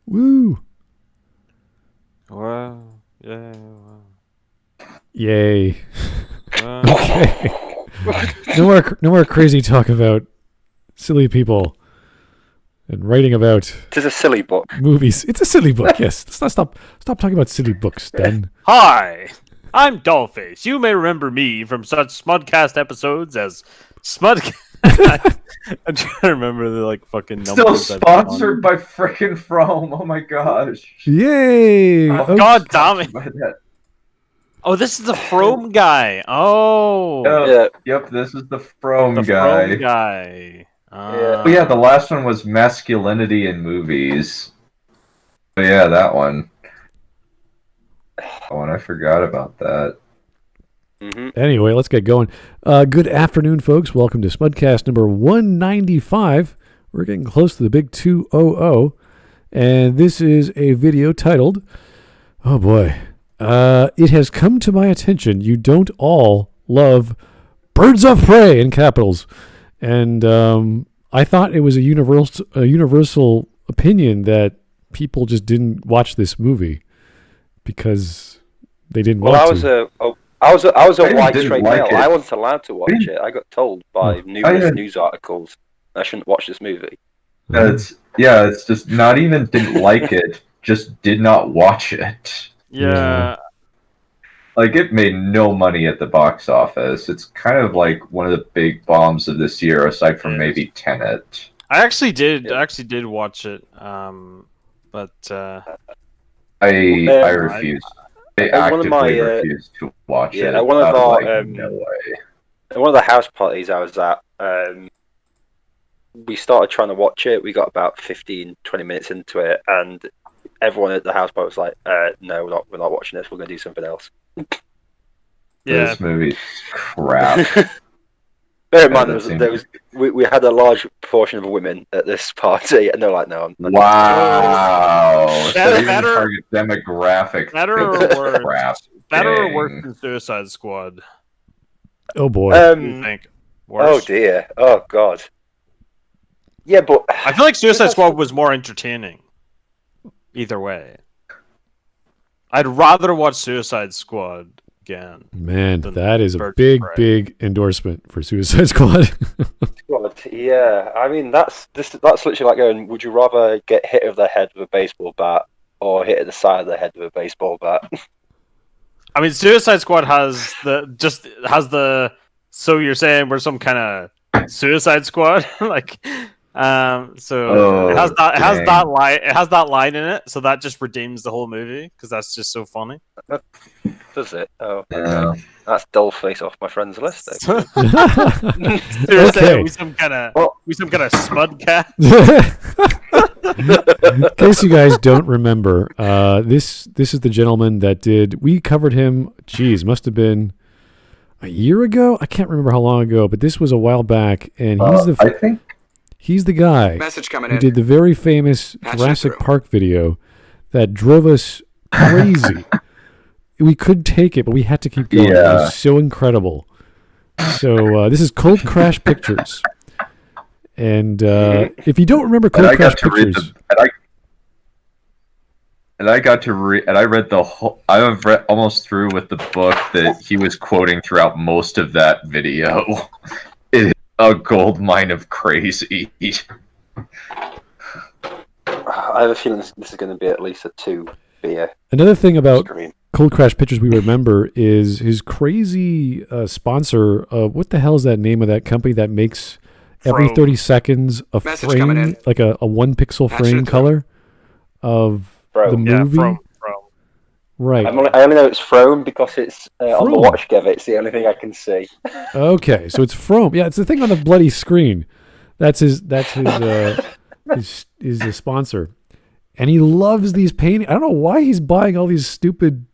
Woo! Wow. Yeah. Wow. Yay. Wow. Okay. No more crazy talk about silly people and writing about It is a silly book. movies. It's a silly book, yes. Let's not stop talking about silly books, Dunn. Hi, I'm Dollface. You may remember me from such Smudcast episodes as Smudcast. I'm trying to remember the fucking numbers. Still I've been on. sponsored by frickin' FROME. Oh my gosh. Yay! Oh, God damn it! By that. Oh, this is the FROME guy. Oh, Yep, this is the FROME the guy. FROME guy. Oh yeah, the last one was masculinity in movies. Oh yeah, that one. Oh, and I forgot about that. Mm-hmm. Anyway, let's get going. Good afternoon, folks. Welcome to Smudcast number 195. We're getting close to the big 200. And this is a video titled, oh boy, it has come to my attention you don't all love Birds of Prey in capitals. And I thought it was a universal opinion that people just didn't watch this movie because they didn't want to. I was a white didn't straight like male. it. I wasn't allowed to watch it. I got told by numerous news articles I shouldn't watch this movie. It's just not even didn't like it, just did not watch it. Yeah. Like, it made no money at the box office. It's kind of like one of the big bombs of this year, aside from maybe Tenet. I actually did watch it. But I refuse. I actively refuse to watch it. At one of our no way. at one of the house parties I was at, we started trying to watch it. We got about 15, 20 minutes into it, and everyone at the house party was like, "No, we're not watching this. We're going to do something else." yeah, This movie's crap. Bear in mind, we had a large proportion of women at this party, and they're like, "No, I'm not." Wow. So even Better- target demographic. better thinks or it's worse? crap. Better or Dang. worse than Suicide Squad? Oh boy. You think? Oh Worse? dear. Oh god. Yeah, but I feel like Suicide Squad was more entertaining. Either way, I'd rather watch Suicide Squad again. Man, than that is a Birds of big, Prey. big endorsement for Suicide Squad. yeah, I mean that's literally like going, would you rather get hit over the head with a baseball bat or hit at the side of the head with a baseball bat? I mean, Suicide Squad has the. So you're saying we're some kind of Suicide Squad, like, so it has that line. It has that line in it, so that just redeems the whole movie because that's just so funny. Does it? Oh, Yeah. that's dull face off my friend's list. So Okay. you're saying we some kind of Smudcast. In case you guys don't remember, this is the gentleman that we covered him, must have been a year ago? I can't remember how long ago, but this was a while back, and he's the guy Message coming who in. did the very famous Patch it Jurassic through. Park video that drove us crazy. We couldn't take it, but we had to keep going. It Yeah. was so incredible. So this is Cold Crash Pictures. And if you don't remember And I Cold Crash got to read Pictures... I read the whole. I've read almost through with the book that he was quoting throughout most of that video. It is a gold mine of crazy. I have a feeling this is going to be at least a 2 beer Another thing about screen. Cold Crash Pictures we remember is his crazy sponsor. What the hell is that name of that company that makes every FROME. 30 seconds a Message coming frame, in. like a 1 pixel Patch it frame through. color of FROME. the Yeah, movie? from. Right. I only know it's FROME because it's on the FROME. watch cover. It's the only thing I can see. Okay, so it's FROME. Yeah, it's the thing on the bloody screen. That's his sponsor. And he loves these paintings. I don't know why he's buying all these stupid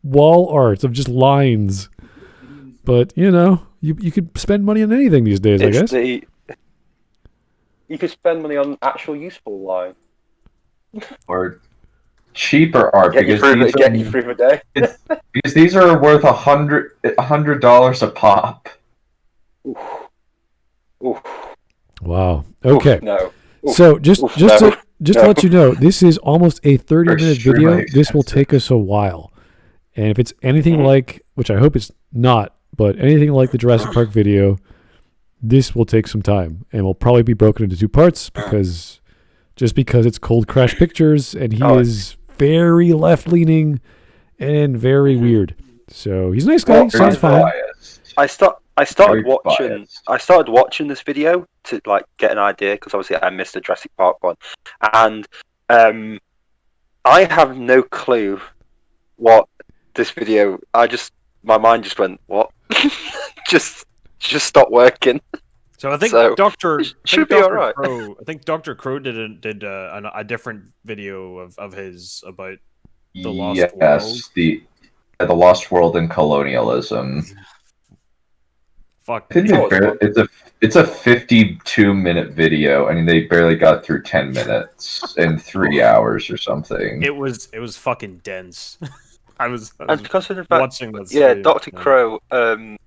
wall arts of just lines. But, you could spend money on anything these days, I guess. You could spend money on actual useful line. Or cheaper art Get you through the day. because these are worth $100 a pop. Oof. Oof. Wow. Okay. Oof, no. Oof. So just Oof, just no. to just to let you know, this is almost a 30-minute video. This will take us a while. And if it's anything like, which I hope it's not, but anything like the Jurassic Park video, this will take some time. And will probably be broken into 2 parts because it's Cold Crash Pictures, and he is very left-leaning and very weird. So he's a nice guy. Sounds fine. I started watching this video to like get an idea because obviously I missed the Jurassic Park one, and I have no clue what this video. My mind just went what, just stopped working. So I think should be all right. I think Dr. Crow did a different video of his about the Lost World. The Lost World and colonialism. Fuck. I think it's a 52-minute video. I mean, they barely got through 10 minutes in 3 hours or something. It was fucking dense. I was watching that. Yeah, Dr. Crow. Dr.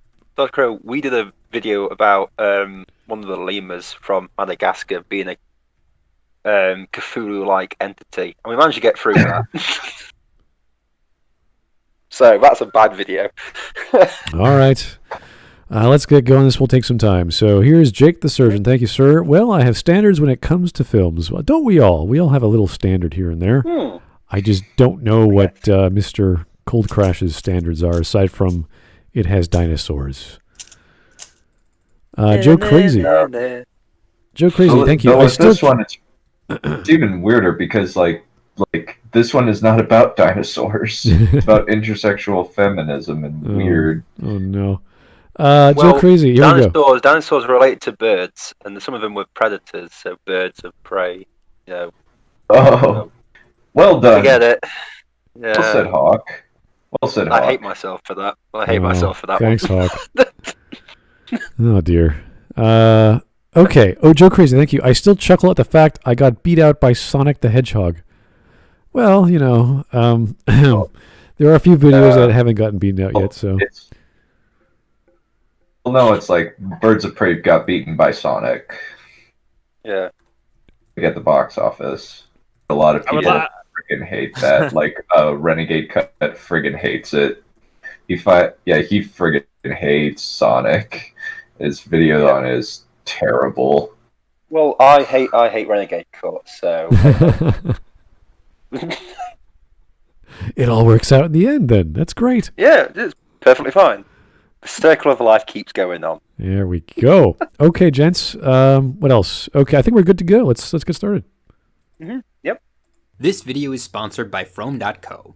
Crow. We did a video about one of the lemurs from Madagascar being a Cthulhu-like entity, and we managed to get through that. So that's a bad video. All right. Let's get going. This will take some time. So here's Jake the Surgeon. Thank you, sir. Well, I have standards when it comes to films. Well, don't we all? We all have a little standard here and there. I just don't know what Mr. Cold Crash's standards are, aside from it has dinosaurs. Joe Crazy. Joe Crazy, thank you. This one, it's even weirder because, like this one is not about dinosaurs. It's about intersexual feminism and weird. Oh, no. Joe Crazy, here we go. Dinosaurs relate to birds, and some of them were predators, so birds of prey. You know. Oh, well done. I get it. Yeah. Well said, Hawk. Well said, Hawk. I hate myself for that. Thanks, Hawk. Oh, dear. Okay. Oh, Joe Crazy, thank you. I still chuckle at the fact I got beat out by Sonic the Hedgehog. Well, you know, there are a few videos that haven't gotten beaten out yet, so... Well, no, it's like Birds of Prey got beaten by Sonic. Yeah. At the box office. A lot of people friggin' hate that. Like, Renegade Cut friggin' hates it. He friggin' hates Sonic. His video on it is terrible. Well, I hate Renegade Cut, so... It all works out in the end, then. That's great. Yeah, it's perfectly fine. The circle of life keeps going on. There we go. Okay, gents. What else? Okay, I think we're good to go. Let's get started. Yep. This video is sponsored by FROME.co.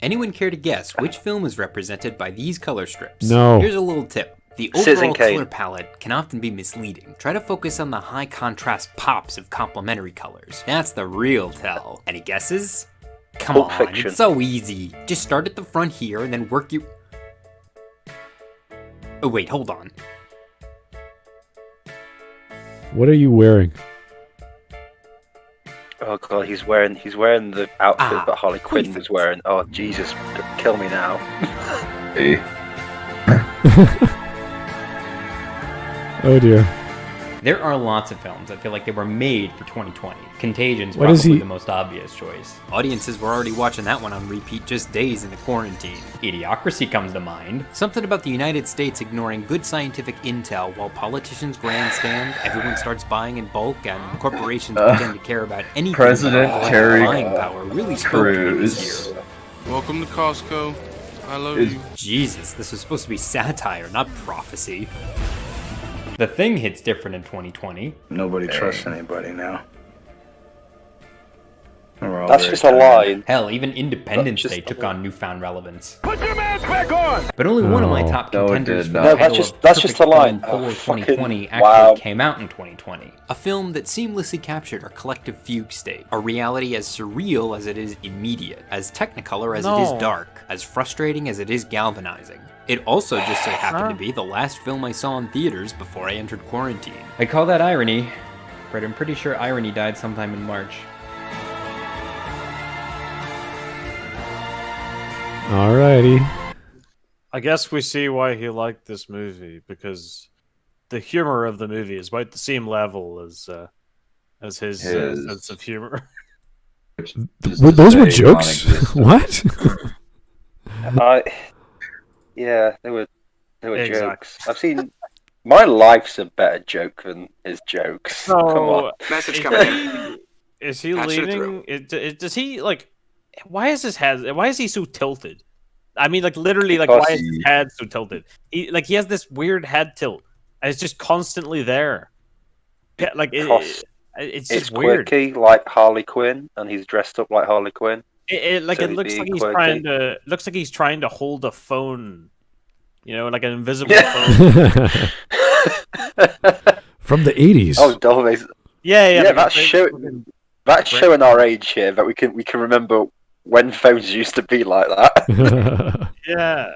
Anyone care to guess which film is represented by these color strips? No. Here's a little tip. The overall color palette can often be misleading. Try to focus on the high contrast pops of complementary colors. That's the real tell. Any guesses? Come Pulp on, Fiction. It's so easy. Just start at the front here and then work your... Oh wait, hold on. What are you wearing? Oh god, he's wearing the outfit that Harley Quinn was wearing. Oh Jesus, kill me now. Hey. Oh dear. There are lots of films that feel like they were made for 2020. Contagion's probably the most obvious choice. Audiences were already watching that one on repeat just days into quarantine. Idiocracy comes to mind. Something about the United States ignoring good scientific intel while politicians grandstand, everyone starts buying in bulk, and corporations begin to care about anything. President Terry buying power really spoke to me this year. Welcome to Costco. I love you. Jesus, this was supposed to be satire, not prophecy. The Thing hits different in 2020. Nobody trusts anybody now. That's just a line. Hell, even Independence Day took on newfound relevance. Put your mask back on! But only one of my top contenders for the title that's just a line. For 2020 actually came out in 2020. A film that seamlessly captured our collective fugue state, a reality as surreal as it is immediate, as technicolor as it is dark, as frustrating as it is galvanizing. It also just so happened to be the last film I saw in theaters before I entered quarantine. I call that irony, but I'm pretty sure irony died sometime in March. Alrighty. I guess we see why he liked this movie, because the humor of the movie is about the same level as as his sense of humor. Those were jokes? What? Yeah, they were jokes. I've seen. My life's a better joke than his jokes. So, come on. Message coming in. Is he leading? Does he like? Why is his head? Why is he so tilted? I mean, like literally, like why is his head so tilted? He has this weird head tilt, and it's just constantly there. Yeah, like it's just weird. Quirky, like Harley Quinn, and he's dressed up like Harley Quinn. It looks like he's trying to. Looks like he's trying to hold a phone. You know, like an invisible phone. From the 80s. Oh, Dolphins. Yeah. That's showing our age here. That we can remember when phones used to be like that. Yeah,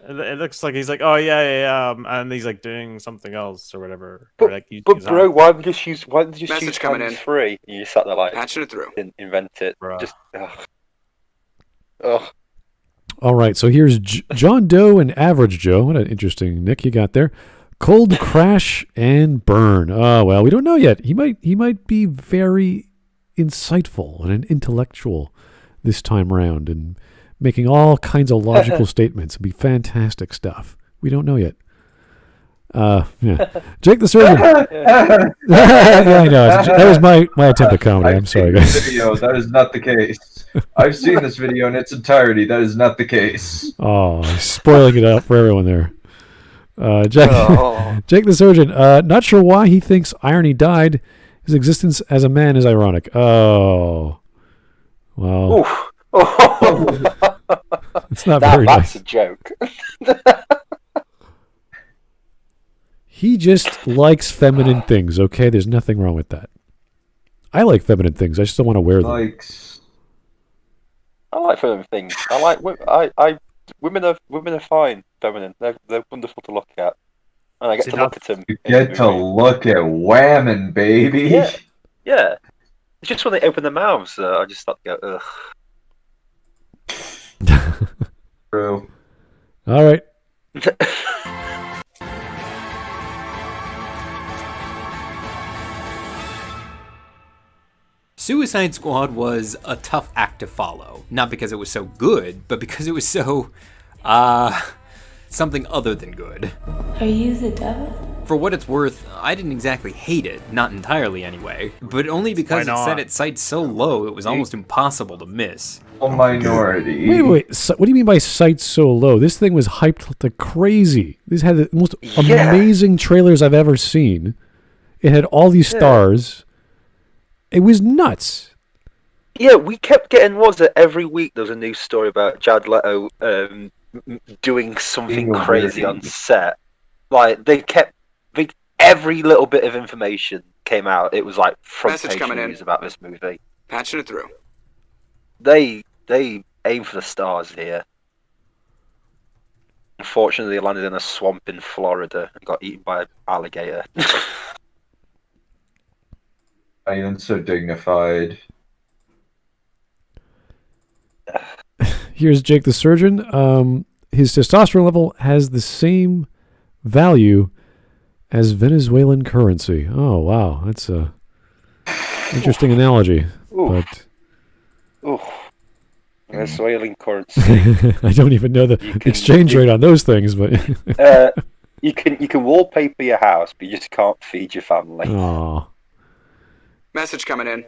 it looks like he's like, oh yeah, and he's like doing something else or whatever. But bro, why did you just use hands free? You just sat there like patching it through. Didn't invent it. Bruh. Just ugh. All right, so here's John Doe and Average Joe. What an interesting nick you got there. Cold Crash and Burn. Oh well, we don't know yet. He might be very insightful and an intellectual this time round, and making all kinds of logical statements. It'd be fantastic stuff. We don't know yet. Yeah. Jake the Surgeon. Yeah, I know. That was my attempt at comedy. I'm sorry, guys. That is not the case. I've seen this video in its entirety. That is not the case. Oh, spoiling it up for everyone there. Jake the Surgeon. Not sure why he thinks Irony died. His existence as a man is ironic. Oh. Well. It's not very nice. That's a joke. He just likes feminine things, okay? There's nothing wrong with that. I like feminine things. I just don't want to wear them. I like feminine things. Women are fine, feminine. They're wonderful to look at. And I get to look at them. You get to look at whamming, baby. Yeah. It's just when they open their mouths, I just start to go, ugh. True. All right. Suicide Squad was a tough act to follow. Not because it was so good, but because it was so, something other than good. Are you the devil? For what it's worth, I didn't exactly hate it, not entirely anyway, but only because it set its sights so low it was almost impossible to miss. A minority. Wait, so what do you mean by sights so low? This thing was hyped like crazy. This had the most amazing trailers I've ever seen. It had all these stars. It was nuts. Yeah, we kept getting, every week there was a new story about Jared Leto doing something crazy on set. Like, every little bit of information came out. It was like front page news about this movie. Patching it through. They aim for the stars here. Unfortunately, they landed in a swamp in Florida and got eaten by an alligator. I am so dignified. Here's Jake the Surgeon. His testosterone level has the same value as Venezuelan currency. Oh, wow. That's a interesting analogy. Venezuelan currency. I don't even know the exchange rate on those things, but you can wallpaper your house, but you just can't feed your family. Aww. Message coming in.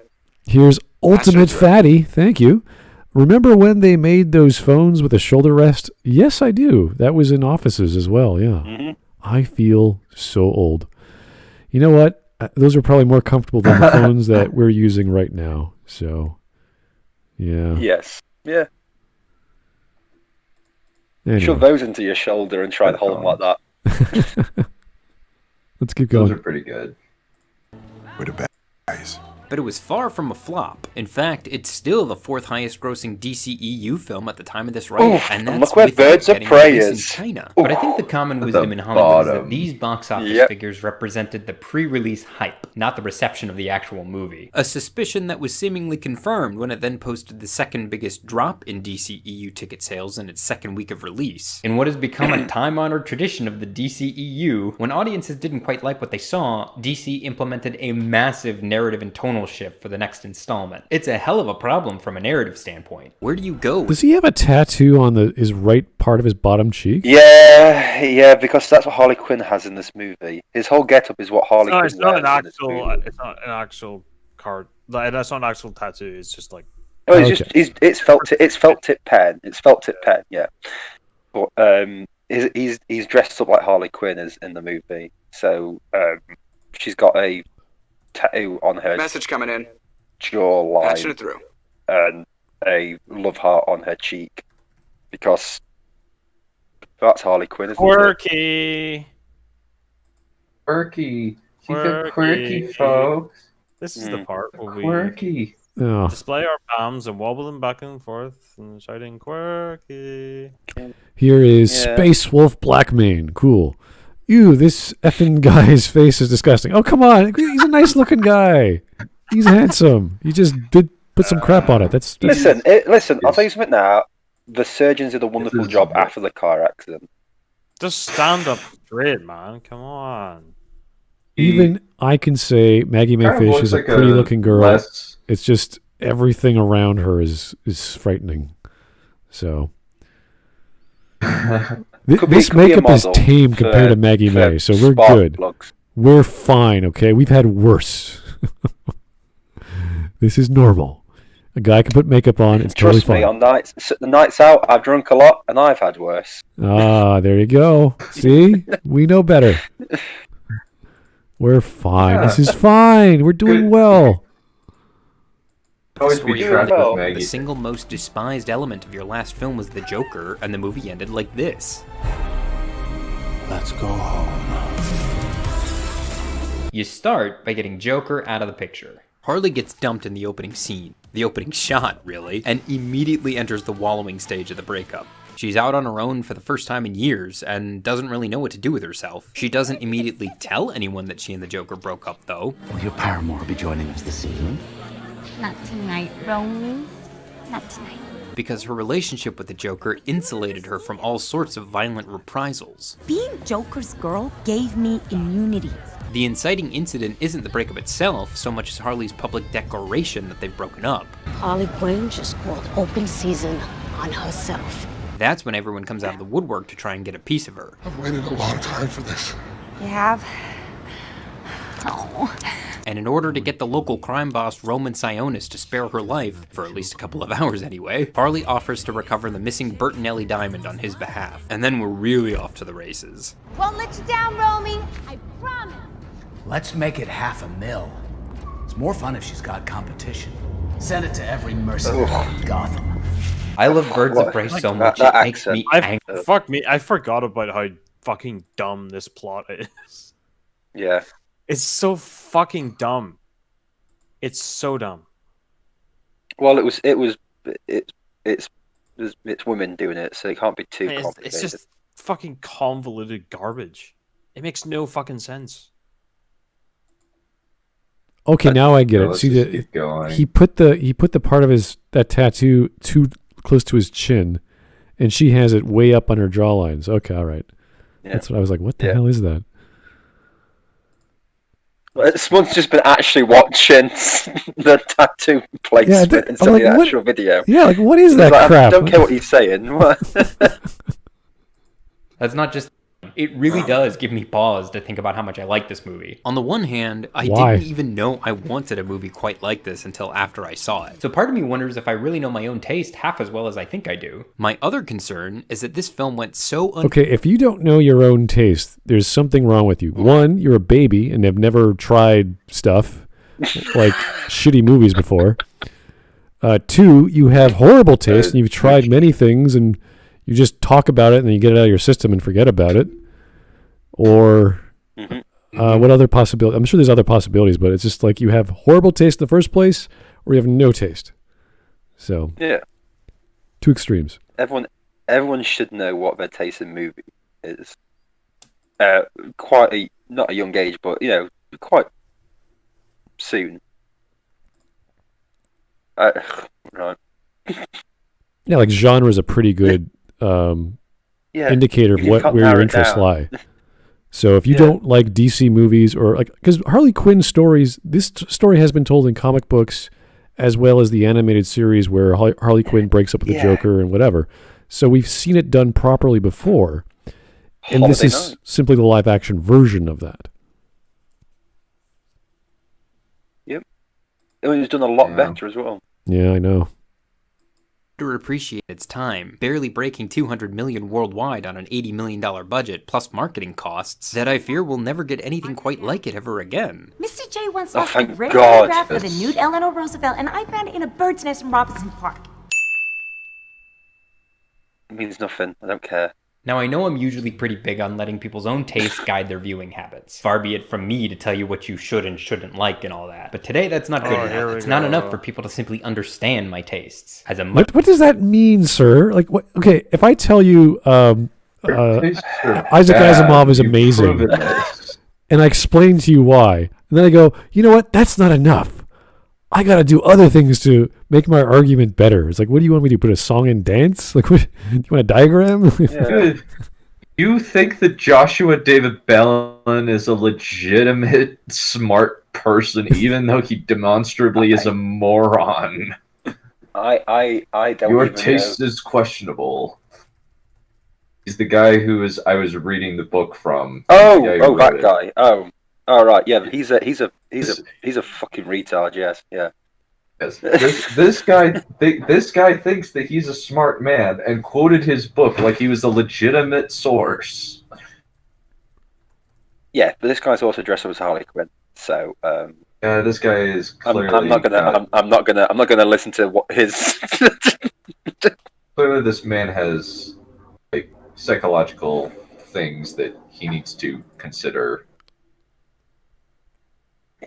Here's Ultimate Fatty. Thank you. Remember when they made those phones with a shoulder rest? Yes, I do. That was in offices as well, yeah. Mm-hmm. I feel so old. You know what? Those are probably more comfortable than the phones that we're using right now. So, yeah. Yes. Yeah. Anyway. Shove those into your shoulder and try to hold them like that. Let's keep going. Those are pretty good. We're the bad guys. But it was far from a flop. In fact, it's still the 4th highest grossing DCEU film at the time of this writing, and that's look where Birds of Prey in is. China. But I think the common wisdom in Hollywood is that these box office figures represented the pre-release hype, not the reception of the actual movie. A suspicion that was seemingly confirmed when it then posted the 2nd biggest drop in DCEU ticket sales in its 2nd week of release. In what has become a time-honored tradition of the DCEU, when audiences didn't quite like what they saw, DC implemented a massive narrative and tonal tonal shift for the next installment. It's a hell of a problem from a narrative standpoint. Where do you go? Does he have a tattoo on his right part of his bottom cheek? Yeah, because that's what Harley Quinn has in this movie. His whole getup is what Harley Quinn It's not an wears in this actual. movie. It's not an actual card. That's not an actual tattoo. It's just like. Oh, it's felt tip pen. It's felt tip pen. Yeah, but he's dressed up like Harley Quinn as in the movie. So she's got a tattoo on her Message coming in. jawline Patching it through. and a love heart on her cheek because that's Harley Quinn, isn't it? Quirky. Quirky. She's a quirky, folks. This is the part where we Quirky. Oh. display our palms and wobble them back and forth and shouting quirky. Here is Space Wolf Blackmane. Cool. Ew, this effing guy's face is disgusting. Oh, come on. He's a nice looking guy. He's handsome. He just did put some crap on it. That's Listen, I'll tell you something now. The surgeons did a wonderful job after the car accident. Just stand up straight, man. Come on. Even I can say Maggie Mayfish is a pretty looking girl. It's just everything around her is frightening. So this makeup is tame compared to Maggie May, so we're good. Plugs. We're fine, okay? We've had worse. This is normal. A guy can put makeup on, it's totally fine. Trust me, on nights out, I've drunk a lot and I've had worse. Ah, there you go. See? We know better. We're fine. This is fine. We're doing well. Always be trapped with Maggie. The single most despised element of your last film was the Joker, and the movie ended like this. Let's go home. You start by getting Joker out of the picture. Harley gets dumped in the opening scene, the opening shot, really, and immediately enters the wallowing stage of the breakup. She's out on her own for the first time in years and doesn't really know what to do with herself. She doesn't immediately tell anyone that she and the Joker broke up, though. Will your paramour be joining us this evening? Not tonight, Romy. Not tonight. Because her relationship with the Joker insulated her from all sorts of violent reprisals. Being Joker's girl gave me immunity. The inciting incident isn't the breakup itself so much as Harley's public declaration that they've broken up. Harley Quinn just called open season on herself. That's when everyone comes out of the woodwork to try and get a piece of her. I've waited a long time for this. You have? Oh. And in order to get the local crime boss Roman Sionis to spare her life, for at least a couple of hours anyway, Harley offers to recover the missing Bertinelli diamond on his behalf. And then we're really off to the races. Won't let you down, Romy. I promise. Let's make it $500,000. It's more fun if she's got competition. Send it to every mercenary in Gotham. I love Birds of Prey so much, it makes me angry. Fuck me, I forgot about how fucking dumb this plot is. Yeah. It's so fucking dumb. It's so dumb. Well, it's women doing it, so it can't be too complicated. It's just fucking convoluted garbage. It makes no fucking sense. Okay, now I get it. See he put the part of that tattoo too close to his chin, and she has it way up on her jawlines. Okay, all right. Yeah. That's what I was like. What the hell is that? Someone's just been actually watching the tattoo placement instead of the actual video. Yeah, like what is that crap? I don't care what he's saying. That's not just... It really does give me pause to think about how much I like this movie. On the one hand, I didn't even know I wanted a movie quite like this until after I saw it. So part of me wonders if I really know my own taste half as well as I think I do. My other concern is that this film went so... Okay, if you don't know your own taste, there's something wrong with you. One, you're a baby and have never tried stuff like shitty movies before. Two, you have horrible taste and you've tried many things and you just talk about it and then you get it out of your system and forget about it. Or what other possibility? I'm sure there's other possibilities, but it's just like you have horrible taste in the first place or you have no taste. So yeah, two extremes. Everyone should know what their taste in movie is. Not a young age, but quite soon. Right. Yeah, like genre is a pretty good indicator of where your interests lie. So if you don't like DC movies or like, because Harley Quinn stories, this story has been told in comic books as well as the animated series where Harley Quinn breaks up with the Joker and whatever. So we've seen it done properly before. And this is simply the live action version of that. Yep. It was done a lot better as well. Yeah, I know. Underappreciate its time, barely breaking $200 million worldwide on an $80 million budget, plus marketing costs, that I fear we'll never get anything quite like it ever again. Misty J once lost a rare God. photograph of a nude Eleanor Roosevelt, and I found it in a bird's nest in Robinson Park. It means nothing. I don't care. Now, I know I'm usually pretty big on letting people's own tastes guide their viewing habits. Far be it from me to tell you what you should and shouldn't like and all that. But today, that's not good enough. It's not enough for people to simply understand my tastes. As a what does that mean, sir? Like, what? Okay, if I tell you Isaac Asimov is amazing, and I explain to you why, and then I go, you know what? That's not enough. I got to do other things to make my argument better. It's like, what do you want me to put a song and dance? Like, what? Do you want a diagram? You think that Joshua David Bellin is a legitimate, smart person, even though he demonstrably is a moron? I don't. Your taste is questionable. He's the guy I was reading the book from. That guy. Oh, right. Yeah, he's a fucking retard. Yes, yeah. Yes. This guy thinks that he's a smart man and quoted his book like he was a legitimate source. Yeah, but this guy's also dressed up as Harley Quinn. So this guy is clearly. I'm not gonna listen to what his. Clearly, this man has like psychological things that he needs to consider.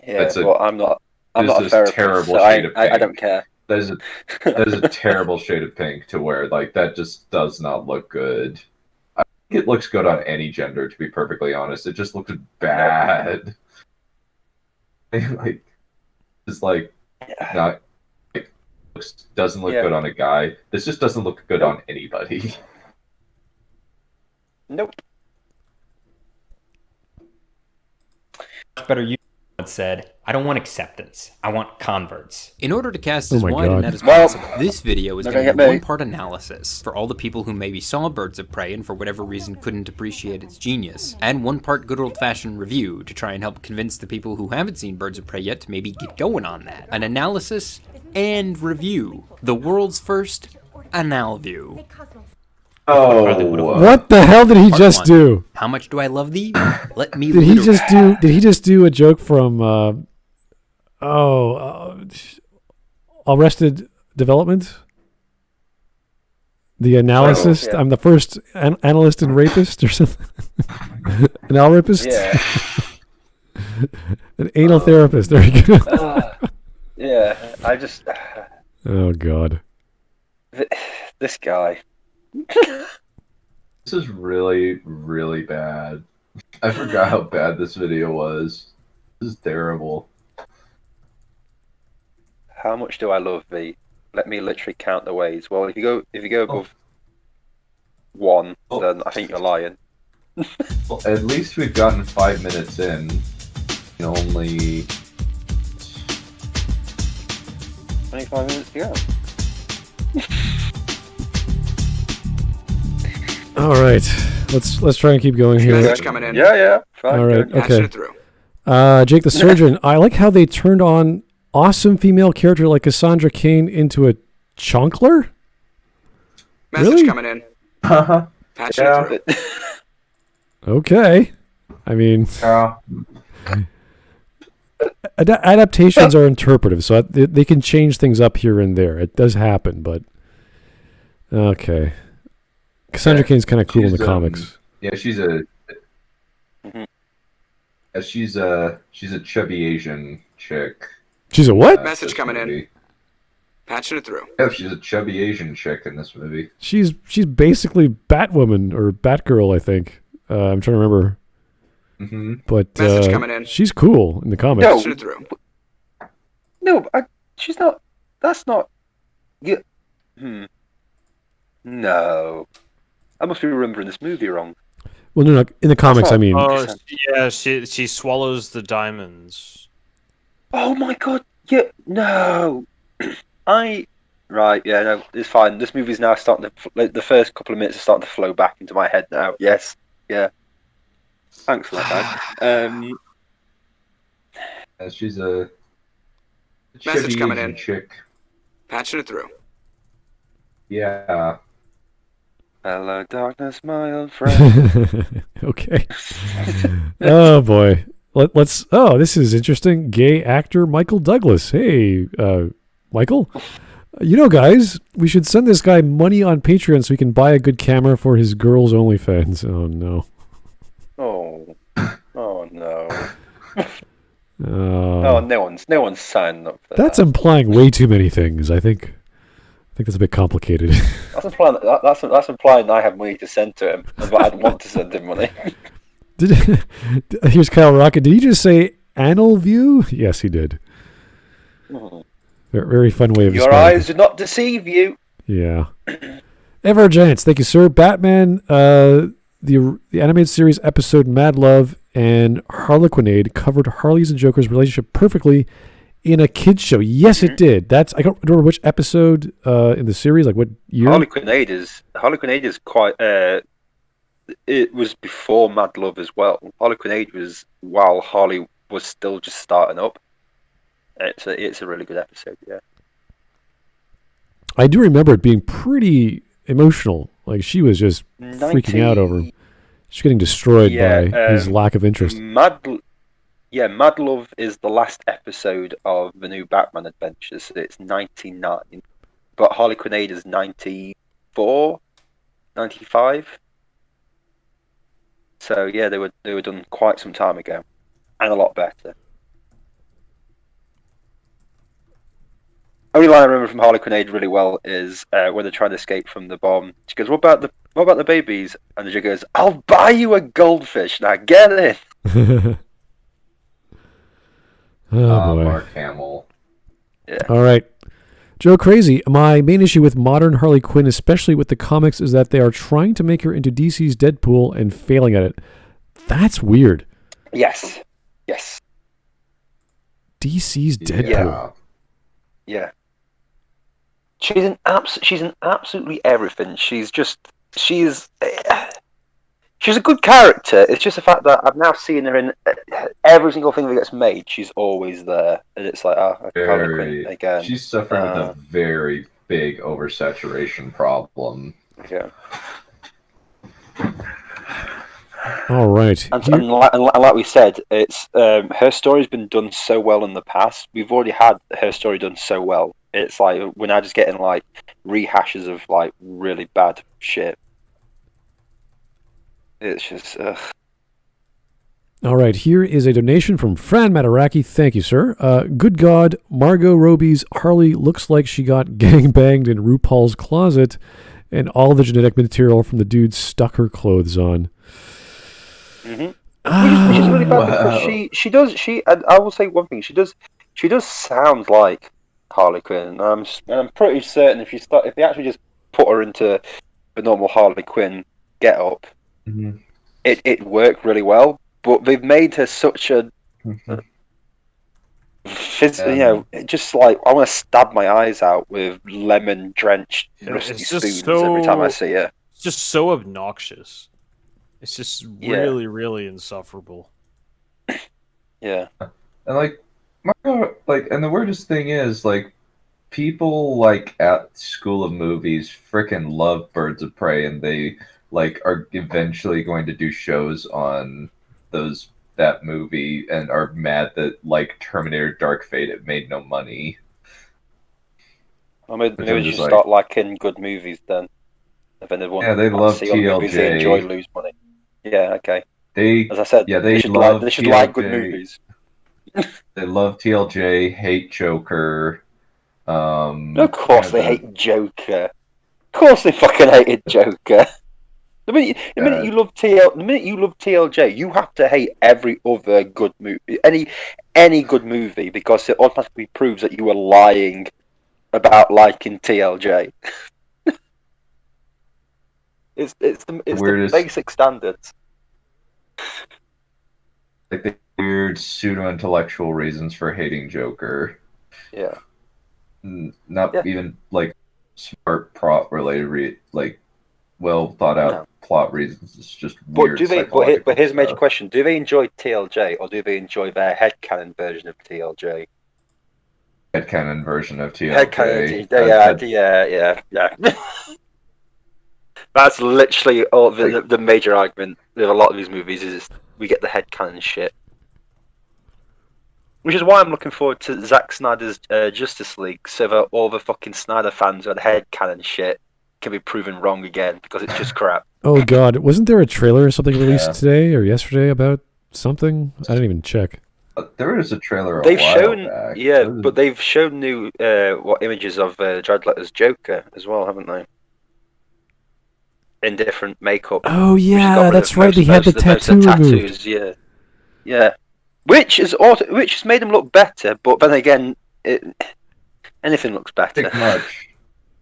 Yeah, I'm not a therapist, terrible so shade of pink. I don't care. That is a terrible shade of pink to wear. Like, that just does not look good. I think it looks good on any gender, to be perfectly honest. It just looks bad. Like, it's like not. Like, doesn't look good on a guy. This just doesn't look good on anybody. Nope. Much better you said, I don't want acceptance. I want converts. In order to cast as wide a net as possible, this video is going to be one-part analysis for all the people who maybe saw Birds of Prey and for whatever reason couldn't appreciate its genius, and one-part good old-fashioned review to try and help convince the people who haven't seen Birds of Prey yet to maybe get going on that. An analysis and review. The world's first Analview. Oh, what the hell did he just do? How much do I love thee? Let me. Did he just do a joke from Arrested Development? The analysis. I'm the first analyst and rapist or something. An anal rapist. Yeah. An anal therapist. There you go. Yeah, I just. Oh God. This guy. This is really, really bad. I forgot how bad this video was. This is terrible. How much do I love thee? Let me literally count the ways. Well, if you go above one, then I think you're lying. Well, at least we've gotten 5 minutes in. Only 25 minutes to go. All right, let's try and keep going here. Message coming in. Yeah. Fine, all right, okay. It through. Jake the Surgeon. I like how they turned on awesome female character like Cassandra Cain into a chunkler. Message coming in. Patching it through. Okay, I mean, adaptations are interpretive, so they can change things up here and there. It does happen, but okay. Cassandra Cain's kind of cool in the comics. Yeah, she's a chubby Asian chick. She's a what? Message coming in. Patching it through. Yeah, she's a chubby Asian chick in this movie. She's basically Batwoman or Batgirl, I think. I'm trying to remember. Mm-hmm. But message coming in. She's cool in the comics. Patching it through. No, she's not. That's not. Yeah. No. I must be remembering this movie wrong. Well, no, in the comics, I mean. Oh, yeah, she swallows the diamonds. Oh my god! Yeah, no, Right, yeah, no, it's fine. This movie's now starting to. The first couple of minutes are starting to flow back into my head now. Yes, yeah. Thanks for that, guys. She's a Message coming in. chick. Patching it through. Yeah. Hello, darkness, my old friend. Okay. Oh boy. Let's. Oh, this is interesting. Gay actor Michael Douglas. Hey, Michael. You know, guys, we should send this guy money on Patreon so he can buy a good camera for his girls' OnlyFans. Oh no. Oh no. Oh, no one's signing up for that's that. implying way too many things. I think that's a bit complicated. That's implying that's implying I have money to send to him, but I'd want to send him money. Here's Kyle Rocket. Did he just say anal view? Yes, he did. Very fun way of Your describing eyes do not deceive you. Yeah. Ever Giants, thank you, sir. Batman, the animated series episode Mad Love and Harlequinade covered Harley's and Joker's relationship perfectly in a kids show. Yes, it did. I don't remember which episode in the series, like what year. Harlequinade is quite. It was before Mad Love as well. Harlequinade was while Harley was still just starting up. It's a really good episode, yeah. I do remember it being pretty emotional. Like she was just freaking out over him. She's getting destroyed by his lack of interest. Mad Love is the last episode of the new Batman Adventures. It's 99, but Harlequinade is 94, 95. So yeah, they were done quite some time ago, and a lot better. Only line I remember from Harlequinade really well is when they're trying to escape from the bomb. She goes, "What about the babies?" And the Joker goes, "I'll buy you a goldfish. Now get it." Oh boy. Mark Hamill. Yeah. All right. Joe Crazy, my main issue with modern Harley Quinn, especially with the comics, is that they are trying to make her into DC's Deadpool and failing at it. That's weird. Yes. DC's Deadpool. Yeah. She's an absolutely everything. She's a good character. It's just the fact that I've now seen her in every single thing that gets made. She's always there, and it's like, Harley Quinn again. She's suffering with a very big oversaturation problem. Yeah. All right. And like we said, it's her story's been done so well in the past. We've already had her story done so well. It's like we're now just getting like rehashes of like really bad shit. It's just. All right, here is a donation from Fran Mataraki. Thank you, sir. Good God, Margot Robbie's Harley looks like she got gangbanged in RuPaul's closet, and all the genetic material from the dude stuck her clothes on. Mm-hmm. Which is really bad because I will say one thing. She does sound like Harley Quinn. And I'm pretty certain if they actually just put her into the normal Harley Quinn get up, it worked really well. But they've made her such a just like I want to stab my eyes out with lemon drenched rusty spoons every time I see her. It's just so obnoxious. It's just really, really insufferable. Yeah. And and the weirdest thing is, like, people like at School of Movies freaking love Birds of Prey, and they like are eventually going to do shows on that movie and are mad that like Terminator Dark Fate it made no money. Well, maybe you should start liking good movies then. If they love TLJ. They enjoy lose money. Yeah, okay. As I said, they should like good movies. They love TLJ, hate Joker. Of course they hate Joker. Of course they fucking hated Joker. The minute you love TLJ, you have to hate every other good movie, any good movie, because it automatically proves that you were lying about liking TLJ. It's the basic standards. Like the weird pseudo-intellectual reasons for hating Joker. Yeah. Not even like smart plot-related, well thought out plot reasons. It's just weird. But here's a major question: do they enjoy TLJ or do they enjoy their headcanon version of TLJ? Headcanon version of TLJ. Headcanon, yeah. That's literally all the major argument with a lot of these movies is we get the headcanon shit. Which is why I'm looking forward to Zack Snyder's Justice League, so that all the fucking Snyder fans who had headcanon shit can be proven wrong again, because it's just crap. Oh god, wasn't there a trailer or something released today or yesterday about something? I didn't even check. There is a trailer They've shown, back. But they've shown new images of Jared Leto's Joker as well, haven't they? In different makeup. Oh yeah, that's right. He had the tattoo removed. Yeah. Which has made him look better, but then again, anything looks better. Not much.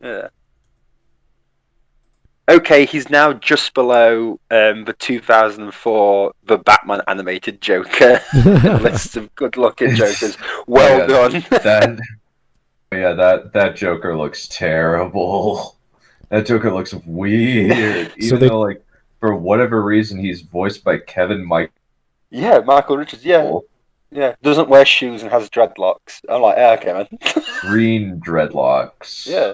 Yeah. Okay, he's now just below the 2004 The Batman animated Joker list of good-looking Jokers. Well done. That Joker looks terrible. That Joker looks weird. Even though, like, for whatever reason, he's voiced by Michael Richards. Yeah. Doesn't wear shoes and has dreadlocks. I'm like, okay, man. Green dreadlocks. Yeah.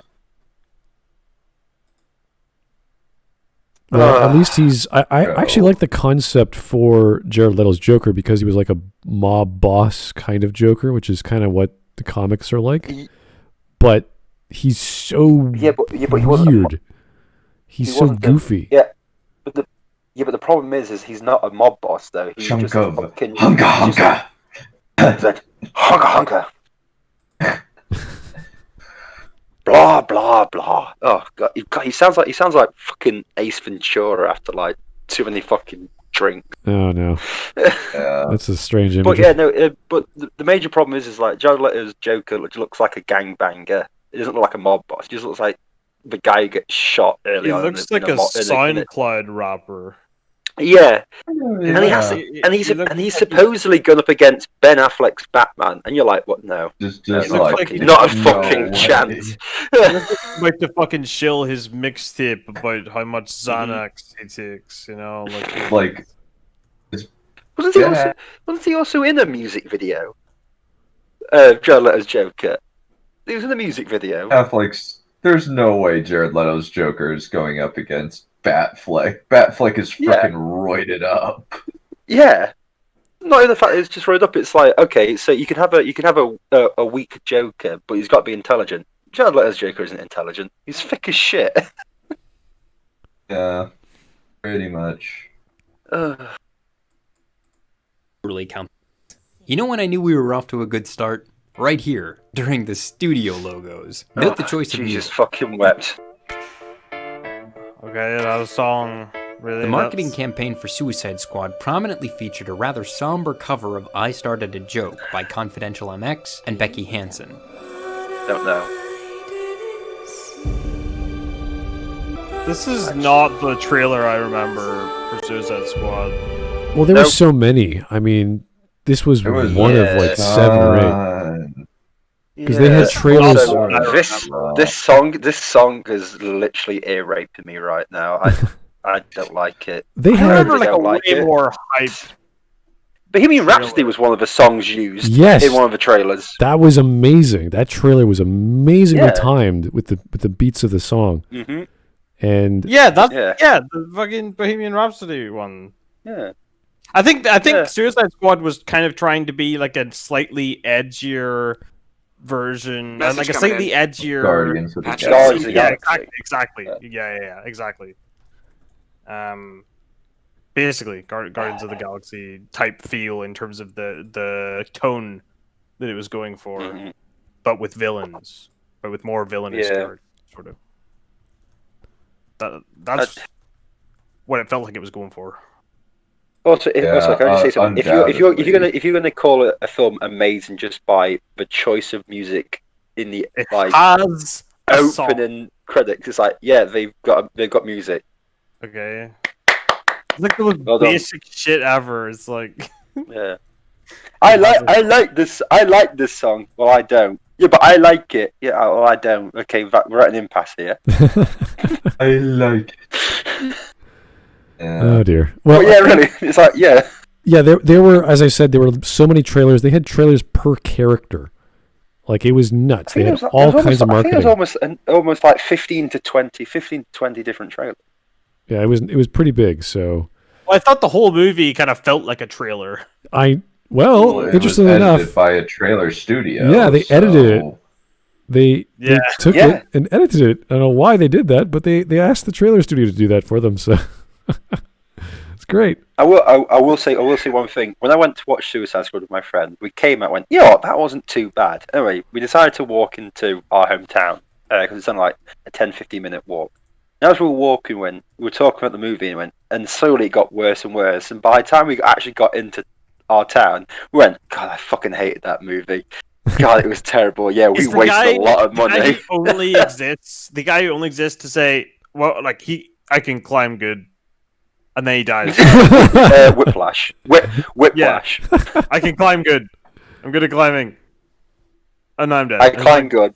Well, at least he's. I actually like the concept for Jared Leto's Joker because he was like a mob boss kind of Joker, which is kind of what the comics are like. But he's so weird. He's so goofy. But the problem is he's not a mob boss though. He's just a fucking hunka. Hunka. Blah blah blah. Oh god, he sounds like fucking Ace Ventura after like too many fucking drinks. Oh no, that's a strange image. But but the major problem is like Jared Leto's Joker looks like a gangbanger. It doesn't look like a mob boss. It just looks like the guy who gets shot early on. He looks like a SoundCloud rapper. Yeah, and he's supposedly gone up against Ben Affleck's Batman, and you're like, what? No, just like not a fucking chance. Like to fucking shill his mixtape about how much Xanax he takes, you know, like. Wasn't he also in a music video? Jared Leto's Joker. He was in a music video. Affleck's. There's no way Jared Leto's Joker is going up against Batfleck. Batfleck is freaking roided up. Yeah. Not even the fact that it's just roided up. It's like, okay, so you can have a weak Joker, but he's got to be intelligent. Jared Leto's Joker isn't intelligent. He's thick as shit. Yeah, pretty much. Really count. You know when I knew we were off to a good start? Right here, during the studio logos. Note the choice of music. Jesus fucking wept. Okay, that was a song. Really the marketing campaign for Suicide Squad prominently featured a rather somber cover of I Started a Joke by Confidential MX and Becky Hansen. Don't know. This is not the trailer I remember for Suicide Squad. Well, there were so many. I mean, this was one of like 7 or 8. Because they had trailers. This song is literally ear raping me right now. I don't like it. I remember like a way more hype. Bohemian Rhapsody was one of the songs used in one of the trailers. That was amazing. That trailer was amazingly timed with the beats of the song. Mm-hmm. And the fucking Bohemian Rhapsody one. Yeah. I think Suicide Squad was kind of trying to be like a slightly edgier version, like a slightly edgier Guardians of the Galaxy. Exactly. Yeah, exactly. Basically, Guardians of the Galaxy type feel in terms of the tone that it was going for, but with villains, but with more villainous characters, sort of. That's what it felt like it was going for. Also, can I just say something? If you're gonna call it a film amazing just by the choice of music in the opening credits, it's like they've got music. Okay. It's like the most basic shit ever. It's like, yeah. I like this song. Well, I don't. Yeah, but I like it. Yeah, well, I don't. Okay, we're at an impasse here. I like it. Oh dear. Well, yeah, really. It's like, yeah. Yeah, there were, as I said, there were so many trailers. They had trailers per character. Like, it was nuts. They had all kinds of marketing. I think it was almost like 15 to 20 different trailers. Yeah, it was pretty big, so... Well, I thought the whole movie kind of felt like a trailer. Interestingly enough... edited by a trailer studio. Yeah, they edited it. They took it and edited it. I don't know why they did that, but they asked the trailer studio to do that for them, so... It's great. I will say one thing. When I went to watch Suicide Squad with my friend, we came out and went, yeah, that wasn't too bad. Anyway, we decided to walk into our hometown because it's only like a 10-15 minute walk. And as we were walking, we were talking about the movie and slowly it got worse and worse. And by the time we actually got into our town, we went, God, I fucking hated that movie. God, it was terrible. Yeah, we wasted a lot of money. The guy who only exists to say, well, like I can climb good. And then he dies. Whiplash. Whiplash. Yeah. I can climb good. I'm good at climbing. And I'm dead. I climb good.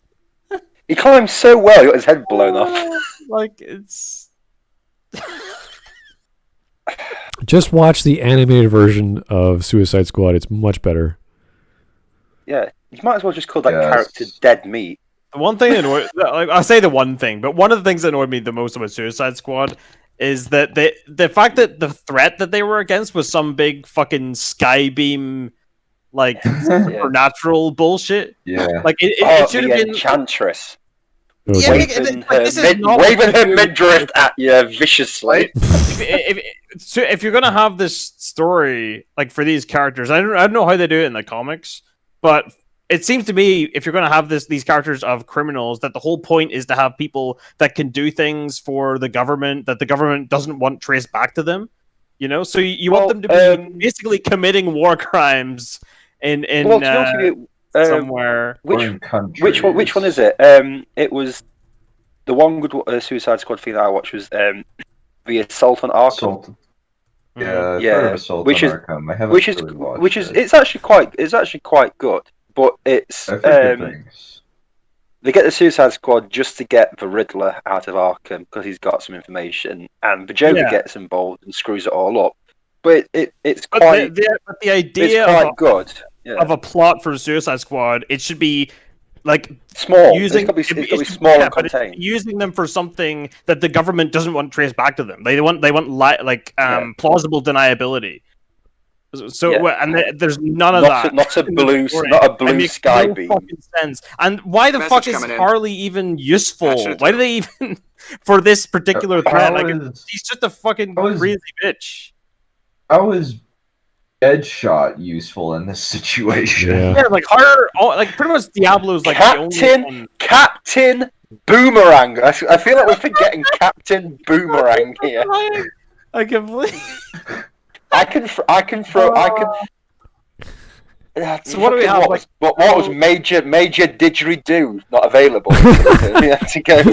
He climbed so well, he got his head blown off. Like, it's... Just watch the animated version of Suicide Squad. It's much better. Yeah, you might as well just call that character Dead Meat. The one thing that annoyed... I say the one thing, but one of the things that annoyed me the most about Suicide Squad is that the fact that the threat that they were against was some big fucking skybeam, like, supernatural bullshit. Yeah. Like, it should have been... Enchantress. Yeah, waving her midriff at you viciously. If you're gonna have this story, like, for these characters, I don't know how they do it in the comics, but... It seems to me, if you're going to have these characters of criminals, that the whole point is to have people that can do things for the government that the government doesn't want traced back to them. You know, so you want them to be basically committing war crimes in somewhere. Which one is it? It was the one good Suicide Squad thing that I watched was the Assault on Arkham. Which is it's actually quite good. But it's they get the Suicide Squad just to get the Riddler out of Arkham because he's got some information, and the Joker gets involved and screws it all up. But it's quite the idea it's quite good of a plot for Suicide Squad. It should be like small. It's got to be small and contained. Using them for something that the government doesn't want traced back to them. They want plausible deniability. So and there's none of that. Not a blue sky beam. Fucking sense. And why the fuck is Harley even useful? Why do they even for this particular threat? Like he's just a fucking crazy bitch. How is Deadshot useful in this situation? Yeah, like her, like pretty much Diablo's like Captain Boomerang. I feel like we're forgetting Captain Boomerang here. I completely. I can. So what do we have? What was Major Didgeridoo not available? To go.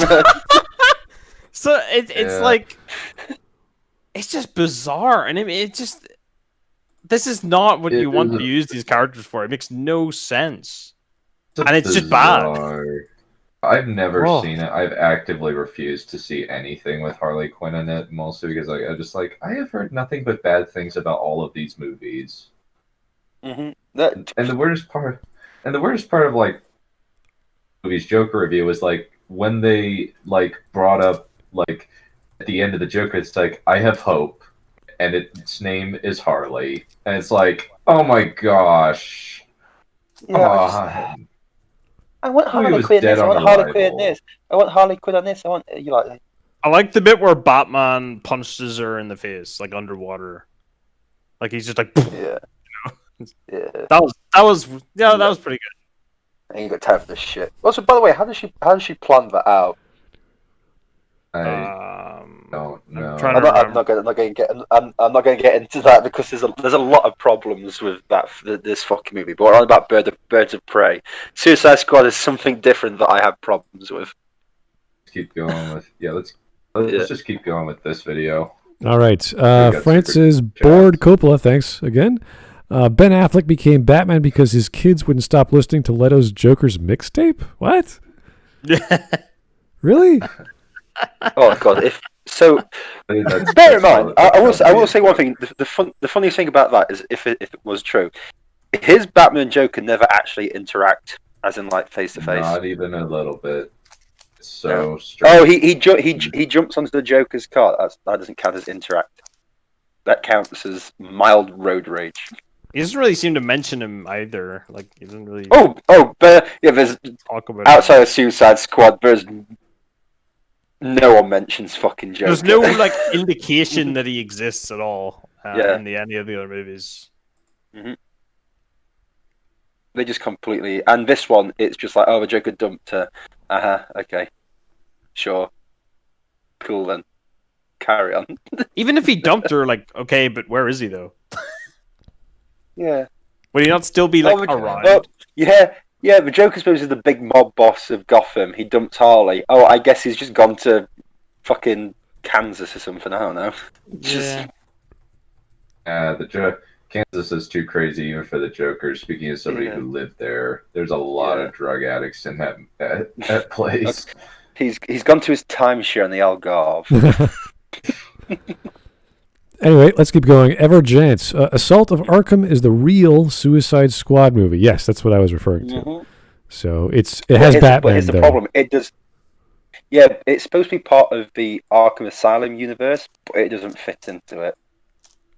So it's like it's just bizarre, and it just this is not what you want to use these characters for. It makes no sense, and it's just bad. I've never seen it. I've actively refused to see anything with Harley Quinn in it, mostly because I have heard nothing but bad things about all of these movies. Mm-hmm. And the weirdest part of like movie's Joker review was like when they like brought up like at the end of the Joker, it's like I have hope, and its name is Harley, and it's like, oh my gosh. I want Harley Quinn this. I want Harley Quinn this. I want Harley Quinn on this. I want you like. I like the bit where Batman punches her in the face, like underwater. Like he's just like. Yeah. You know? Yeah. That was pretty good. I ain't got time for this shit. Also, by the way, how does she plan that out? No. I'm not going to get into that because there's a lot of problems with this fucking movie. But we're on about Birds of Prey. Suicide Squad is something different that I have problems with. Keep going with let's just keep going with this video. All right. Francis Board Coppola, thanks again. Ben Affleck became Batman because his kids wouldn't stop listening to Leto's Joker's mixtape? What? Really? Oh God! Bear in mind, I will say one thing. The funniest thing about that is if it was true, his Batman and Joker never actually interact, as in like face to face. Not even a little bit. It's so strange. Oh, he jumps onto the Joker's car. That doesn't count as interact. That counts as mild road rage. He doesn't really seem to mention him either. Like he doesn't really. But yeah, there's talk about outside of Suicide Squad. There's no one mentions fucking Joker. There's no like indication that he exists at all in any of the other movies. Mm-hmm. They just completely, and this one, it's just like, oh, the Joker dumped her. Okay, sure, cool then, carry on. Even if he dumped her, like, okay, but where is he though? Yeah. Would he not still be like around? Well, yeah. The Joker's supposed to be the big mob boss of Gotham. He dumped Harley. Oh, I guess he's just gone to fucking Kansas or something. I don't know. Kansas is too crazy even for the Joker. Speaking of somebody who lived there, there's a lot of drug addicts in that place. He's gone to his timeshare in the Algarve. Anyway, let's keep going. Everjance. Assault of Arkham is the real Suicide Squad movie. Yes, that's what I was referring to. Mm-hmm. So it has Batman. But here's the problem. It does. Yeah, it's supposed to be part of the Arkham Asylum universe, but it doesn't fit into it.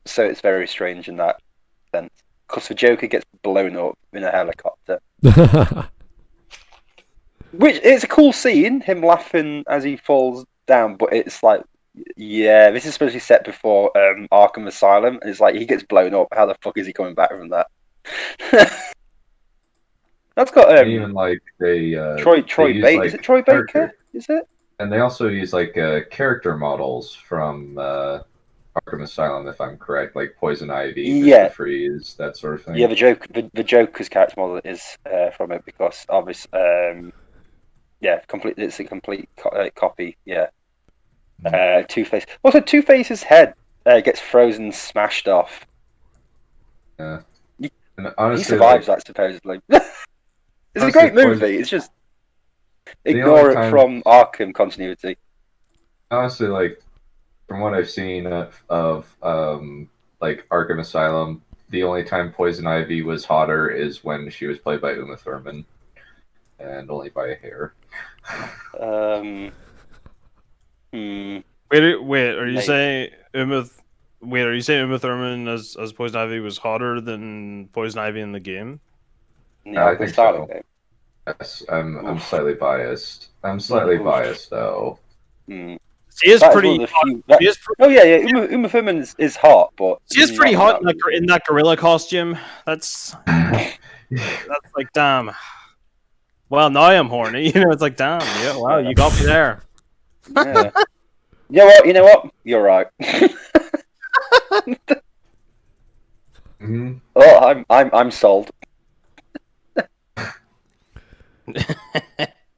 So it's very strange in that sense. Because the Joker gets blown up in a helicopter. Which, it's a cool scene, him laughing as he falls down, but it's like, yeah, this is supposed to be set before Arkham Asylum, and it's like, he gets blown up, how the fuck is he coming back from that? That's got even like Troy Baker. Is it Troy Baker? Is it? And they also use like character models from Arkham Asylum, if I'm correct, like Poison Ivy, Mr. Freeze, that sort of thing. Yeah, the Joker's character model is from it because obviously, it's a complete copy. Yeah, Two-Face. Also, Two-Face's head gets frozen, and smashed off. Yeah, and honestly, he survives that supposedly. It's a great movie. It's just ignore it from Arkham continuity. Honestly, like from what I've seen of like Arkham Asylum, the only time Poison Ivy was hotter is when she was played by Uma Thurman, and only by a hair. Wait, are you saying Uma Thurman as Poison Ivy was hotter than Poison Ivy in the game? I think so. Yes, I'm slightly biased. I'm slightly biased though. She is pretty hot. Uma Thurman is hot, but she is pretty hot in that gorilla costume. That's like, damn. Well, now I'm horny. It's like, damn. Yeah, wow, you got me there. Yeah. You know what? You're right. Mm-hmm. Oh, I'm sold.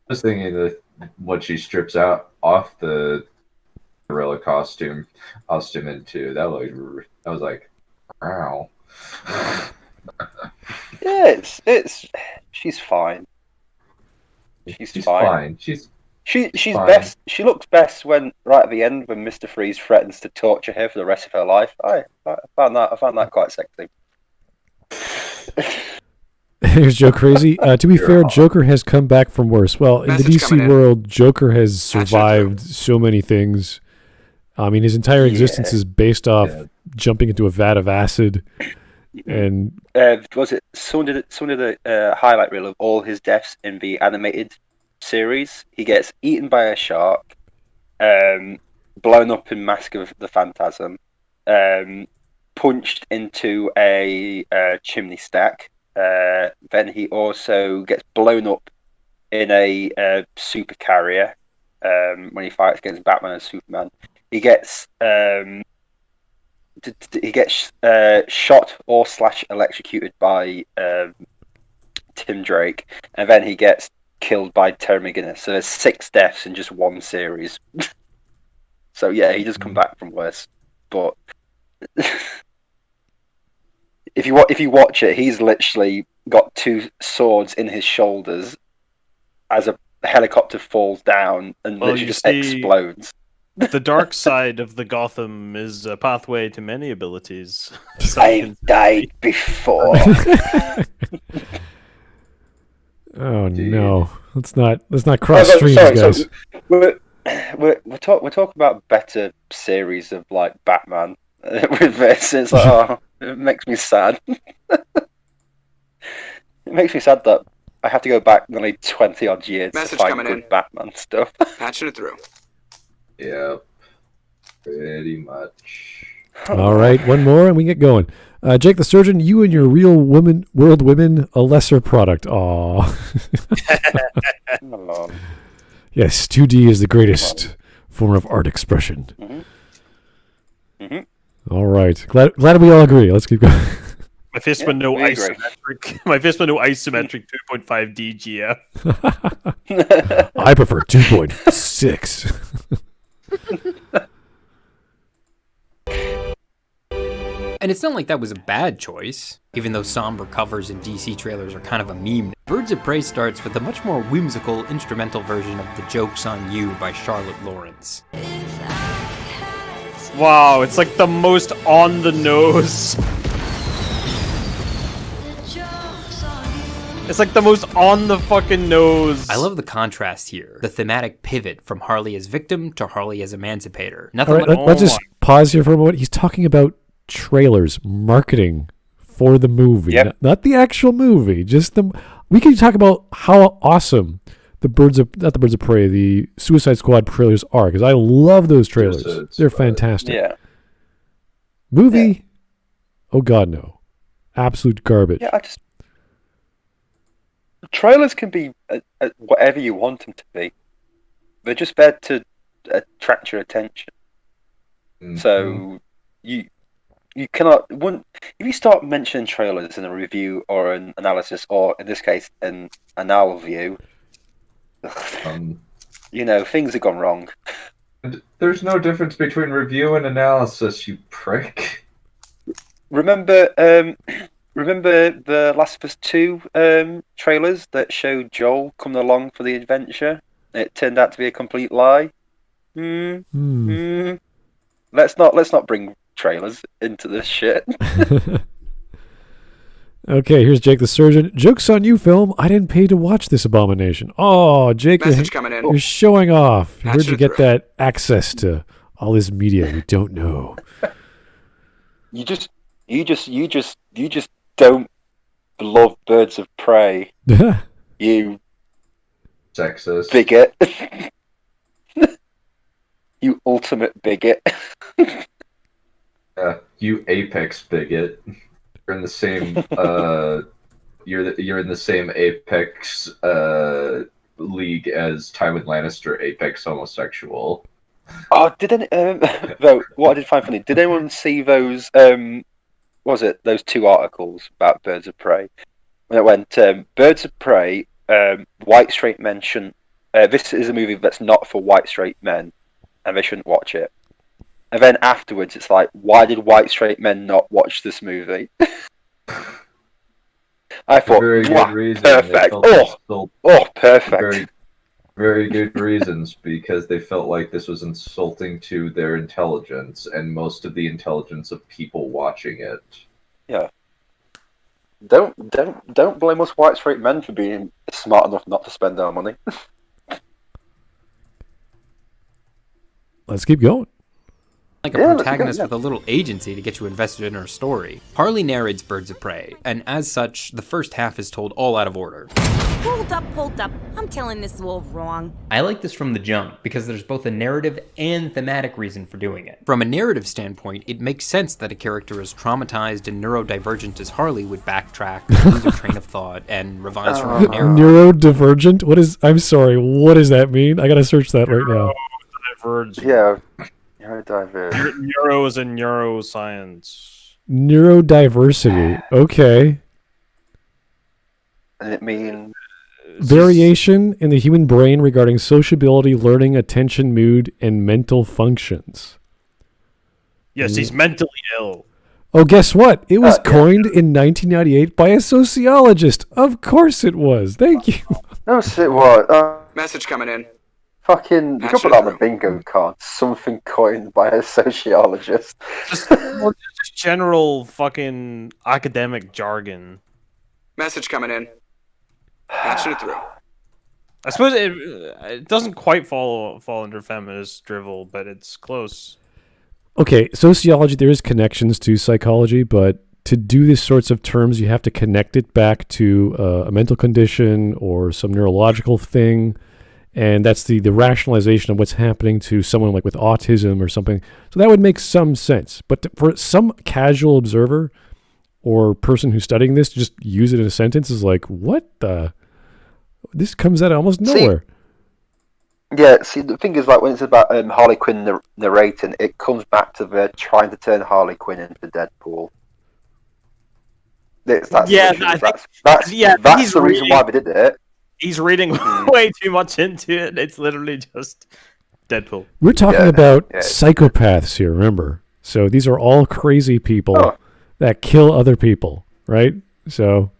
Just thinking that when she strips off the gorilla costume into that was like, wow. Yeah, she's fine. She's fine. She's fine. best. She looks best when right at the end when Mr. Freeze threatens to torture her for the rest of her life. I found that quite sexy. Here's Joe Crazy. To be fair, Joker has come back from worse. Well, in the DC world, Joker has survived so many things. I mean, his entire existence is based off jumping into a vat of acid. And was it someone did a highlight reel of all his deaths in the animated series? He gets eaten by a shark, blown up in Mask of the Phantasm, punched into a chimney stack. Then he also gets blown up in a super carrier when he fights against Batman and Superman. He gets shot or / electrocuted by Tim Drake, and then he gets killed by Terry McGinnis. So there's 6 deaths in just one series. So yeah, he does come back from worse. but if you watch it, he's literally got two swords in his shoulders as a helicopter falls down and literally just explodes. The dark side of the Gotham is a pathway to many abilities. I've died before. Oh no! Let's not cross streams, guys. We're talking about better series of like Batman with this. It's like, it makes me sad. It makes me sad that I have to go back nearly 20 odd years to find good Batman stuff. Patching it through. Yeah, pretty much. All right, one more and we get going. Jake the Surgeon, you and your Real World Women, a lesser product. Aw. Yes, 2D is the greatest form of art expression. Mm-hmm. Mm-hmm. All right, glad we all agree. Let's keep going. My fist with no isometric. My fist with no isometric 2.5D GF. I prefer 2.6. And it's not like that was a bad choice, even though somber covers in DC trailers are kind of a meme. Birds of Prey starts with a much more whimsical instrumental version of The Joke's on You by Charlotte Lawrence. Wow, it's like the most on the nose. It's like the most on the fucking nose. I love the contrast here. The thematic pivot from Harley as victim to Harley as emancipator. All right, let's just pause here for a moment. He's talking about trailers, marketing for the movie, not the actual movie. Just we can talk about how awesome the Suicide Squad trailers are, because I love those trailers. They're fantastic. Yeah. Movie, oh god no, absolute garbage. Yeah, trailers can be whatever you want them to be. They're just there to attract your attention. Mm-hmm. So you cannot. If you start mentioning trailers in a review or an analysis, or in this case, an anal view, things have gone wrong. There's no difference between review and analysis, you prick. Remember the Last of Us 2 trailers that showed Joel coming along for the adventure? It turned out to be a complete lie. Let's not bring trailers into this shit. Okay, here's Jake the Surgeon. Joke's on you, film. I didn't pay to watch this abomination. Oh, Jake, you're showing off. Where'd you get that access to all this media we don't know? You just don't love Birds of Prey. You sexist bigot. You ultimate bigot. You apex bigot. You're in the same you're in the same apex league as Tywin Lannister, apex homosexual. Oh, though, what I did find funny, did anyone see those those two articles about Birds of Prey? When it went Birds of Prey, white straight men shouldn't this is a movie that's not for white straight men and they shouldn't watch it. And then afterwards, it's like, why did white straight men not watch this movie? I thought, very good reason. Perfect. Perfect. Very, very good reasons, because they felt like this was insulting to their intelligence and most of the intelligence of people watching it. Yeah. Don't blame us white straight men for being smart enough not to spend our money. Let's keep going. Like a protagonist with a little agency to get you invested in her story. Harley narrates Birds of Prey, and as such, the first half is told all out of order. Hold up. I'm telling this all wrong. I like this from the jump, because there's both a narrative and thematic reason for doing it. From a narrative standpoint, it makes sense that a character as traumatized and neurodivergent as Harley would backtrack, lose her train of thought, and revise her own narrative. Neurodivergent? I'm sorry, what does that mean? I gotta search that right now. Neurodivergent. Yeah. Neuro is in neuroscience. Neurodiversity. Okay. And it means variation in the human brain regarding sociability, learning, attention, mood, and mental functions. Yes, he's mentally ill. Oh, guess what? It was coined in 1998 by a sociologist. Of course it was. Thank you. No, shit, what? Message coming in. Fucking, you can put that on a bingo card. Something coined by a sociologist. Just general fucking academic jargon. Message coming in. Patching it through. I suppose it doesn't quite fall under feminist drivel, but it's close. Okay, sociology, there is connections to psychology, but to do these sorts of terms, you have to connect it back to a mental condition or some neurological thing, and that's the rationalization of what's happening to someone like with autism or something. So that would make some sense. But for some casual observer or person who's studying this, to just use it in a sentence is like, what the? This comes out of almost nowhere. Yeah, see, the thing is, like, when it's about Harley Quinn narrating, it comes back to the trying to turn Harley Quinn into Deadpool. That's the reason why they did it. He's reading way too much into it. It's literally just Deadpool. We're talking about psychopaths here, remember? So these are all crazy people that kill other people, right? So...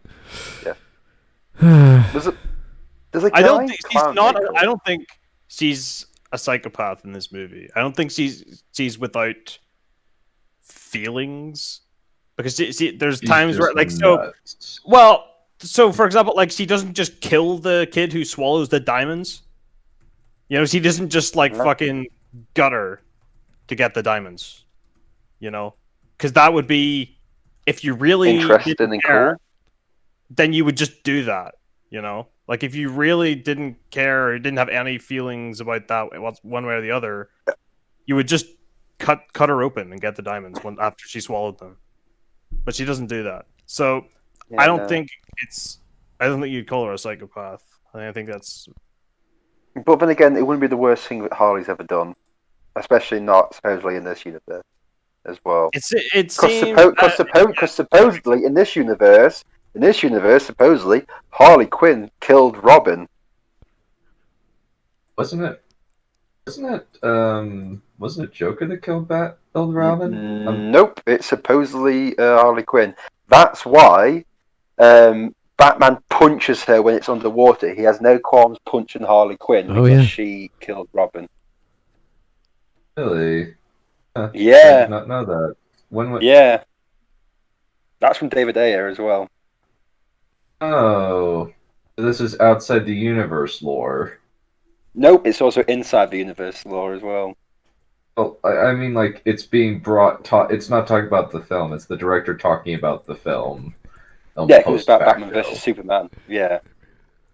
I don't think she's not. I don't think she's a psychopath in this movie. I don't think she's without feelings, because there's times where so for example, like, she doesn't just kill the kid who swallows the diamonds. You know, she doesn't just fucking gut her to get the diamonds. You know, because that would be, if you really interested and cool, then you would just do that. You know, like, if you really didn't care or didn't have any feelings about that one way or the other, you would just cut her open and get the diamonds after she swallowed them. But she doesn't do that. So I don't think you'd call her a psychopath. I think that's. But then again, it wouldn't be the worst thing that Harley's ever done, especially not supposedly in this universe as well. Because supposedly in this universe, supposedly, Harley Quinn killed Robin. Wasn't it Joker that killed Robin? Nope, it's supposedly Harley Quinn. That's why Batman punches her when it's underwater. He has no qualms punching Harley Quinn because she killed Robin. Really? Huh, yeah. I did not know that. Yeah. That's from David Ayer as well. Oh, this is outside the universe lore. Nope, it's also inside the universe lore as well. Well, I mean, like, it's being it's not talking about the film, it's the director talking about the film. Yeah, it was about Batman versus Superman, yeah.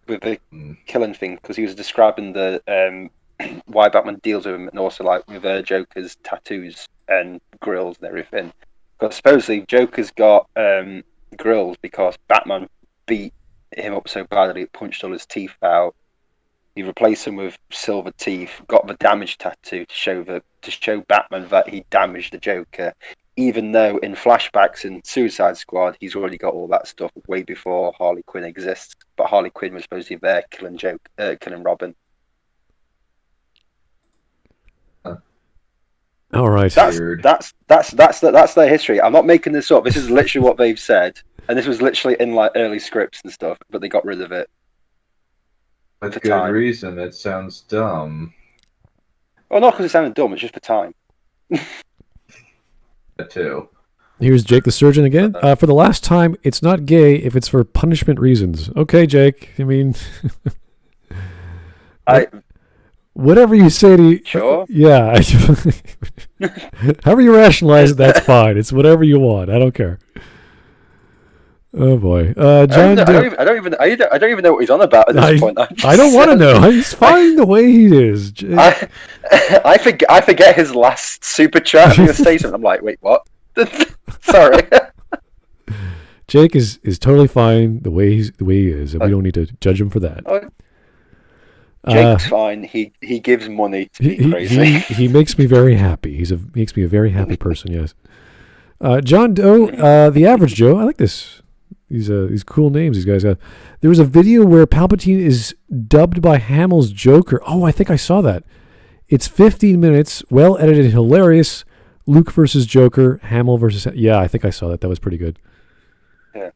With the killing thing, because he was describing the why Batman deals with him, and also, like, with Joker's tattoos and grills and everything. Because supposedly Joker's got grills because Batman beat him up so badly it punched all his teeth out. He replaced them with silver teeth, got the damage tattoo to show Batman that he damaged the Joker, even though in flashbacks in Suicide Squad he's already got all that stuff way before Harley Quinn exists. But Harley Quinn was supposed to be there killing Robin. All right, that's their history. I'm not making this up. This is literally what they've said. And this was literally in, like, early scripts and stuff, but they got rid of it. That's good reason. It sounds dumb. Well, not because it sounded dumb, it's just for time. That too. Here's Jake the Surgeon again. For the last time, it's not gay if it's for punishment reasons. Okay, Jake. I mean... Whatever you say to you... Sure. Yeah. However you rationalize it, that's fine. It's whatever you want. I don't care. Oh boy, John. I don't even know what he's on about at this point. I don't want to know. He's fine the way he is. I forget his last super chat. I'm going to say something. I'm like, wait, what? Sorry. Jake is totally fine the way he is, and we don't need to judge him for that. Jake's fine. He gives money to be crazy. He makes me very happy. Makes me a very happy person. Yes. John Doe, the average Joe. I like this. These cool names these guys have. There was a video where Palpatine is dubbed by Hamill's Joker. Oh, I think I saw that. It's 15 minutes, well edited, hilarious. Luke versus Joker, Hamill versus... Yeah, I think I saw that. That was pretty good. Yeah.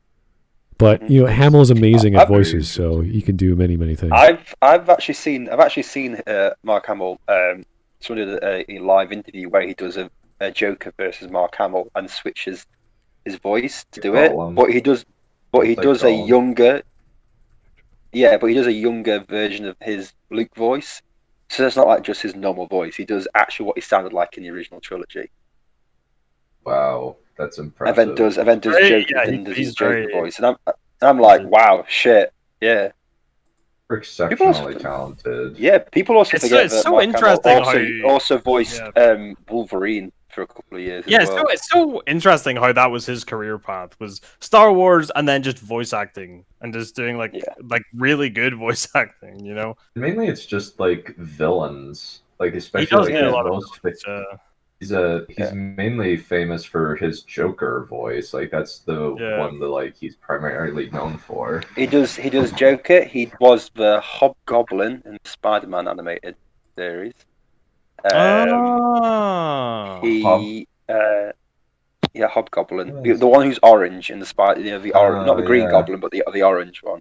But, you know, Hamill is amazing at voices, so he can do many, many things. I've actually seen Mark Hamill. Someone did a live interview where he does a Joker versus Mark Hamill and switches his voice to do it. But he does a younger. Yeah, but he does a younger version of his Luke voice. So it's not like just his normal voice. He does actually what he sounded like in the original trilogy. Wow, that's impressive. And then does Joker, does his Joker voice, and I'm like, wow, shit, yeah. They're exceptionally talented. Yeah, people also forget it's that so Mark interesting Hamill also voiced Wolverine for a couple of years. Yeah, as well. it's so interesting how that was his career path, was Star Wars and then just voice acting and just doing like really good voice acting, you know. Mainly, it's just like villains, like especially like, he's mainly famous for his Joker voice. Like that's the one that like he's primarily known for. He does Joker. He was the Hobgoblin in the Spider-Man animated series. Hobgoblin, the one who's orange in the Spider, the orange, not the Green Goblin, but the orange one.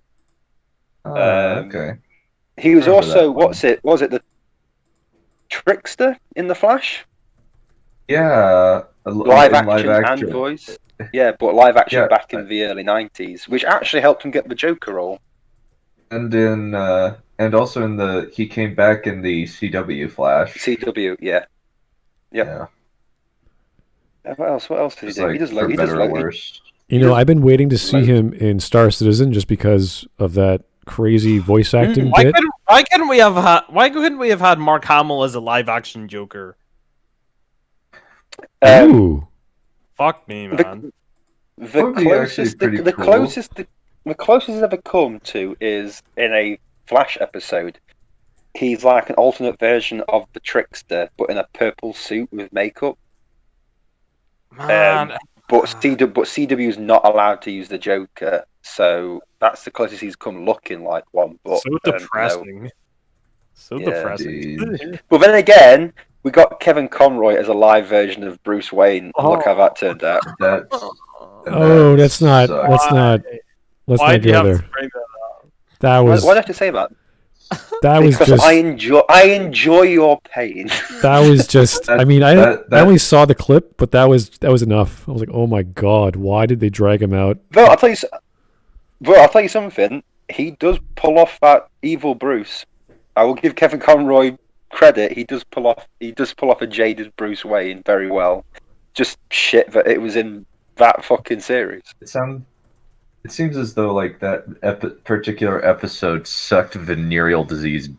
Okay. He was also was it the Trickster in the Flash? Yeah, live action and voice. Yeah, but live action back in the early 90s, which actually helped him get the Joker role. And also he came back in the CW Flash. CW, yeah. Yep. Yeah. What else does he do? Like, he does worse. You know, I've been waiting to see him in Star Citizen just because of that crazy voice acting bit. Why couldn't we have had Mark Hamill as a live action Joker? Ooh. Fuck me, man. The closest he's ever come to is in a Flash episode. He's like an alternate version of the Trickster, but in a purple suit with makeup. Man. But CW is not allowed to use the Joker, so that's the closest he's come looking like one. But so depressing. No. So depressing. But then again, we got Kevin Conroy as a live version of Bruce Wayne. Look how that turned out. Let's not go there. That was. Why'd I have to say that? That was because just. I enjoy your pain. That was just. I mean, I only saw the clip, but that was enough. I was like, oh my god, why did they drag him out? Bro, I'll tell you something. He does pull off that evil Bruce. I will give Kevin Conroy credit. He does pull off a jaded Bruce Wayne very well. Just shit that it was in that fucking series. It seems as though like that particular episode sucked venereal disease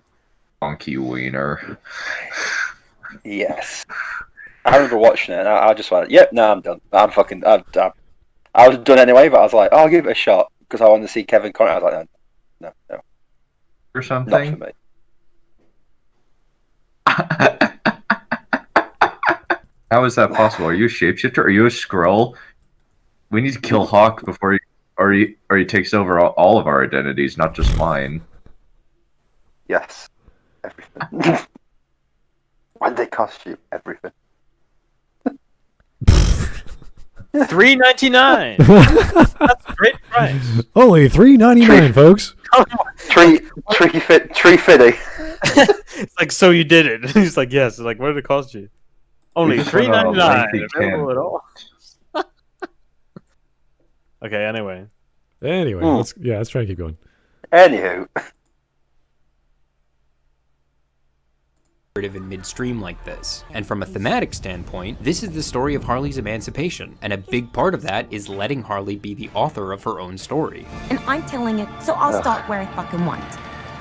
donkey wiener. Yes, I remember watching it, and I just went, "Yep, no, I'm done. I was done anyway, but I was like, I'll give it a shot because I wanted to see Kevin Conroy. I was like, no, or something. Not for me. How is that possible? Are you a shapeshifter? Are you a Skrull? We need to kill Hawk before he takes over all of our identities, not just mine. Yes, everything. When they cost you everything. $3.99. That's a great price. Only $3.99, folks. $3.50. It's like, so you did it. He's like, yes. It's like, what did it cost you? Only $3.99. Available at all. Okay. Anyway, let's try and keep going. Anywho. In midstream like this. And from a thematic standpoint, this is the story of Harley's emancipation, and a big part of that is letting Harley be the author of her own story. And I'm telling it, so I'll start where I fucking want.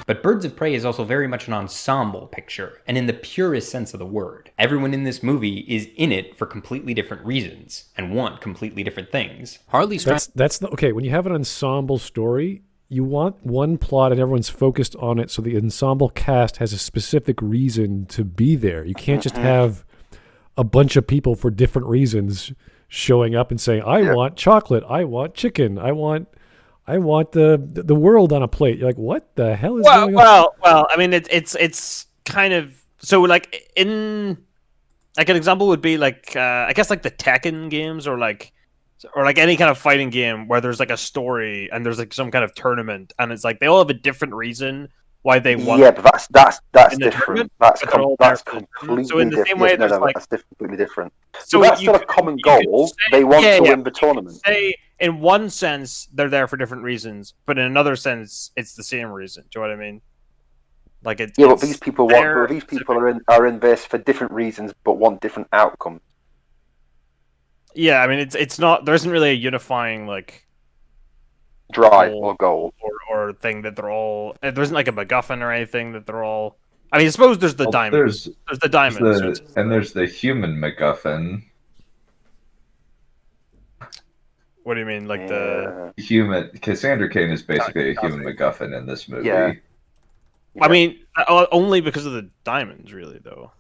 But Birds of Prey is also very much an ensemble picture, and in the purest sense of the word. Everyone in this movie is in it for completely different reasons, and want completely different things. Harley's okay, when you have an ensemble story, you want one plot and everyone's focused on it, so the ensemble cast has a specific reason to be there. You can't just have a bunch of people for different reasons showing up and saying, I want chocolate, I want chicken, I want the world on a plate. You're like, what the hell is going on? Well, I mean, it's kind of so like in like an example would be like I guess like the Tekken games or like any kind of fighting game where there's like a story and there's like some kind of tournament and it's like they all have a different reason why they won. Yeah, but that's different. That's completely so in the different. same way, no, like, that's completely different. So that's still a common goal. They want to win the tournament. Say in one sense they're there for different reasons, but in another sense it's the same reason. Do you know what I mean? Like but these people are in this for different reasons, but want different outcomes. Yeah, I mean it's not. There isn't really a unifying like drive or goal or thing that they're all. There isn't like a MacGuffin or anything that they're all. I mean, I suppose there's the diamonds. There's the diamonds, and there's the human MacGuffin. What do you mean, like the human? Cassandra Cain is basically a human MacGuffin in this movie. Yeah. I mean, only because of the diamonds, really, though.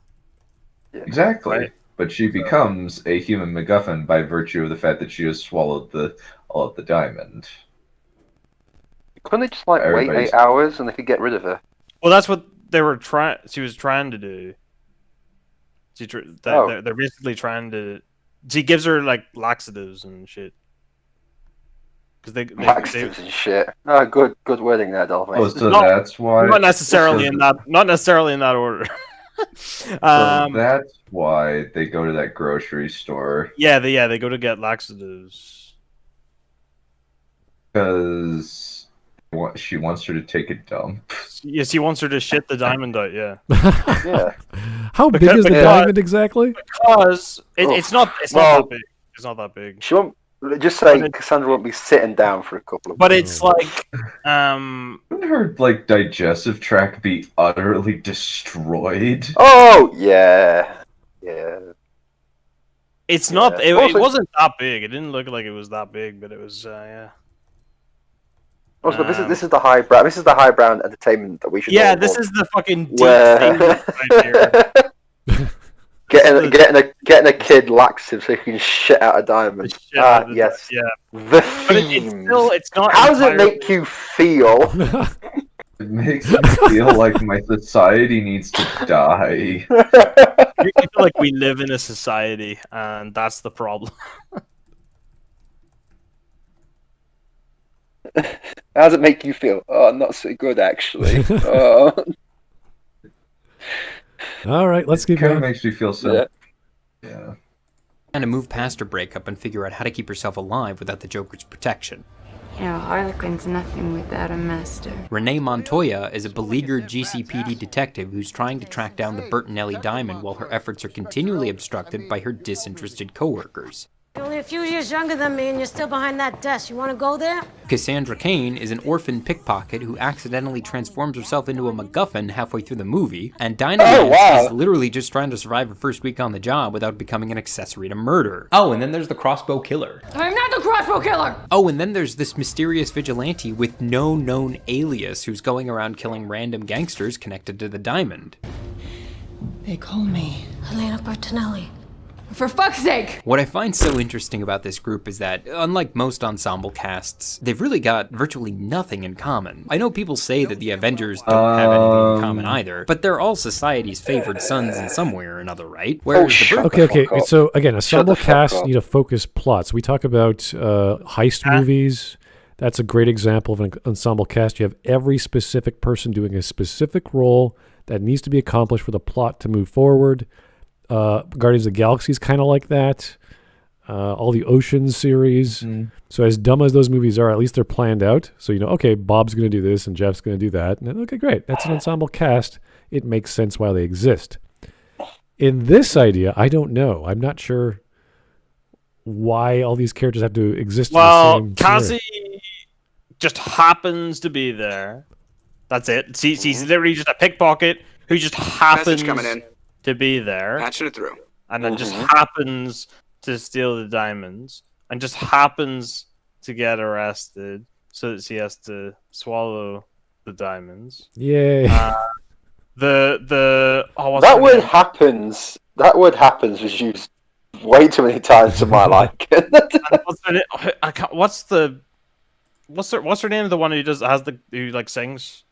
Yeah. Exactly. Right. But she becomes a human MacGuffin by virtue of the fact that she has swallowed all of the diamond. Couldn't they just wait 8 hours and they could get rid of her? Well, that's what they were trying. She was trying to do. They're basically trying to. She gives her like laxatives and shit. Because laxatives and shit. Oh, good wording there, Dolphin. Oh, so that's why. Not necessarily in that order. So that's why they go to that grocery store. Yeah, they go to get laxatives. Because she wants her to take a dump. Yes, he wants her to shit the diamond out. Yeah. Yeah. How big is the diamond exactly? Because it's not that big. It's not that big. She won't. Just say Cassandra won't be sitting down for a couple of. But it's like, wouldn't her like digestive tract be utterly destroyed? Oh yeah. It's not. It wasn't that big. It didn't look like it was that big, but it was. Yeah. Also, this is the highbrow. This is the highbrow entertainment that we should. Yeah, this is the fucking deep thing right here. Getting a kid laxative so he can shit out a diamond. Yes. Yeah. The theme. But it's not. How does it make you feel? It makes me feel like my society needs to die. I feel like we live in a society, and that's the problem. How does it make you feel? Oh, not so good, actually. Oh. All right, let's keep going. going. It makes me feel so. Yeah. Trying to move past her breakup and figure out how to keep herself alive without the Joker's protection. You know, Harlequin's nothing without a master. Renee Montoya is a beleaguered GCPD detective who's trying to track down the Bertinelli diamond while her efforts are continually obstructed by her disinterested coworkers. You're only a few years younger than me and you're still behind that desk. You want to go there? Cassandra Cain is an orphan pickpocket who accidentally transforms herself into a MacGuffin halfway through the movie, and Dinah is literally just trying to survive her first week on the job without becoming an accessory to murder. Oh, and then there's the crossbow killer. I'm not the crossbow killer! Oh, and then there's this mysterious vigilante with no known alias who's going around killing random gangsters connected to the diamond. They call me Helena Bertinelli. For fuck's sake! What I find so interesting about this group is that, unlike most ensemble casts, they've really got virtually nothing in common. I know people say that the Avengers don't have anything in common either, but they're all society's favored sons in some way or another, right? Whereas Okay. So again, ensemble casts need a focused plot. So we talk about heist movies. That's a great example of an ensemble cast. You have every specific person doing a specific role that needs to be accomplished for the plot to move forward. Guardians of the Galaxy is kind of like that. All the Oceans series. So as dumb as those movies are, at least they're planned out. So okay, Bob's going to do this and Jeff's going to do that. And then, okay, great. That's an ensemble cast. It makes sense why they exist. In this idea, I don't know. I'm not sure why all these characters have to exist. Well, in the same Cassie just happens to be there. That's it. She's literally just a pickpocket who just happens to be there. Patching it through. And then just happens to steal the diamonds. And just happens to get arrested so that she has to swallow the diamonds. Yay. That word happens was used way too many times in my liking. What's her name? The one who sings?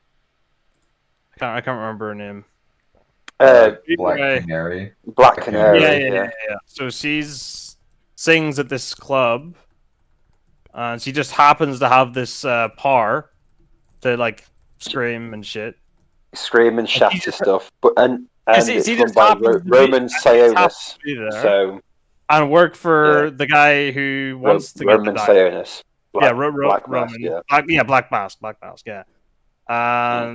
I can't remember her name. Black Canary. Black Canary. Yeah. So she's sings at this club, and she just happens to have this par to like scream and shit. Scream and shatter stuff, but and it's run by Roman Sionis. So and work for the guy who wants to Roman get Sionis. Black Mask, Black Mask, yeah.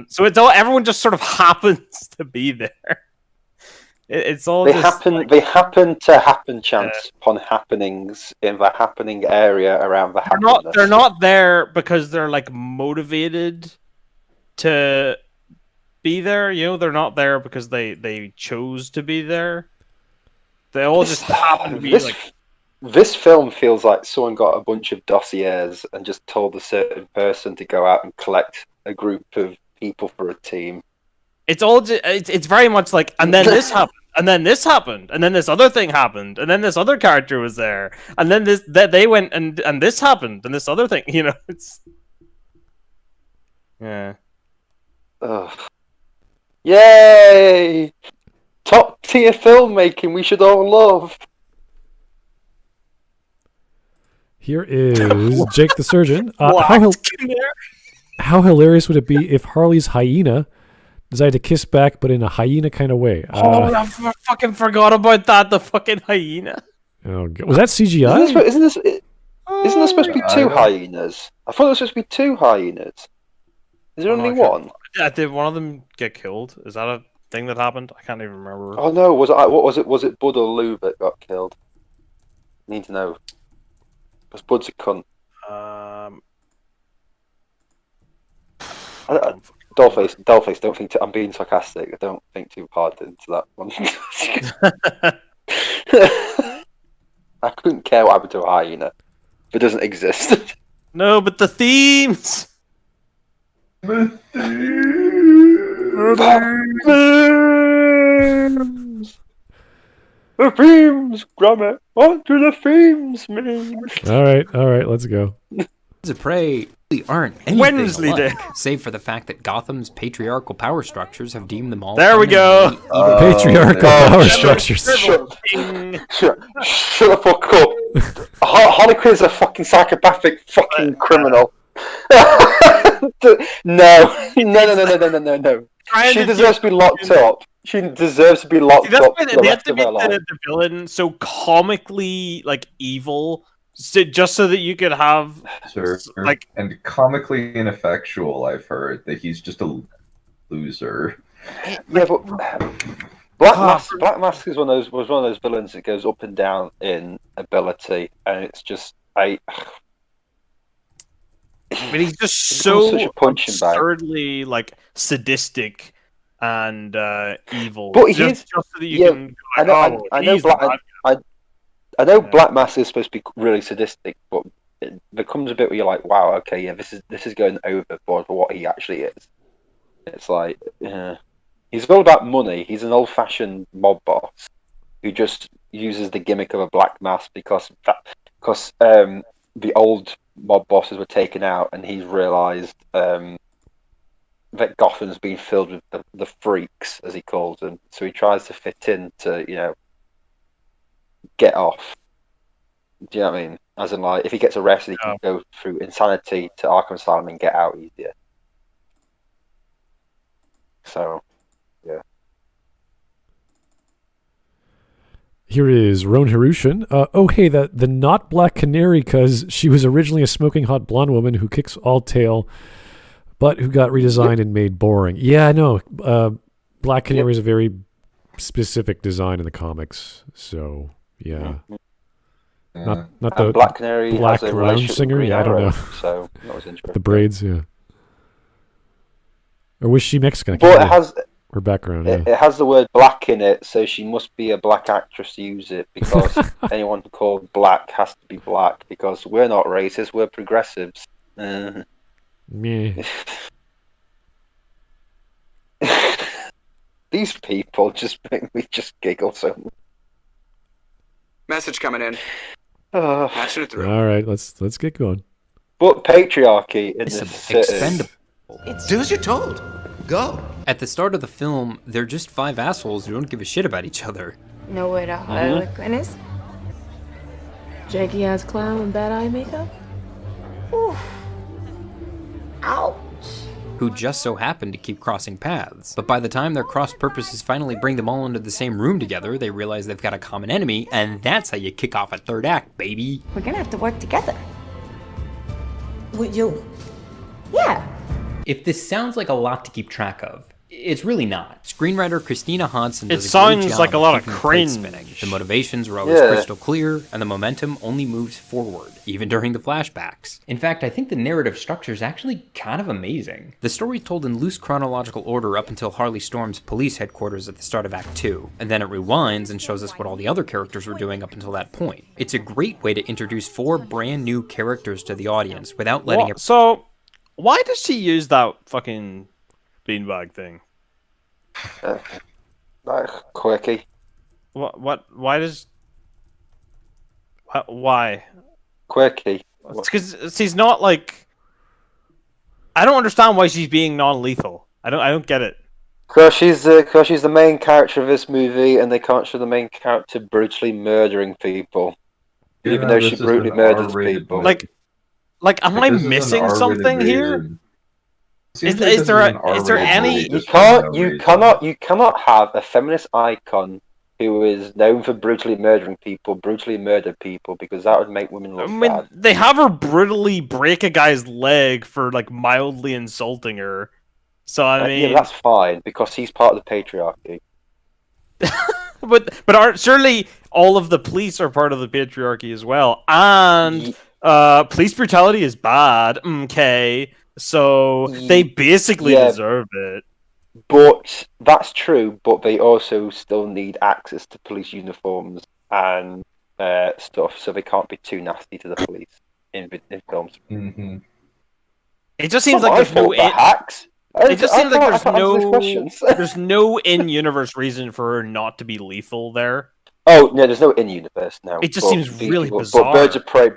So it's all everyone just sort of happens to be there. It's all they happen to happen chance upon happenings in the happening area around the happiness. They're not there because they're like motivated to be there. You know, they're not there because they chose to be there. They all just happen to be like. This film feels like someone got a bunch of dossiers and just told a certain person to go out and collect a group of people for a team. It's all it's very much like, and then this happened, and then this happened, and then this other thing happened, and then this other character was there, and then they went and this happened, and this other thing, you know, it's Yay! Top tier filmmaking we should all love. Here is Jake the Surgeon. How hilarious would it be if Harley's hyena decided to kiss back, but in a hyena kind of way? I fucking forgot about that. The fucking hyena. Oh, was that CGI? Isn't there supposed to be two hyenas? I thought there was supposed to be two hyenas. Is there only one? Yeah, did one of them get killed? Is that a thing that happened? I can't even remember. Oh no, what was it? Was it Bud or Lou that got killed? Need to know. Because Bud's a cunt. Dollface, don't think I'm being sarcastic. I don't think too hard into that one. I couldn't care what happened to a hyena. It doesn't exist. No, but the themes. The themes, Gromit. What do the themes mean? All right, let's go. Birds of Prey really aren't anything Wednesday alike, save for the fact that Gotham's patriarchal power structures have deemed them all. There we go. Patriarchal power structures. Shut the fuck up. Harley Quinn's a fucking psychopathic fucking criminal. No. She deserves to be locked up. She deserves to be locked up for the rest of her life. The villain so comically like evil, just so that you could have and comically ineffectual. I've heard that he's just a loser. Yeah, but Black Mask is was one of those villains that goes up and down in ability, and it's just But he's just so absurdly like sadistic and evil. But just so that you can. I know Black Mask is supposed to be really sadistic, but it becomes a bit where you're like, wow, okay, yeah, this is going overboard for what he actually is. It's like, he's all about money. He's an old-fashioned mob boss who just uses the gimmick of a black mask because the old mob bosses were taken out, and he's realised that Gotham's been filled with the freaks, as he calls them. So he tries to fit in to, get off. Do you know what I mean? As in, like, if he gets arrested, he can go through insanity to Arkham Asylum and get out easier. So, yeah. Here is Roan Hirushin. Hey, the not Black Canary, because she was originally a smoking hot blonde woman who kicks all tail, but who got redesigned and made boring. Yeah, I know. Black Canary is a very specific design in the comics, so yeah. Not the Black Canary Black has a lounge singer. Yeah, I don't know. So that was interesting. The braids, yeah. Or was she Mexican? But it has her background. It has the word black in it, so she must be a black actress to use it, because anyone called black has to be black, because we're not racist, we're progressives. These people just make me just giggle so much. Message coming in. Patching it through. All right, let's get going. But patriarchy in this expendable. Do as you're told. Go. At the start of the film, they're just 5 assholes who don't give a shit about each other. Know what a Harlequin is? Janky ass clown with bad eye makeup? Oof. Ouch. Who just so happen to keep crossing paths. But by the time their cross purposes finally bring them all into the same room together, they realize they've got a common enemy, and that's how you kick off a third act, baby. We're gonna have to work together. With you? Yeah. If this sounds like a lot to keep track of, it's really not. Screenwriter Christina Hodson It does a sounds great job like a lot of keeping the plate cringe. spinning. The motivations are always crystal clear, and the momentum only moves forward, even during the flashbacks. In fact, I think the narrative structure is actually kind of amazing. The story's told in loose chronological order up until Harley storms police headquarters at the start of Act 2, and then it rewinds and shows us what all the other characters were doing up until that point. It's a great way to introduce 4 brand new characters to the audience without letting it... So, why does she use that fucking beanbag thing? Quirky. Why does... Why? Quirky. It's because she's not like... I don't understand why she's being non-lethal. I don't get it. Because she's the main character of this movie, and they can't show the main character brutally murdering people, even though she brutally murders people. Like, am I missing something here? Is there any? You cannot have a feminist icon who is known for brutally murdering people, brutally murder people, because that would make women look bad. They have her brutally break a guy's leg for like mildly insulting her. So I mean, yeah, that's fine because he's part of the patriarchy. but surely all of the police are part of the patriarchy as well, and police brutality is bad. Okay, so they basically deserve it. But that's true. But they also still need access to police uniforms and stuff, so they can't be too nasty to the police in films. Mm-hmm. It just seems like there's no hacks. It just seems like there's no in-universe reason for her not to be lethal there. Oh no, there's no in-universe now. It just seems really bizarre. But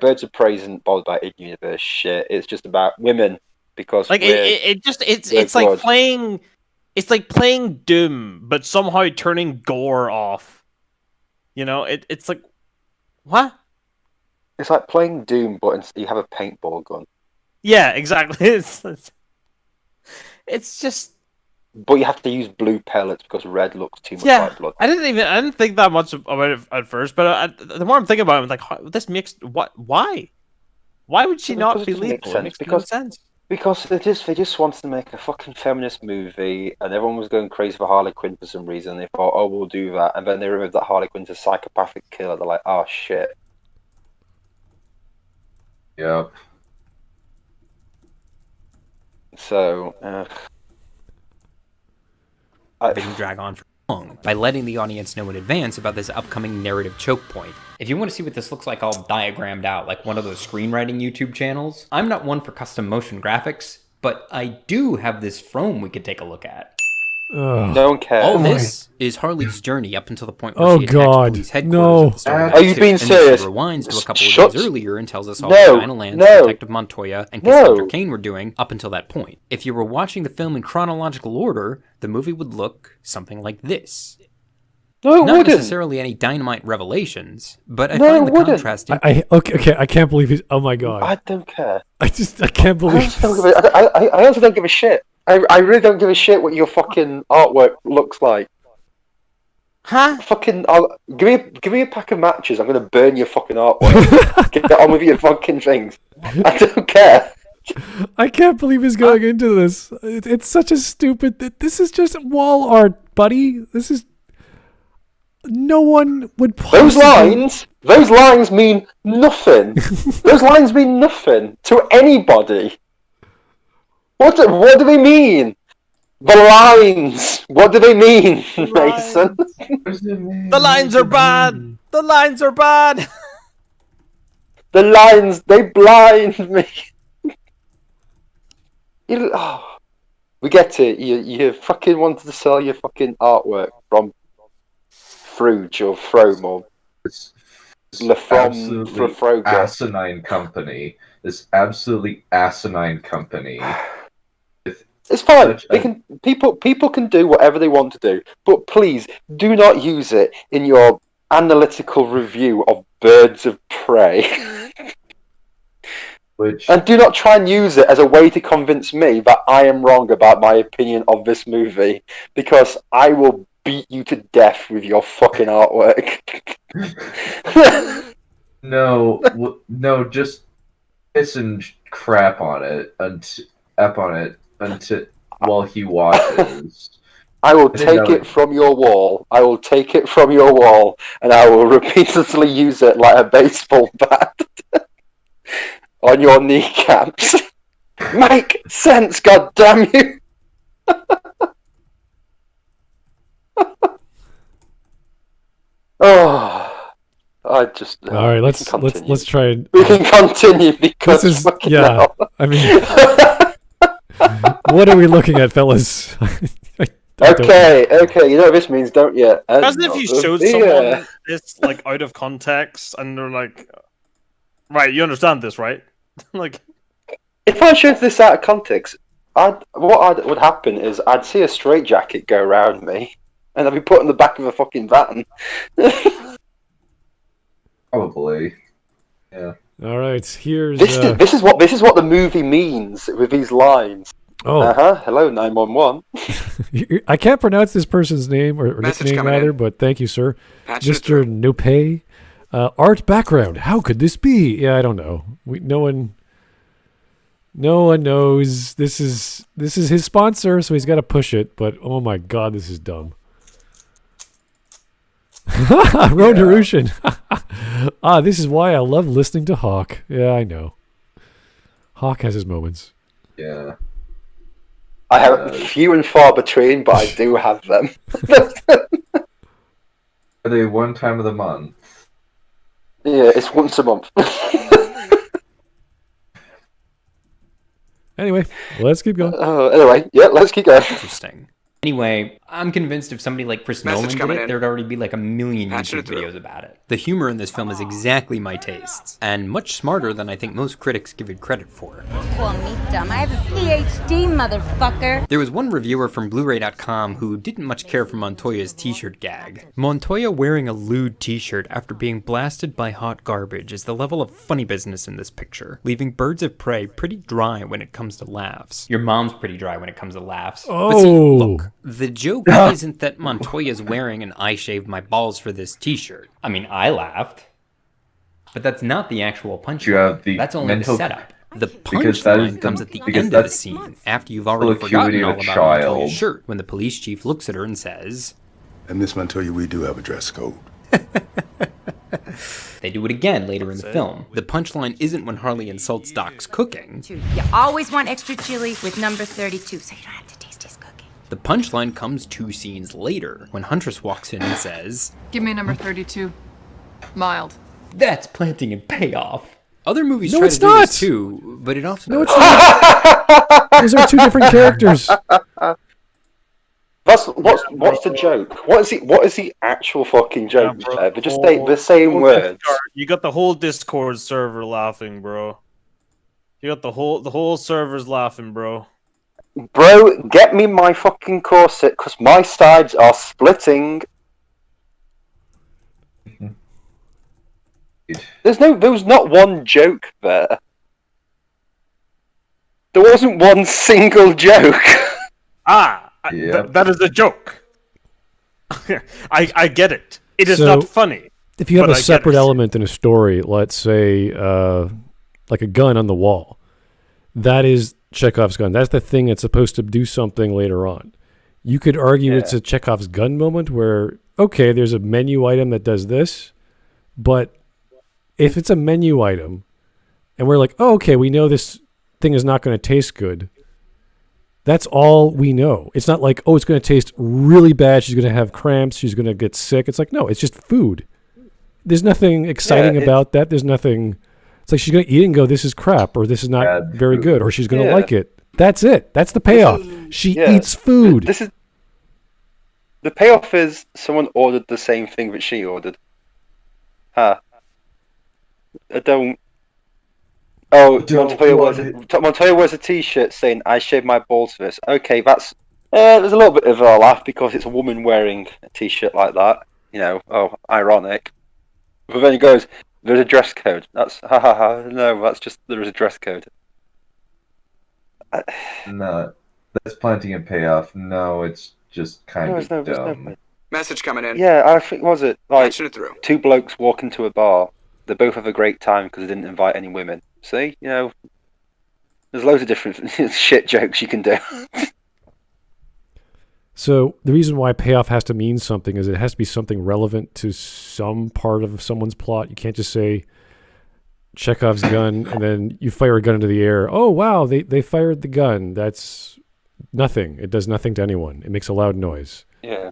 Birds of Prey isn't bothered by in-universe shit. It's just about women because like it's like playing Doom, but somehow turning gore off. You know, it's like what? It's like playing Doom, but you have a paintball gun. Yeah, exactly. It's just. But you have to use blue pellets because red looks too much like blood. I didn't think that much about it at first, but the more I'm thinking about it, I'm like, this makes why? Why would she not be lethal? It makes no sense. Because they just wanted to make a fucking feminist movie, and everyone was going crazy for Harley Quinn for some reason. They thought, oh, we'll do that, and then they removed that Harley Quinn's a psychopathic killer. They're like, oh shit. Yep. So, they can drag on for long by letting the audience know in advance about this upcoming narrative choke point. If you want to see what this looks like all diagrammed out, like one of those screenwriting YouTube channels, I'm not one for custom motion graphics, but I do have this FROME we could take a look at. No one cares. All this is Harley's journey up until the point where she attacks police headquarters at the start of Are Act you 2, being and serious? then she rewinds to a couple of days earlier and tells us all No, what Dinah Lance, no, Detective Montoya, and Cassandra Cain were doing up until that point. If you were watching the film in chronological order, the movie would look something like this. No, it Not wouldn't. necessarily any dynamite revelations, but I No, find it the wouldn't. contrast. Okay, I can't believe he's. Oh my god! I don't care. I can't believe. I honestly don't give a shit. I really don't give a shit what your fucking artwork looks like. Huh? Fucking, give me a pack of matches. I'm gonna burn your fucking artwork. Get on with your fucking things. I don't care. I can't believe he's going into this. It's such a stupid. This is just wall art, buddy. This is. No one would. Those lines mean nothing. Those lines mean nothing to anybody. What do they mean? The lines. What do they mean, Mason? The lines are bad. The lines are bad. The lines, they blind me. We get it. You fucking wanted to sell your fucking artwork from Fruge or FROME or absolutely asinine company. This absolutely asinine company with It's fine. People can do whatever they want to do, but please do not use it in your analytical review of Birds of Prey. And do not try and use it as a way to convince me that I am wrong about my opinion of this movie, because I will beat you to death with your fucking artwork. No, just piss and crap on it until while he watches. I will take it from your wall. I will take it from your wall, and I will repeatedly use it like a baseball bat on your kneecaps. Make sense, goddamn you! Oh, I just. All right, let's try and. We can continue because this is I mean, what are we looking at, fellas? Okay. You know what this means, don't you? Imagine if you showed someone this like out of context, and they're like, "Right, you understand this, right?" Like, if I showed this out of context, what would happen is I'd see a straitjacket go around me, and I'd be put in the back of a fucking van. Probably. Yeah. All right. Here's this is what the movie means with these lines. Oh. Hello, 911. I can't pronounce this person's name or nickname rather, but thank you, sir. Mr. Nope. Art background. How could this be? Yeah, I don't know. No one knows. This is his sponsor, so he's got to push it. But oh my god, this is dumb. Road Harushin. This is why I love listening to Hawk. Yeah, I know. Hawk has his moments. Yeah. I have few and far between, but I do have them. Are they one time of the month? Yeah, it's once a month. Anyway, let's keep going. Let's keep going. Interesting. Anyway, I'm convinced if somebody like Chris Nolan did it, there'd already be like a million YouTube videos about it. The humor in this film is exactly my tastes, and much smarter than I think most critics give it credit for. Call me dumb. I have a PhD, motherfucker. There was one reviewer from Blu-ray.com who didn't much care for Montoya's t-shirt gag. Montoya wearing a lewd t-shirt after being blasted by hot garbage is the level of funny business in this picture, leaving Birds of Prey pretty dry when it comes to laughs. Your mom's pretty dry when it comes to laughs. Oh. But see, look, the joke isn't that Montoya's wearing an I shaved my balls for this t-shirt. I mean, I laughed. But that's not the actual punchline. That's only the setup. The punchline comes at the end of the scene, after you've already forgotten all about Montoya's shirt, when the police chief looks at her and says, "And Miss Montoya, we do have a dress code." They do it again later in the film. The punchline isn't when Harley insults Doc's cooking. You always want extra chili with number 32, so you don't have to taste his cooking. The punchline comes 2 scenes later, when Huntress walks in and says, "Give me number 32. Mild." That's planting and payoff. Other movies No, try it's to do not. this too, but it often... No, it's not. Those are 2 different characters. What's the joke? What is the actual fucking joke? They just say the same words. You got the whole Discord server laughing, bro. You got the whole server's laughing, bro. Bro, get me my fucking corset, because my sides are splitting. There was not one joke there. There wasn't one single joke. That is a joke. I get it. It is not funny. If you have a separate element in a story, let's say like a gun on the wall, that is Chekhov's gun. That's the thing that's supposed to do something later on. You could argue it's a Chekhov's gun moment where, okay, there's a menu item that does this, but if it's a menu item and we're like, oh, okay, we know this thing is not going to taste good, that's all we know. It's not like, oh, it's going to taste really bad. She's going to have cramps. She's going to get sick. It's like, no, it's just food. There's nothing exciting about that. There's nothing. It's like she's going to eat and go, this is crap, or this is not very good, or she's going to like it. That's it. That's the payoff. She eats food. The payoff is someone ordered the same thing that she ordered. I don't. Oh, Montoya wears a T-shirt saying "I shaved my balls for this." Okay, that's there's a little bit of a laugh because it's a woman wearing a T-shirt like that. You know, ironic. But then he goes, "There's a dress code." That's ha ha ha. No, that's just there is a dress code. No, that's planting a payoff. No, it's just kind of dumb. Message coming in. Yeah, I think was it like Patching it through. two blokes walk into a bar. They both have a great time because they didn't invite any women. See, you know, there's loads of different shit jokes you can do. So the reason why payoff has to mean something is it has to be something relevant to some part of someone's plot. You can't just say Chekhov's gun and then you fire a gun into the air. Oh, wow, they fired the gun. That's nothing. It does nothing to anyone. It makes a loud noise. Yeah.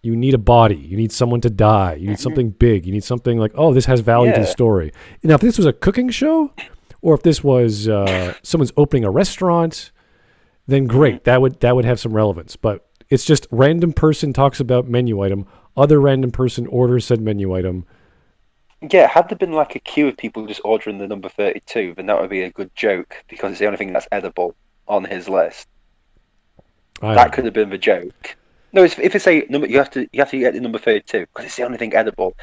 You need a body. You need someone to die. You need something big. You need something like, oh, this has value to the story. Now, if this was a cooking show or if this was someone's opening a restaurant, then great. That would have some relevance. But it's just random person talks about menu item. Other random person orders said menu item. Yeah, had there been like a queue of people just ordering the number 32, then that would be a good joke because it's the only thing that's edible on his list. That could have been the joke. No, if it's a number, you have to get the number 32 because it's the only thing edible.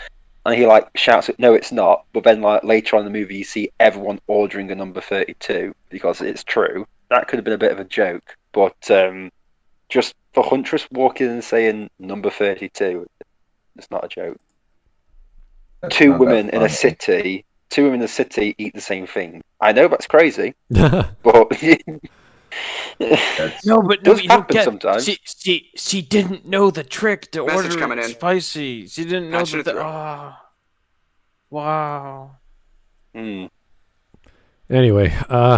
And he like shouts, "No, it's not." But then like later on in the movie, you see everyone ordering a number 32 because it's true. That could have been a bit of a joke. But just for Huntress walking and saying number 32, it's not a joke. Two women in a city eat the same thing. I know that's crazy, but. No, but no, you don't get. Sometimes. She didn't know the trick to Message order coming in. Spicy. She didn't know wow. Anyway,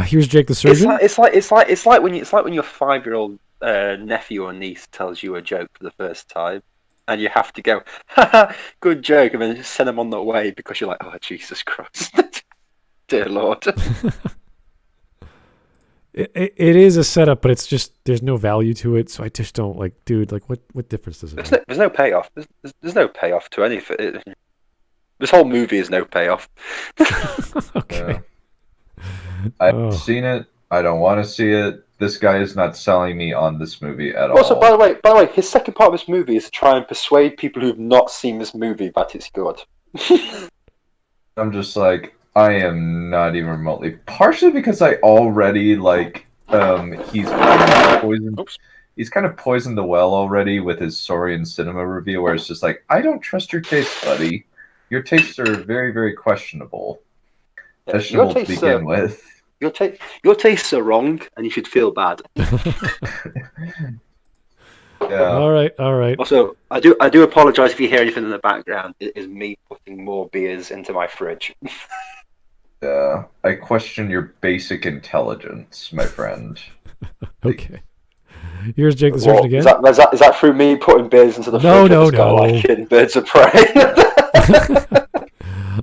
here's Jake the Surgeon. It's like when your 5-year-old nephew or niece tells you a joke for the first time, and you have to go, "Haha, good joke," and then just send them on their way because you're like, "Oh, Jesus Christ, dear Lord." It is a setup, but it's just there's no value to it, so I just don't like, dude. Like, what difference does it make? There's no payoff. There's no payoff to anything. This whole movie is no payoff. Okay. I've seen it. I don't want to see it. This guy is not selling me on this movie at all. Also, by the way, his second part of this movie is to try and persuade people who've not seen this movie that it's good. I'm just like, I am not even remotely. Partially because I already like he's kind of poisoned the well already with his Saurian cinema review, where it's just like, I don't trust your taste, buddy. Your tastes are very, very questionable. Questionable to begin with. Your tastes are wrong, and you should feel bad. Yeah. All right. Also, I do apologize if you hear anything in the background. It is me putting more beers into my fridge. Yeah, I question your basic intelligence, my friend. Okay. Here's Jake the Surgeon again. Is that through me putting beers into the fridge? No. Like in Birds of Prey.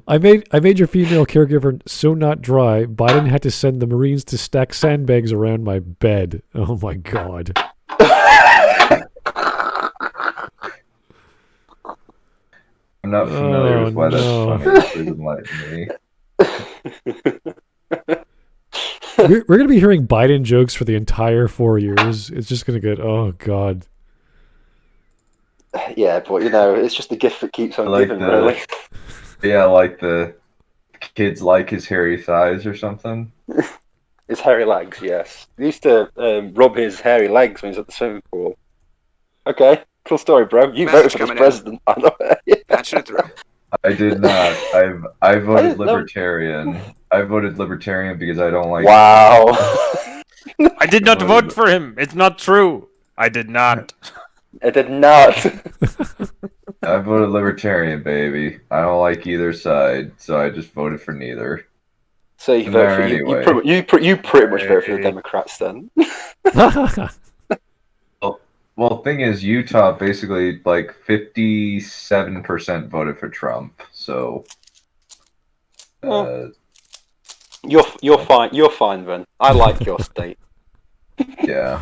I made your female caregiver so not dry, Biden had to send the Marines to stack sandbags around my bed. Oh my God. I'm not familiar with why that's funny. Please enlighten me. We're going to be hearing Biden jokes for the entire 4 years. It's just going to get, oh God. Yeah, but it's just the gift that keeps on giving, really. Yeah, like the kids like his hairy thighs or something. His hairy legs, yes. He used to rub his hairy legs when he was at the swimming pool. Okay, cool story, bro. You voted for this president. I know. Patching it through. I did not. I voted libertarian. I voted libertarian because I don't like. Wow. I did not vote for him. It's not true. I did not. I did not. I voted libertarian, baby. I don't like either side, so I just voted for neither. So you vote for anyway. You pretty much vote for the Democrats then. Well, thing is, Utah basically like 57% voted for Trump. So you're fine. You're fine then. I like your state. Yeah.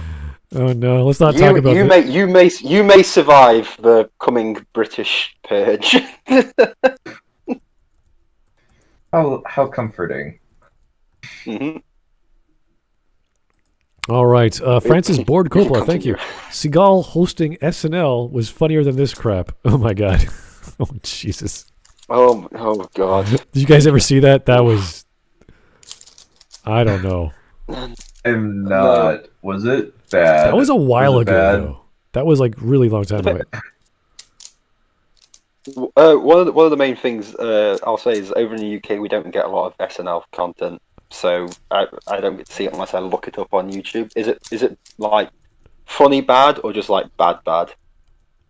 Oh no! Let's not talk about it. You may survive the coming British purge. How comforting. Mm-hmm. All right. Francis Board Coppola, thank you. Seagal hosting SNL was funnier than this crap. Oh, my God. Oh, Jesus. Oh, God. Did you guys ever see that? That was... I don't know. I'm not. No. Was it bad? That was a while ago, though. That was like really long time ago. One of the main things I'll say is over in the UK we don't get a lot of SNL content, so I don't get to see it unless I look it up on YouTube. Is it like funny bad or just like bad?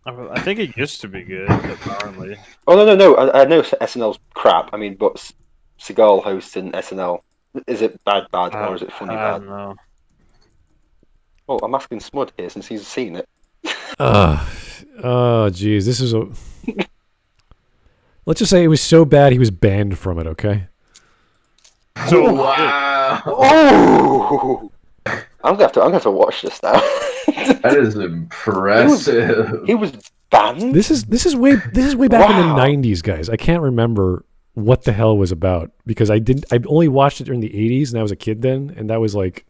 I think it used to be good, apparently. Oh no! I know SNL's crap. I mean, but Seagal hosting SNL, is it bad or is it funny bad? I don't know. Well, I'm asking Smud here since he's seen it. Oh, geez, this is a. Let's just say it was so bad he was banned from it. Okay. So wow. Oh, I'm gonna have to watch this now. That is impressive. He was banned. This is way back in the '90s, guys. I can't remember what the hell it was about because I only watched it during the '80s and I was a kid then, and that was like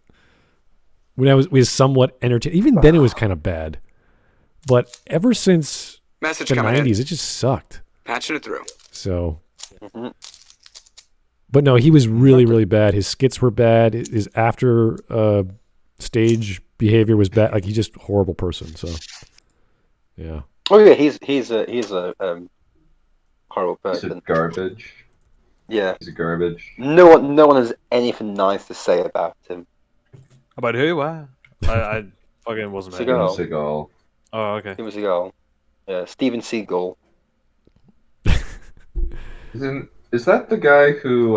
when I was somewhat entertained. Even then, it was kind of bad. But ever since the '90s, it just sucked. Patching it through. So, but no, he was really, really bad. His skits were bad. His after stage behavior was bad. Like he's just a horrible person. So, yeah. Oh yeah, he's a horrible person. He's a garbage. Yeah, he's a garbage. No one has anything nice to say about him. About who? What? I fucking wasn't. Seagal. Oh, okay. Steven Seagal. Yeah, Steven Seagal. Is that the guy who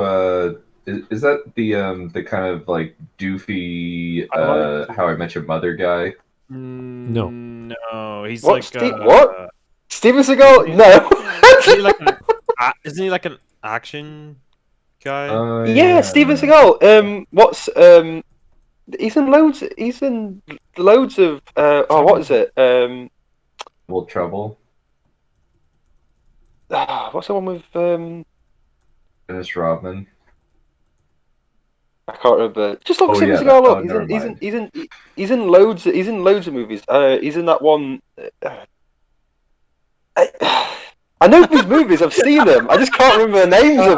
is that the kind of like doofy How I Met Your Mother guy? No, he's what? like what? Steven Seagal? No. Isn't he like an action guy? Yeah, Steven Seagal. He's in loads of what is it? Well, Trouble. What's the one with Dennis Rodman? I can't remember. Just look Steven Seagal up. He's in loads of movies. He's in that one. I know these movies. I've seen them. I just can't remember the names of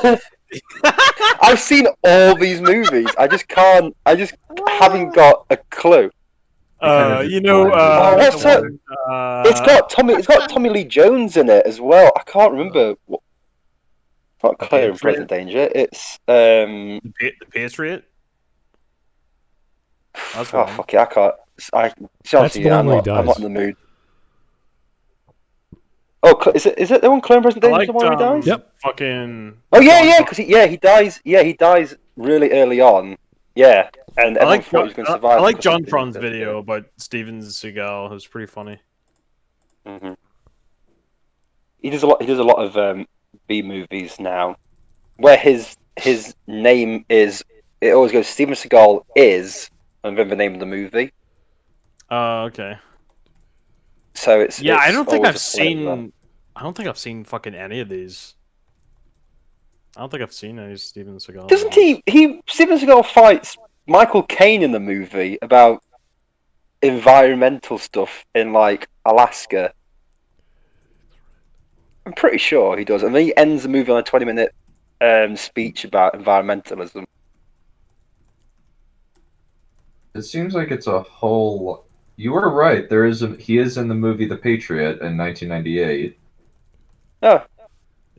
them. I've seen all these movies. I just haven't got a clue. What's it? It's got Tommy Lee Jones in it as well. I can't remember. It's not Claire in Present Danger. It's The Patriot. That's fuck it! I can't. I'm not in the mood. Oh, is it the one Claire in Present Danger? The one where he dies? Yep. Fucking. Oh yeah, because he dies. Yeah, he dies really early on. Yeah, and everyone thought he was going to survive. I like John Tron's video about Steven Seagal. It was pretty funny. Mm-hmm. He does a lot of B movies now, where his name is. It always goes Steven Seagal is, and then the name of the movie. Oh, okay. So it's I don't think I've seen fucking any of these. I don't think I've seen any Steven Seagal. Doesn't he? Steven Seagal fights Michael Caine in the movie about environmental stuff in like Alaska. I'm pretty sure he does, and then he ends the movie on a 20-minute speech about environmentalism. It seems like it's a whole. You were right. He is in the movie The Patriot in 1998. Oh.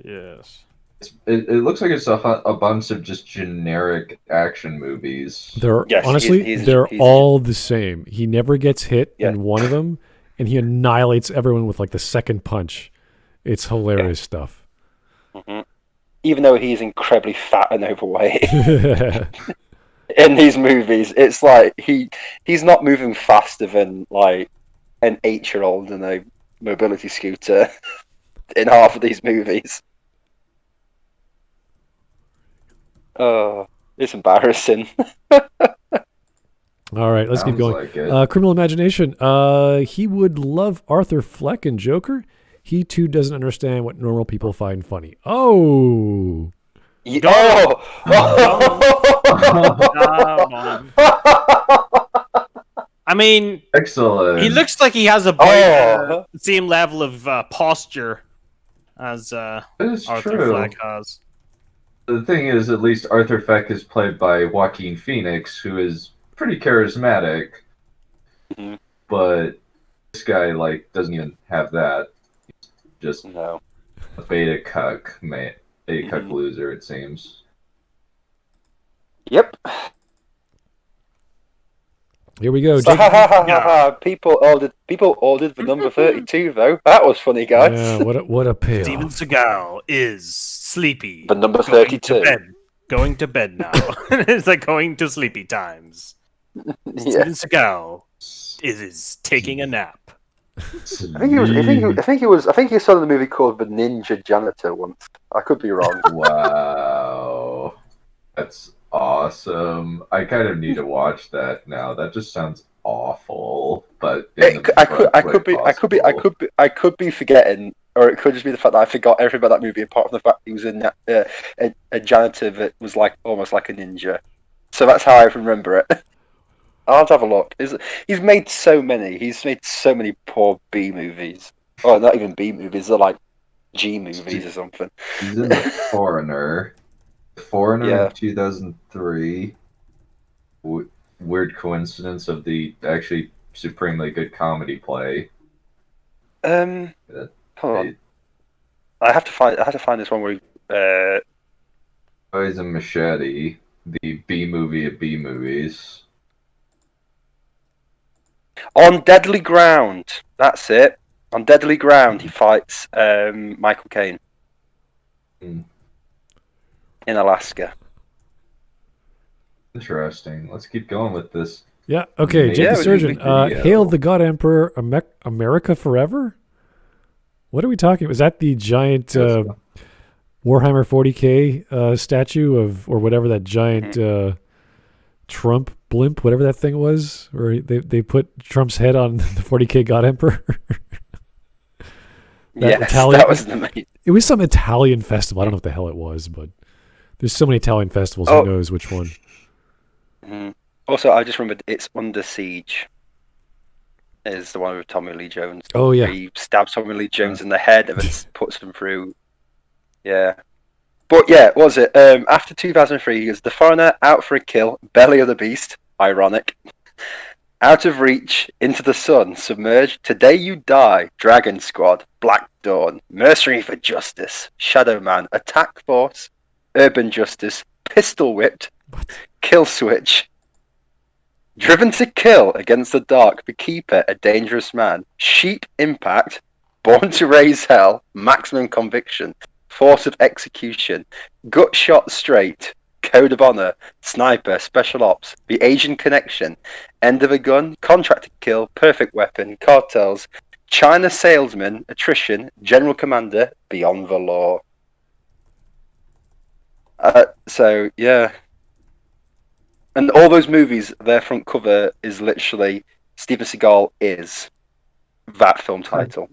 Yes. It looks like it's a bunch of just generic action movies. They're all the same. He never gets hit in one of them, and he annihilates everyone with like the second punch. It's hilarious stuff. Mm-hmm. Even though he's incredibly fat and overweight. In these movies, it's like he's not moving faster than like an 8-year-old in a mobility scooter in half of these movies. Oh, it's embarrassing. All right, let's keep going. Like Criminal Imagination. He would love Arthur Fleck and Joker. He too doesn't understand what normal people find funny. Oh, I mean, excellent. He looks like he has the same level of posture as Arthur Fleck has. The thing is, at least Arthur Fleck is played by Joaquin Phoenix, who is pretty charismatic. Mm-hmm. But this guy doesn't even have that. He's just a beta cuck loser, it seems. Yep. Here we go. People ordered the number 32 though. That was funny, guys. Yeah, what a payoff. Steven Seagal is sleepy. The number 32. Going to bed now. It's like going to sleepy times. Steven Seagal is taking a nap. I think he saw the movie called The Ninja Janitor once. I could be wrong. Wow, that's awesome. I kind of need to watch that now. That just sounds awful. But I could be forgetting, or it could just be the fact that I forgot everything about that movie, apart from the fact he was in a janitor that was almost like a ninja. So that's how I remember it. I'll have to have a look. He's made so many. He's made so many poor B movies. Oh, not even B movies. They're like G movies or something. He's in The Foreigner. Foreigner in 2003. Weird coincidence of the actually supremely good comedy play. Hold on. I have to find this one where he's in Machete, the B movie of B movies. On Deadly Ground. That's it. On Deadly Ground, he fights Michael Caine in Alaska. Interesting. Let's keep going with this. Yeah. Okay. Jake the Surgeon. Hail the God Emperor. America Forever. What are we talking? Was that the giant Warhammer 40K statue or whatever that giant Trump blimp, whatever that thing was, where they put Trump's head on the 40K God Emperor? That was amazing. It was some Italian festival. I don't know what the hell it was, but there's so many Italian festivals. Who knows which one? Mm-hmm. Also, I just remembered It's Under Siege. Is the one with Tommy Lee Jones. Oh yeah, he stabs Tommy Lee Jones in the head and then puts them through. Yeah, but yeah, what was it? After 2003, he goes The Foreigner, Out for a Kill, Belly of the Beast, ironic, Out of Reach, Into the Sun, Submerged, Today You Die, Dragon Squad, Black Dawn, Mercenary for Justice, Shadow Man, Attack Force, Urban Justice, Pistol Whipped, Kill Switch, Driven to Kill, Against the Dark, The Keeper, A Dangerous Man, Sheep Impact, Born to Raise Hell, Maximum Conviction, Force of Execution, Gut Shot Straight, Code of Honor, Sniper, Special Ops, The Asian Connection, End of a Gun, Contract to Kill, Perfect Weapon, Cartels, China Salesman, Attrition, General Commander, Beyond the Law. So, yeah. And all those movies, their front cover is literally Steven Seagal is that film title.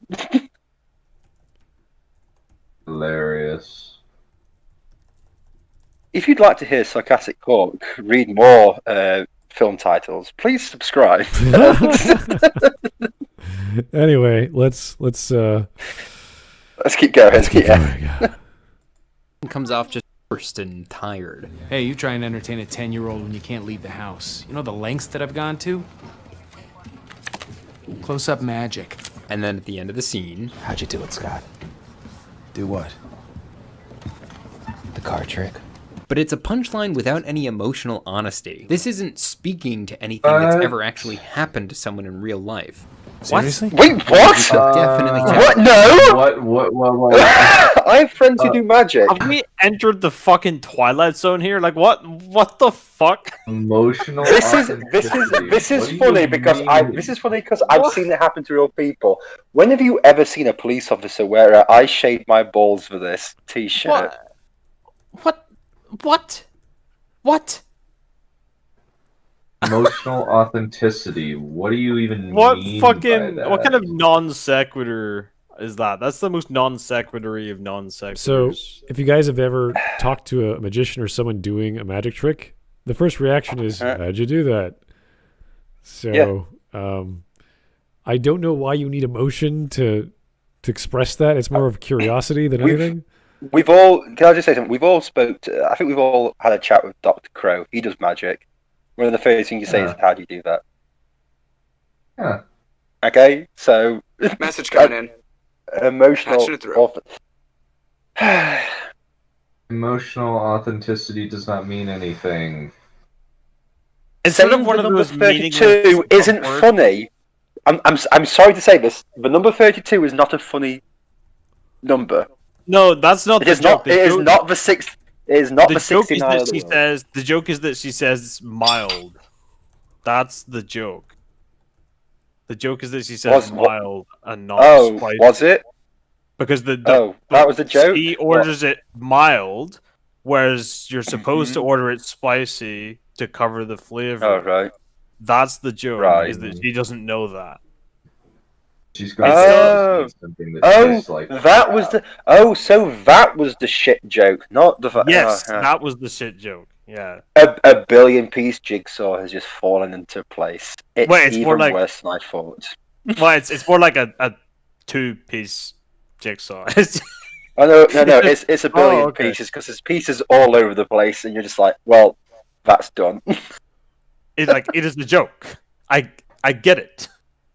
Hilarious. If you'd like to hear Sarcastic Cork read more film titles, please subscribe. Anyway, let's keep going. Let's keep going. Yeah. Comes off just first and tired. Hey, you try and entertain a 10-year-old when you can't leave the house. You know the lengths that I've gone to? Close-up magic. And then at the end of the scene... How'd you do it, Scott? Do what? The card trick? But it's a punchline without any emotional honesty. This isn't speaking to anything that's ever actually happened to someone in real life. Seriously? Wait, what? Definitely. What? No! What? I have friends who do magic. Have we entered the fucking Twilight Zone here? Like, what the fuck? Emotional. This is funny because I've seen it happen to real people. When have you ever seen a police officer wear a "I shaved my balls for this" T-shirt? What? Emotional authenticity. What do you even mean What by that? kind of non sequitur? Is that's the most non sequitur of non sequiturs. So, if you guys have ever talked to a magician or someone doing a magic trick, the first reaction is, "How'd you do that?" So, I don't know why you need emotion to express that. It's more of curiosity than anything. We've all. Can I just say something? We've all I think we've all had a chat with Dr. Crow. He does magic. One of the first things you say is, "How do you do that?" Yeah. Okay, so message coming in. Emotional. Emotional authenticity does not mean anything. Instead of one of those 32 isn't funny. I'm sorry to say this. The number 32 is not a funny number. No, that's not the joke. It is not the 6. It is not the 69. The joke is that she says mild. That's the joke. The joke is that she says mild and not spicy. Was it? Because that was the joke. He orders it mild, whereas you're supposed to order it spicy to cover the flavor. Oh, right. That's the joke. Right. Is that she doesn't know that. She's going to say something that like that was the. Oh, so that was the shit joke, not the. Yes, that was the shit joke. Yeah. A billion-piece jigsaw has just fallen into place. It's even worse than I thought. Well, it's more like a 2-piece jigsaw. No, it's a billion pieces because there's pieces all over the place, and you're just like, well, that's done. It is a joke. I get it.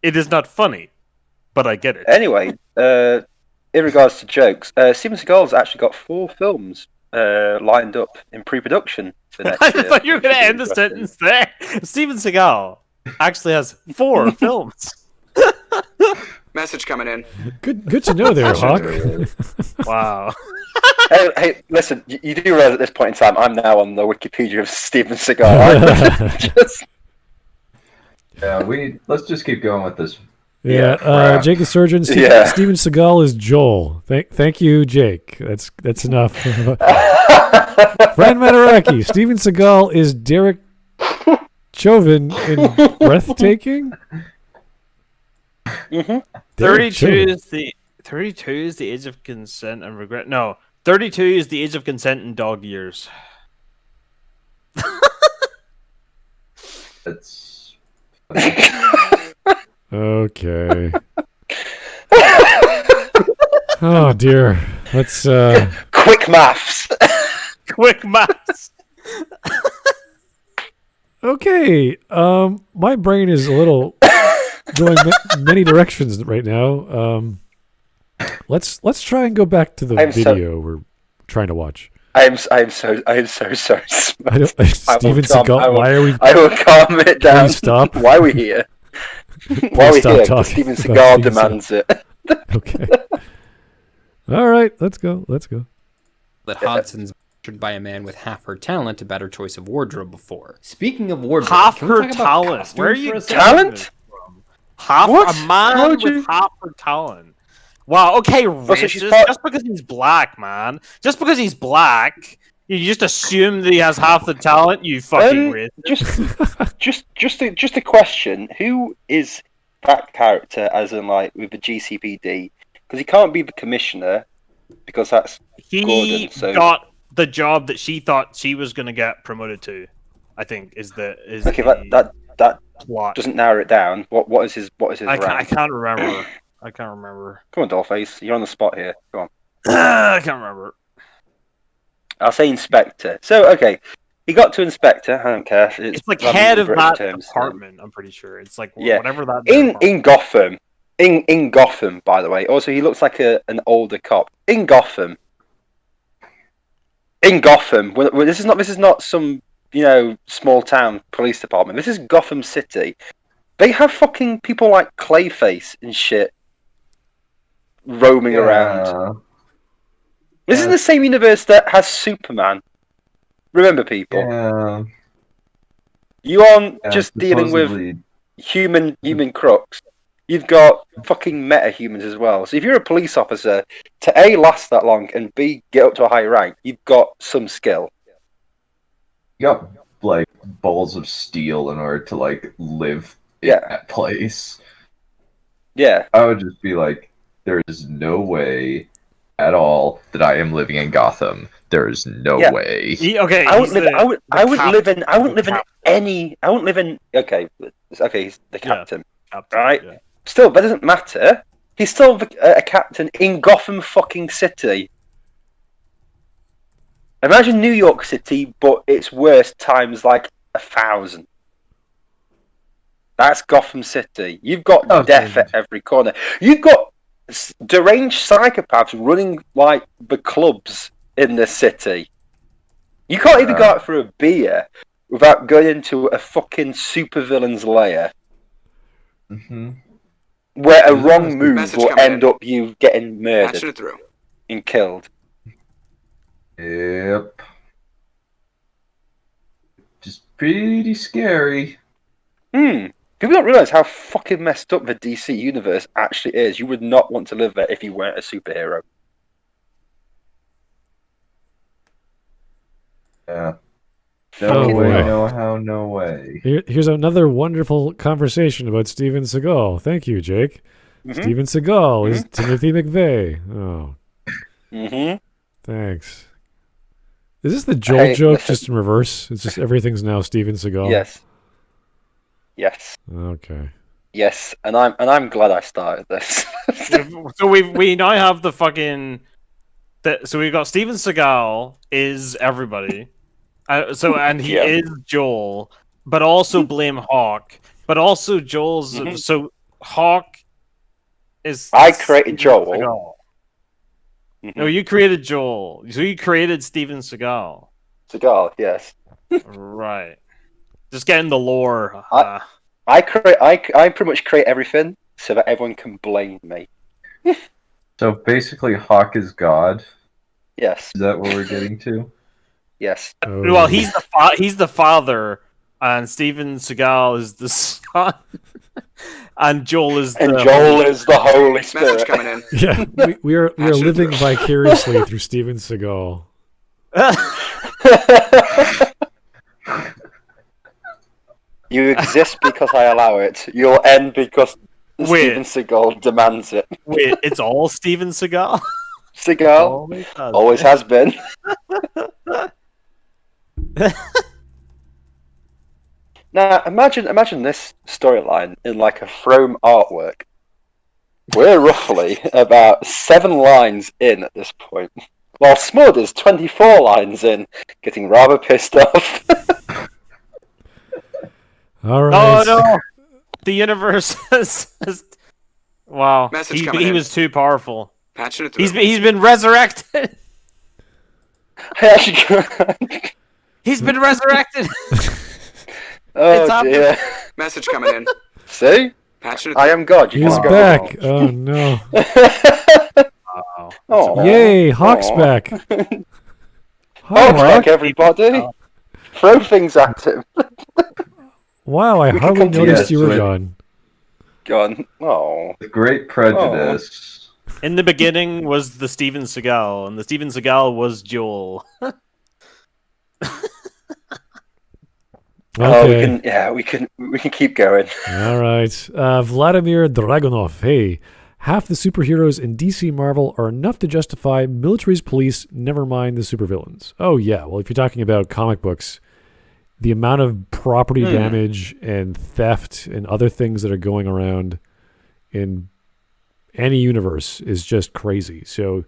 It is not funny, but I get it. Anyway, in regards to jokes, Steven Seagal's actually got 4 films lined up in pre-production for next year. I thought you were going to end the sentence there. Steven Seagal actually has 4 films. Message coming in. Good to know there, Hawk. Wow. Hey, listen, you do realize at this point in time, I'm now on the Wikipedia of Steven Seagal. Yeah, let's just keep going with this. Yeah, Jake the Surgeon. Steven Seagal is Joel. Thank you, Jake. That's enough. Fran Mataraki. Steven Seagal is Derek Chauvin in Breathtaking. 32 is the age of consent and regret. No, 32 is the age of consent in dog years. That's okay. Oh dear. Let's quick maths. Quick maths. Okay. My brain is a little going many directions right now. Let's try and go back to the video we're trying to watch. I am so sorry. Steven Seagal, why are we? I will calm it down. Stop. Why are we here? Why are we here? Talking Steven Seagal demands it. Okay. All right, let's go. That Hodson's pictured by a man with half her talent, a better choice of wardrobe before. Speaking of wardrobe, half her talent. Where are you talent? Half a man with half her talent. Wow. Okay, racist. Just because he's black, man. Just because he's black, you just assume that he has half the talent. You fucking racist. Just a question. Who is that character? As in, like, with the GCPD? Because he can't be the commissioner because that's Gordon. So got the job that she thought she was going to get promoted to. I think that plot. Doesn't narrow it down. What is his rank? I can't remember. Come on, Dollface. You're on the spot here. Go on. I can't remember. I'll say inspector. So, okay. He got to inspector. I don't care. It's like head of that department, I'm pretty sure. It's like whatever that in Gotham. In Gotham, by the way. Also, he looks like an older cop. In Gotham. This is not some, small town police department. This is Gotham City. They have fucking people like Clayface and shit roaming around. This is the same universe that has Superman. Remember, people. Yeah. You aren't just dealing with human crooks. You've got fucking meta-humans as well. So if you're a police officer, to A, last that long, and B, get up to a high rank, you've got some skill. You got, like, balls of steel in order to, like, live in that place. Yeah. I would just be like, There is no way at all that I am living in Gotham. There is no way. Okay, I wouldn't live in any. I wouldn't live in. Okay, he's the captain. Right. Yeah. Still, that doesn't matter. He's still a captain in Gotham fucking City. Imagine New York City, but it's worse times like 1,000. That's Gotham City. You've got death at every corner. You've got deranged psychopaths running like the clubs in the city. You can't even go out for a beer without going into a fucking supervillain's lair. Mm-hmm. Where a wrong move will end up you getting murdered and killed. Yep. Just pretty scary. People don't realise how fucking messed up the DC universe actually is. You would not want to live there if you weren't a superhero. Yeah. No way, no how, no way. Here's another wonderful conversation about Steven Seagal. Thank you, Jake. Steven Seagal is Timothy McVeigh. Oh. Thanks. Is this the Joel joke just in reverse? It's just everything's now Steven Seagal? Yes. Okay. Yes, and I'm glad I started this. So we now have the fucking... So we've got Steven Seagal is everybody. And he is Joel, but also blame Hawk. But also Joel's... So Hawk is... I created Joel. No, you created Joel. So you created Steven Seagal. Seagal, yes. Right. Just getting the lore. I pretty much create everything so that everyone can blame me. So basically, Hawk is God. Yes. Is that what we're getting to? Yes. Well, he's the father, and Steven Seagal is the son, and Joel is the Holy Spirit. Message coming in. Yeah, we are living vicariously through Steven Seagal. You exist because I allow it. You'll end because Steven Seagal demands it. Wait, it's all Steven Seagal? Seagal always has been. Now, imagine this storyline in like a FROME artwork. We're roughly about 7 lines in at this point, while Smud is 24 lines in, getting rather pissed off. All right. Oh no! The universe has wow. He was too powerful. Patching it through. He's been resurrected. He's been resurrected. Oh dear. Message coming in. See? Patching it I am God. He's back. Oh no. Oh. Yay, Hawk's back. Hawk back, everybody. Throw things at him. Wow, I hardly noticed you were gone. Gone. Oh. With great prejudice. In the beginning was the Steven Seagal, and the Steven Seagal was Joel. Okay. We can keep going. All right. Vladimir Dragunov. Hey, half the superheroes in DC Marvel are enough to justify military's police, never mind the supervillains. Oh, yeah. Well, if you're talking about comic books, the amount of property damage and theft and other things that are going around in any universe is just crazy. So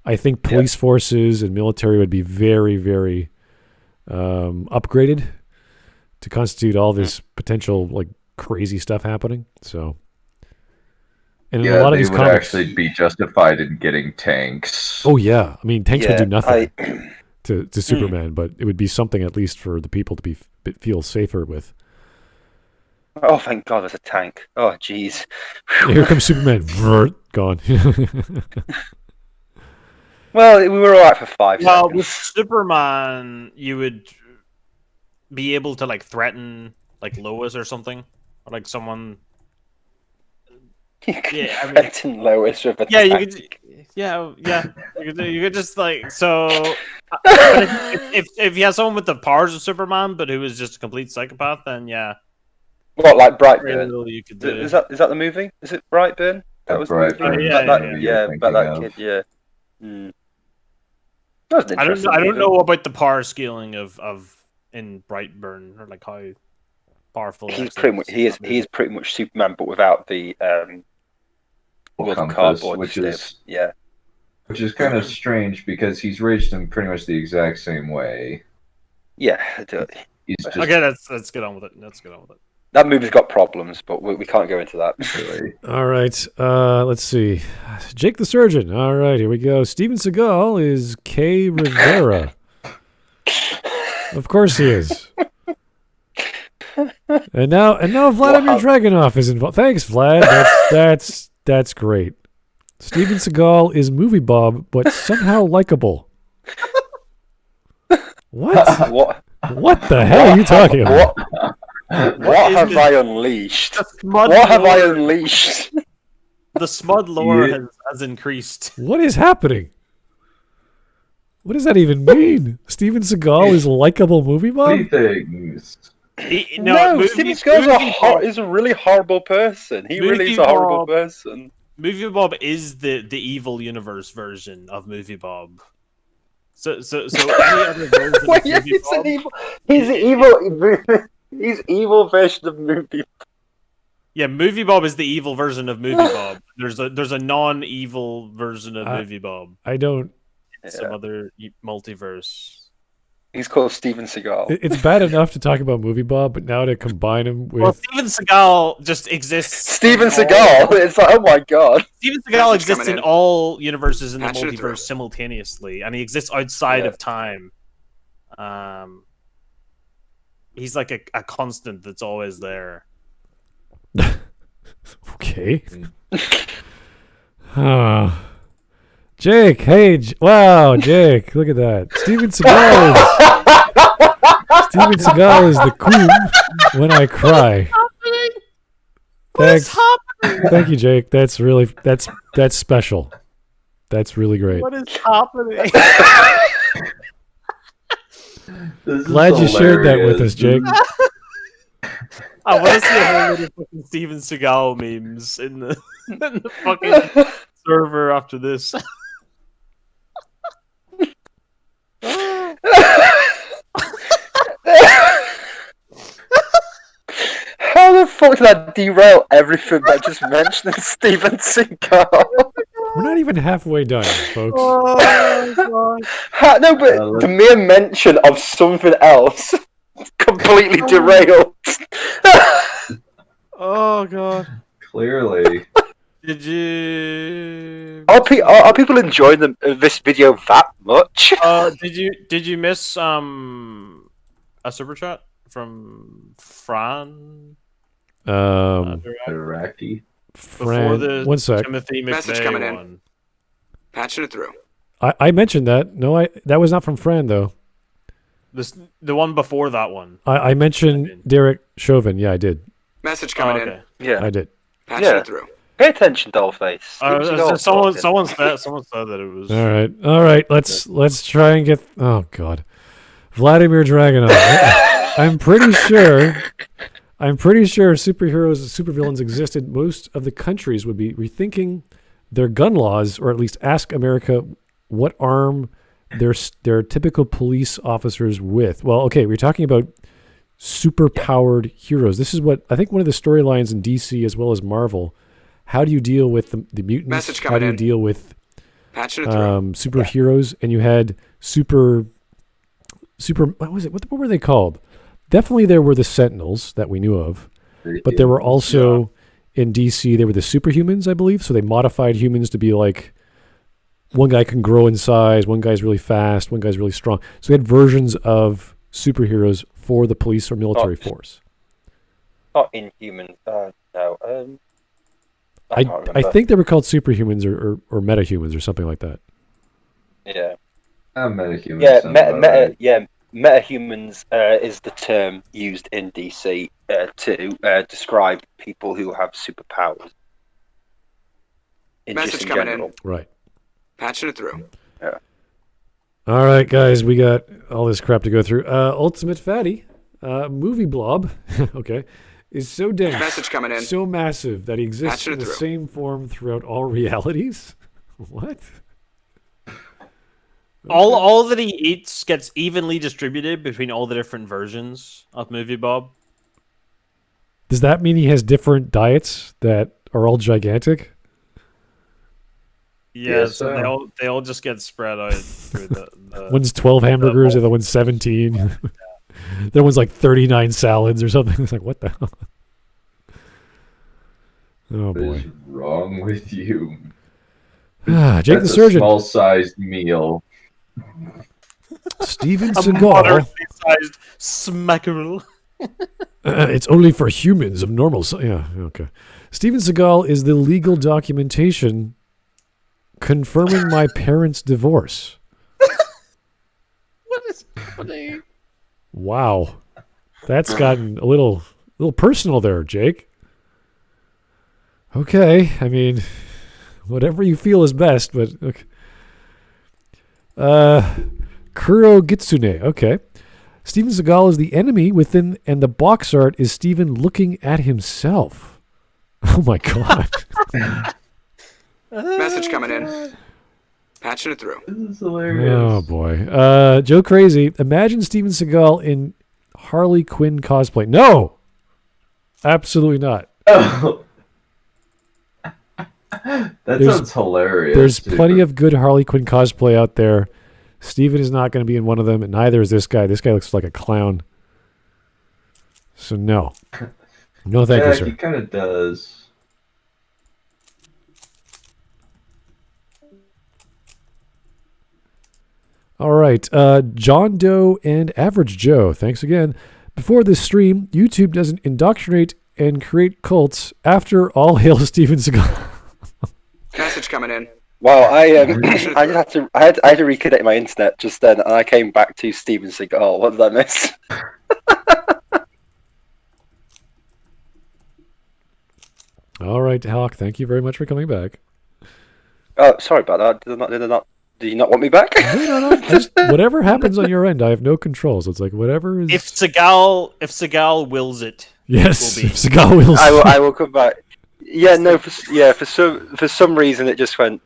I think police forces and military would be very, very upgraded to constitute all this potential like crazy stuff happening. So, and in a lot of these would comics, actually be justified in getting tanks. Oh yeah, I mean tanks would do nothing to Superman, but it would be something at least for the people to feel safer with. Oh, thank God, there's a tank. Oh, jeez. Here comes Superman. Gone. Well, we were alright for 5 seconds. Well, with Superman, you would be able to like threaten like Lois or something, or like someone. You could threaten Lois with a tank. You could. Yeah. You could just like so. If you have someone with the powers of Superman, but who is just a complete psychopath, then yeah. What, like Brightburn? You could do. Is that the movie? Is it Brightburn? That was Right. about that kid. Yeah. Mm. That was an I interesting don't movie. know about the power scaling of in Brightburn, or like how powerful. He's pretty much he is pretty much Superman, but without the world of Compass, cardboard which stiff. is yeah. kind of strange because he's raised in pretty much the exact same way. Yeah. He's just Okay, let's get on with it. Let's get on with it. That movie's got problems, but we can't go into that. really. All right. Let's see. Jake the Surgeon. All right, here we go. Steven Seagal is Kay Rivera. Of course he is. And now Vladimir Dragunov is involved. Thanks, Vlad. That's great. Steven Seagal is Movie Bob, but somehow likable. What? What the hell are you talking about? What have I unleashed? What have I unleashed? The Smud lore has increased. What is happening? What does that even mean? Steven Seagal is a likable movie Bob? Things. No, Steven Seagal is a really horrible person. He really is a horrible person. Movie Bob is the evil universe version of Movie Bob. So any other version of Movie Bob? He's evil version of Movie. Yeah, Movie Bob is the evil version of Movie Bob. There's a non-evil version of Movie Bob. I don't. Some other multiverse. He's called Steven Seagal. It's bad enough to talk about Movie Bob, but now to combine him with... Well, Steven Seagal just exists... Steven Seagal? It's like, oh my god. Steven Seagal exists in all universes in the multiverse simultaneously, and he exists outside of time. He's like a constant that's always there. Okay. Jake, hey, wow, Jake, look at that. Steven Seagal is the coon when I cry. Thanks. Thank you, Jake. That's special. That's really great. What is happening? Glad you shared that with us, Jake. I want to see a whole lot of fucking Steven Seagal memes in the fucking server after this. How the fuck did I derail everything by just mentioning Steven Seagal? We're not even halfway done, folks. No, but the mere mention of something else completely derailed. Oh god. Clearly. Did you? Are people enjoying this video that much? Did you miss a super chat from Fran? Iraqi. Before the 1 sec. Timothy Message McVeigh coming in. one. Patching it through. I mentioned that. No, that was not from Fran though. The one before that one. I mentioned Derek Chauvin. Yeah, I did. Message coming in. Yeah, I did. Patching it through. Pay attention, Dollface. Someone said that it was. All right. Let's try and get. Oh God, Vladimir Dragunov. I'm pretty sure superheroes and supervillains existed. Most of the countries would be rethinking their gun laws, or at least ask America what arm their typical police officers with. Well, okay, we're talking about super-powered heroes. This is what I think one of the storylines in DC as well as Marvel. How do you deal with the mutants? How do you deal with superheroes? And you had super. What was it? What were they called? Definitely, there were the Sentinels that we knew of, but there were also in DC. There were the superhumans, I believe. So they modified humans to be like one guy can grow in size, one guy's really fast, one guy's really strong. So they had versions of superheroes for the police or military force. Not Inhumans. No. I think they were called superhumans or metahumans or something like that. Yeah. Metahumans. Metahumans is the term used in DC to describe people who have superpowers. Message coming in. Right. Patching it through. Yeah. All right, guys, we got all this crap to go through. Ultimate Fatty, Movie Blob, okay, is so dense, Message coming in. so massive that he exists in the same form throughout all realities? What? All that he eats gets evenly distributed between all the different versions of Movie Bob. Does that mean he has different diets that are all gigantic? Yes, so they all just get spread out through the one's 12 hamburgers, the other one's 17. Yeah. The other one's like 39 salads or something. It's like, what the hell? Oh boy. What is wrong with you? Jake the Surgeon. Small-sized meal. Steven A Seagal. moderately-sized smackerel. It's only for humans of normal size. Yeah, okay. Steven Seagal is the legal documentation confirming my parents' divorce. What is happening? Wow. That's gotten a little personal there, Jake. Okay, I mean, whatever you feel is best, but okay. Kuro Gitsune, okay. Steven Seagal is the enemy within, and the box art is Steven looking at himself. Oh my god. Message coming in. Patching it through. This is hilarious. Oh boy. Joe Crazy, imagine Steven Seagal in Harley Quinn cosplay. No! Absolutely not. Oh. That sounds hilarious. There's plenty of good Harley Quinn cosplay out there. Steven is not going to be in one of them, and neither is this guy. This guy looks like a clown. So no. No thank you, sir. He kind of does. All right. John Doe and Average Joe, thanks again. Before this stream, YouTube doesn't indoctrinate and create cults. After all, hail Steven Seagal. Message coming in. Well, I had to reconnect my internet just then, and I came back to Steven Seagal. What did I miss? All right, Hawk. Thank you very much for coming back. Oh, sorry about that. Did you not want me back? No. Whatever happens on your end, I have no controls. It's like whatever is. If Seagal wills it. Yes, will be. if Seagal wills I will come back. Yeah, no, for some reason it just went.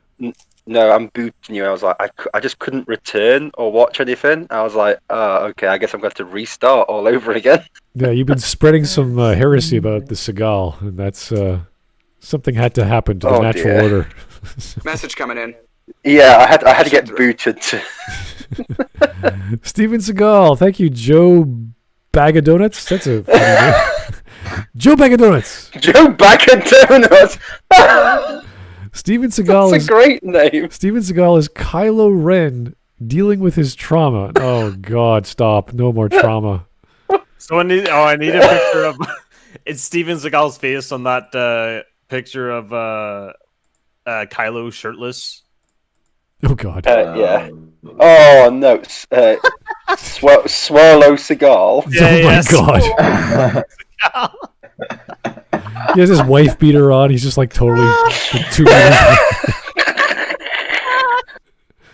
No, I'm booting you. I was like, I just couldn't return or watch anything. I was like, okay, I guess I'm going to have to restart all over again. Yeah, you've been spreading some heresy about the Seagal, and that's something had to happen to the natural order. Message coming in. Yeah, I had to get booted. Steven Seagal, thank you, Joe Bag of Donuts. That's a funny name. Joe Bag of Donuts. Joe Bag of Donuts. Steven Seagal That's a great name. Steven Seagal is Kylo Ren dealing with his trauma. Oh God, stop! No more trauma. So I need a picture of it's Steven Seagal's face on that picture of Kylo shirtless. Oh God. Yeah. Oh no. Swirlo Seagal. Yeah, oh my God. He has his wife beater on. He's just like totally 2 minutes.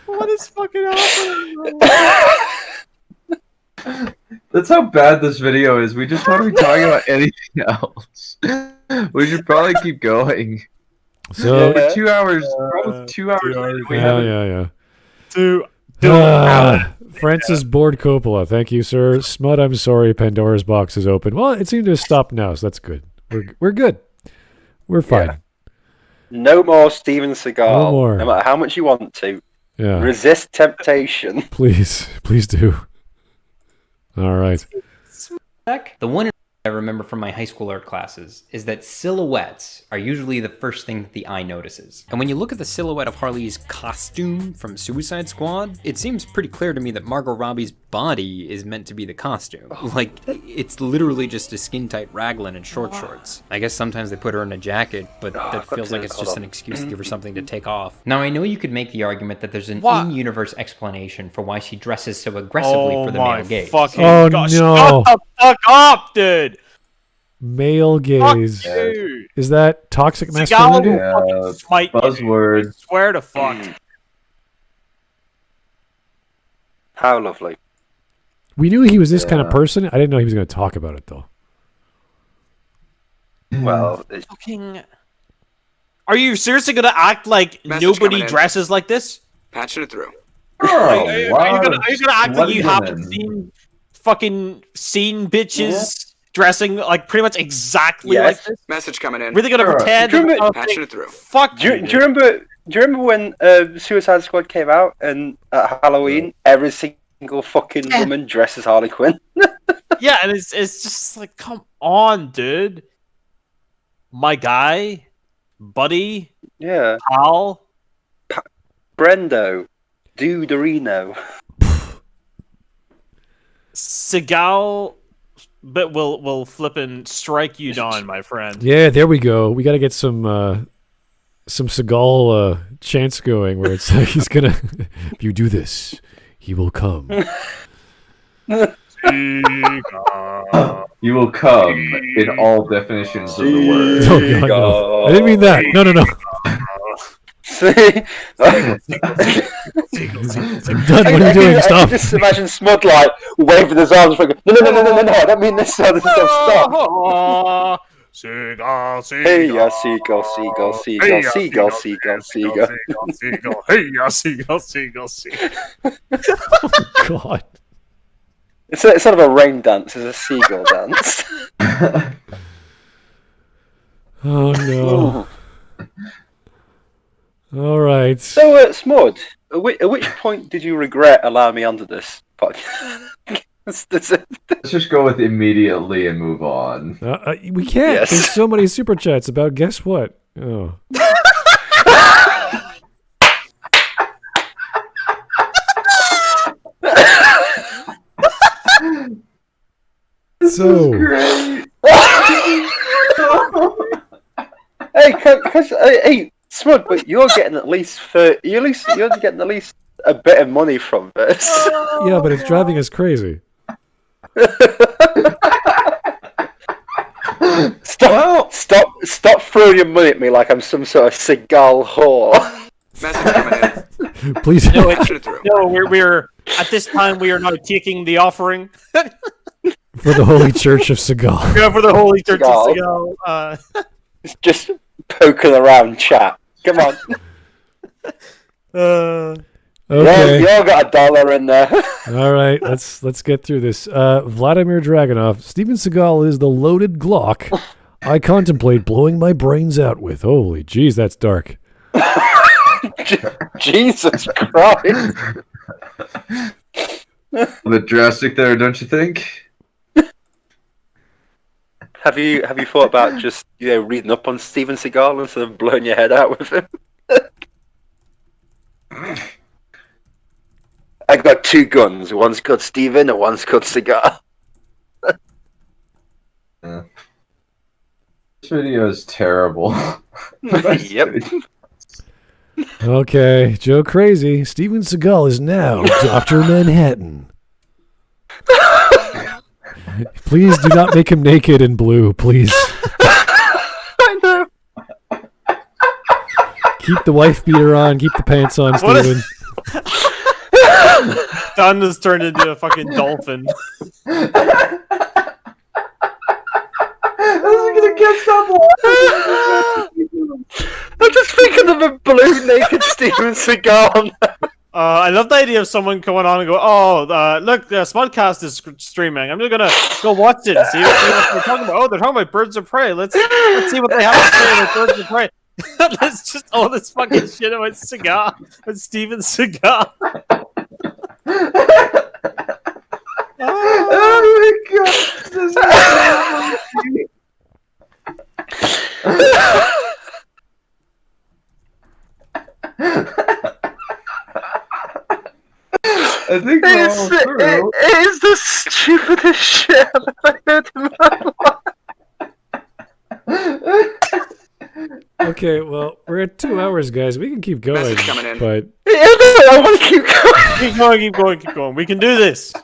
What is fucking happening? That's how bad this video is. We just want to be talking about anything else. We should probably keep going. So for 2 hours, almost 2 hours. Yeah. Two. Francis Board Coppola, thank you, sir. Smud, I'm sorry, Pandora's box is open. Well, it seemed to have stopped now, so that's good. We're good. We're fine. Yeah. No more Steven Seagal. No more. No matter how much you want to. Yeah. Resist temptation. Please do. All right. The one I remember from my high school art classes is that silhouettes are usually the first thing that the eye notices. And when you look at the silhouette of Harley's costume from Suicide Squad, it seems pretty clear to me that Margot Robbie's body is meant to be the costume. Like, it's literally just a skin-tight raglan and short shorts. I guess sometimes they put her in a jacket, but that feels like it's just an excuse to give her something to take off. Now, I know you could make the argument that there's an in-universe explanation for why she dresses so aggressively for the male gaze. Oh, gosh. No. Shut the fuck up, dude! Male gaze. Is that toxic masculinity? Buzzword. I swear to fuck. How lovely. We knew he was this kind of person. I didn't know he was going to talk about it, though. Well, fucking. Are you seriously gonna act like nobody dresses like this? Patching it through. Are you gonna act like you haven't seen bitches dressing like pretty much exactly like this? Message coming in. Really gonna pretend? Patching it through. Fuck. Do you remember when Suicide Squad came out and at Halloween every single fucking woman dressed as Harley Quinn? Yeah, and it's just like, come on, dude. My guy, buddy, pal, Brendo, Duderino. Seagal, but will flippin' strike you down, my friend. Yeah, there we go. We got to get some Seagal chants going where it's like he's gonna. If you do this, he will come. You will come in all definitions of the word. Oh God, no. I didn't mean that. No. Dunn, what are you doing? Stop. I can just imagine Smud like waving his arms. Like, no, I don't mean this. Stop. Seagull, hey, seagull. Hey, seagull. God. It's sort of a rain dance. It's a seagull dance. Oh no. All right. So, Smud, at which point did you regret allowing me onto this podcast? Let's just go with immediately and move on. We can't. Yes. There's so many super chats about guess what? Oh. So great. Hey, Smud, but you're getting at least you're getting at least a bit of money from this. Yeah, but it's driving us crazy. Stop throwing your money at me like I'm some sort of Seagal whore. Please. No, we're at this time we are now taking the offering for the Holy Church of Seagal. Yeah, for the Holy Church of Seagal. It's just poking around, chat. Come on. Okay. You all got $1 in there. All right, let's get through this. Vladimir Dragunov. Steven Seagal is the loaded Glock I contemplate blowing my brains out with. Holy jeez, that's dark. Jesus Christ. A bit drastic there, don't you think? Have you thought about just reading up on Steven Seagal instead of blowing your head out with him? I've got 2 guns. One's called Steven and one's called Seagal. This video is terrible. Yep. Okay, Joe Crazy. Steven Seagal is now Dr. Manhattan. Please do not make him naked and blue, please. I know. Keep the wife beater on. Keep the pants on, Steven. Dunn has turned into a fucking dolphin. I'm just thinking of a blue naked Steven Seagal. I love the idea of someone going on and go, "Oh, look, Smudcast is streaming. I'm just gonna go watch it and see what they're talking about. Oh, they're talking about Birds of Prey. Let's see what they have to say about Birds of Prey. Let's just all this fucking shit about Seagal and Steven Seagal." Oh my god! This I think we're all through. It is the stupidest shit I've ever heard in my life. Okay, well, we're at 2 hours, guys. We can keep going, but I want to keep going. Keep going. We can do this.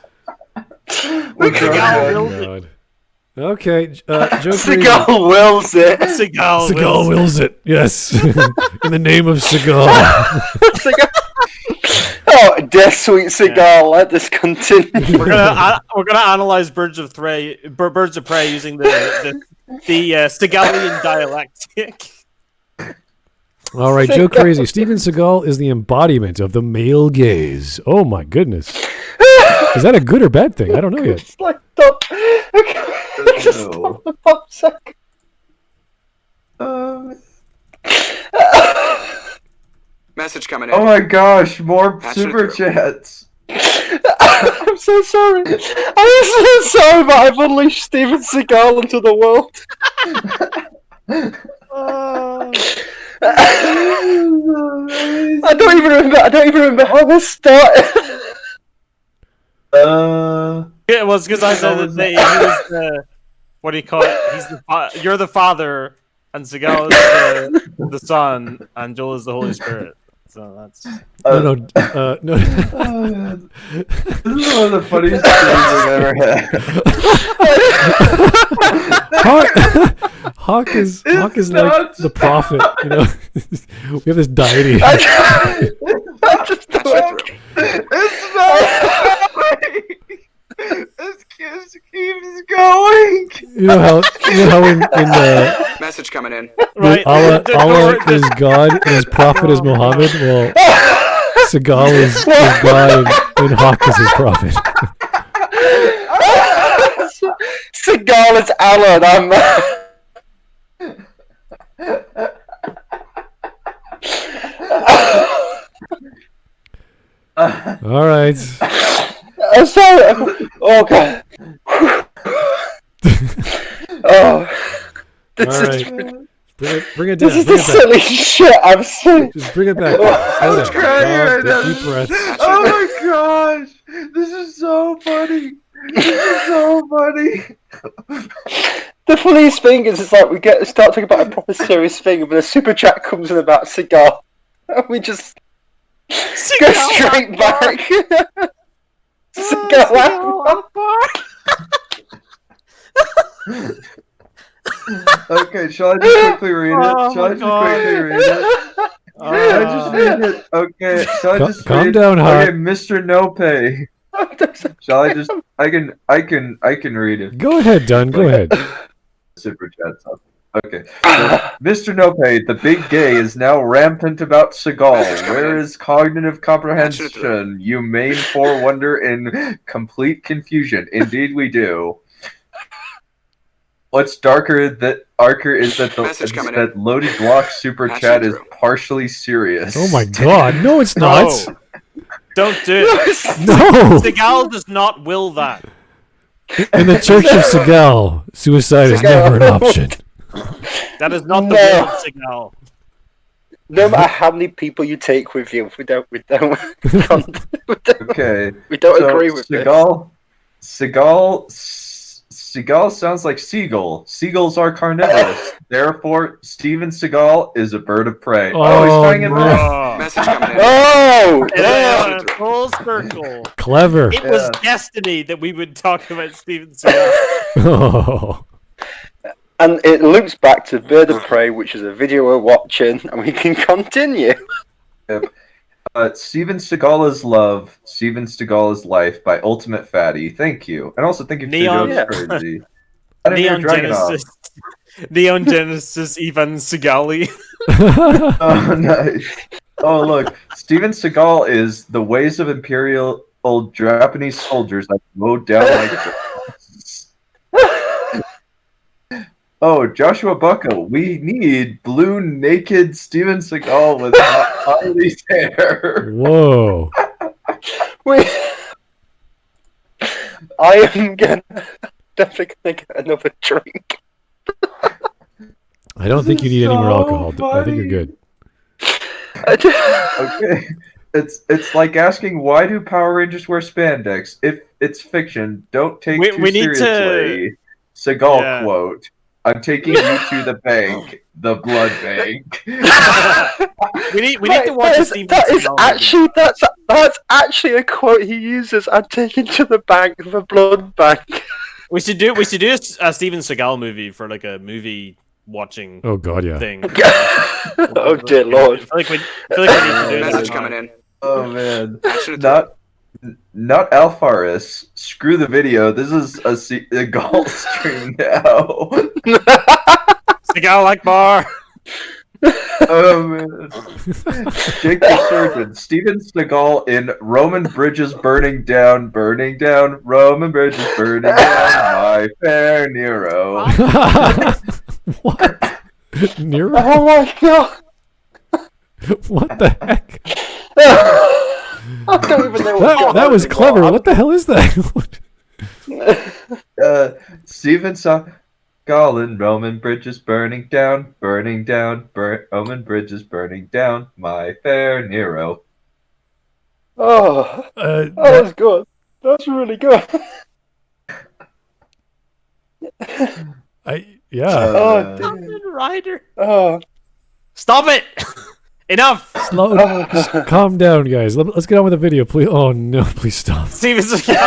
Okay, Joe Seagal wills it. Seagal wills it. Yes, in the name of Seagal. Oh, dear sweet Seagal, let this continue. We're gonna analyze Birds of Prey using the the Segalian dialectic. All right, Joe Crazy. Steven Seagal is the embodiment of the male gaze. Oh my goodness. Is that a good or bad thing? I don't know yet. It's like, stop. Just stop for 5 seconds. Message coming in. Oh my gosh, more super chats. I'm so sorry. I'm so sorry, but I've unleashed Steven Seagal into the world. I don't even remember how this started. It was because I said that he was the, what do you call it? He's the you're the father, and Seagal is the son, and Joel is the Holy Spirit. So that's no. This is one of the funniest things I've ever had. Hawk is like the prophet, you know. We have this deity. It's not happening. This keeps going. You know how in the message coming in. Right. Allah is God and his prophet is Muhammad. Well, Seagal is God and Hawk is his prophet. Seagal is Allah and I'm all right. I'm sorry. Oh god. Oh, this all right. Bring it down. This is the silly shit. I'm sorry. Just bring it back. I'm crying right now. Deep breaths. Oh my gosh, this is so funny. This is so funny. The funniest thing is, it's like we start talking about a proper serious thing, but a super chat comes in about Seagal, and we just go straight back. Seagal. Okay, shall I just quickly read it? Shall I just quickly read it? Shall I just read it? Okay, shall I just calm read down, it? Hawk. Okay, Mr. No Pay. Shall I just? I can read it. Go ahead, Dunn. Go ahead. Super chat stuff. Okay. So, Mr. No Pay, the big gay is now rampant about Seagal. Where is cognitive comprehension? You main for wonder in complete confusion. Indeed, we do. What's darker is that Loaded Glock super chat is partially serious. Oh my god! No, it's not. No. Don't do it. No. Seagal does not will that. In the Church of Seagal, suicide is never an option. That is not the will of Seagal. No matter how many people you take with you, we don't Okay. We don't agree with Seagal. Seagal sounds like seagull. Seagulls are carnivorous. Therefore, Steven Seagal is a bird of prey. Oh, he's tying it back. Message coming in. Oh! Full circle. Clever. It was destiny that we would talk about Steven Seagal. Oh. And it loops back to Bird of Prey, which is a video we're watching, and we can continue. Yep. Steven Seagal is Love, Steven Seagal is Life by Ultimate Fatty. Thank you. And also thank you for your crazy. Neon Genesis. Neon Genesis Ivan Seagali. Oh, nice. Oh, look. Steven Seagal is the ways of imperial old Japanese soldiers that mowed down like grass. Oh, Joshua Bucko, we need blue naked Steven Seagal with Harley's hair. Whoa. Wait. I am gonna definitely get another drink. I don't think you need any more alcohol. I think you're good. Okay. It's like asking, why do Power Rangers wear spandex? If it's fiction, don't take too seriously. Seagal quote. I'm taking you to the bank, the blood bank. we need to watch Steven Seagal. That's actually a quote he uses. I'm taken to the bank, the blood bank. We should do a Steven Seagal movie for like a movie watching. Oh god, yeah. Thing. Oh dear lord. I feel like we need to do Message coming in. Oh man. Not Alfaris. Screw the video. This is a golf stream now. Seagal like bar. Oh man. Jake the Surgeon. Steven Seagal in Roman Bridges Burning Down, Roman Bridges Burning Down, My Fair Nero. What? Nero? Oh my god! What the heck? I don't even know what that was clever. What the hell is that? Steven Seagal in Roman Bridges Burning Down, Roman Bridges Burning Down, My Fair Nero. Oh, that was good. That's really good. Ryder. Oh, stop it! Enough. Just calm down, guys. Let's get on with the video, please. Oh no, please stop. Steven Seagal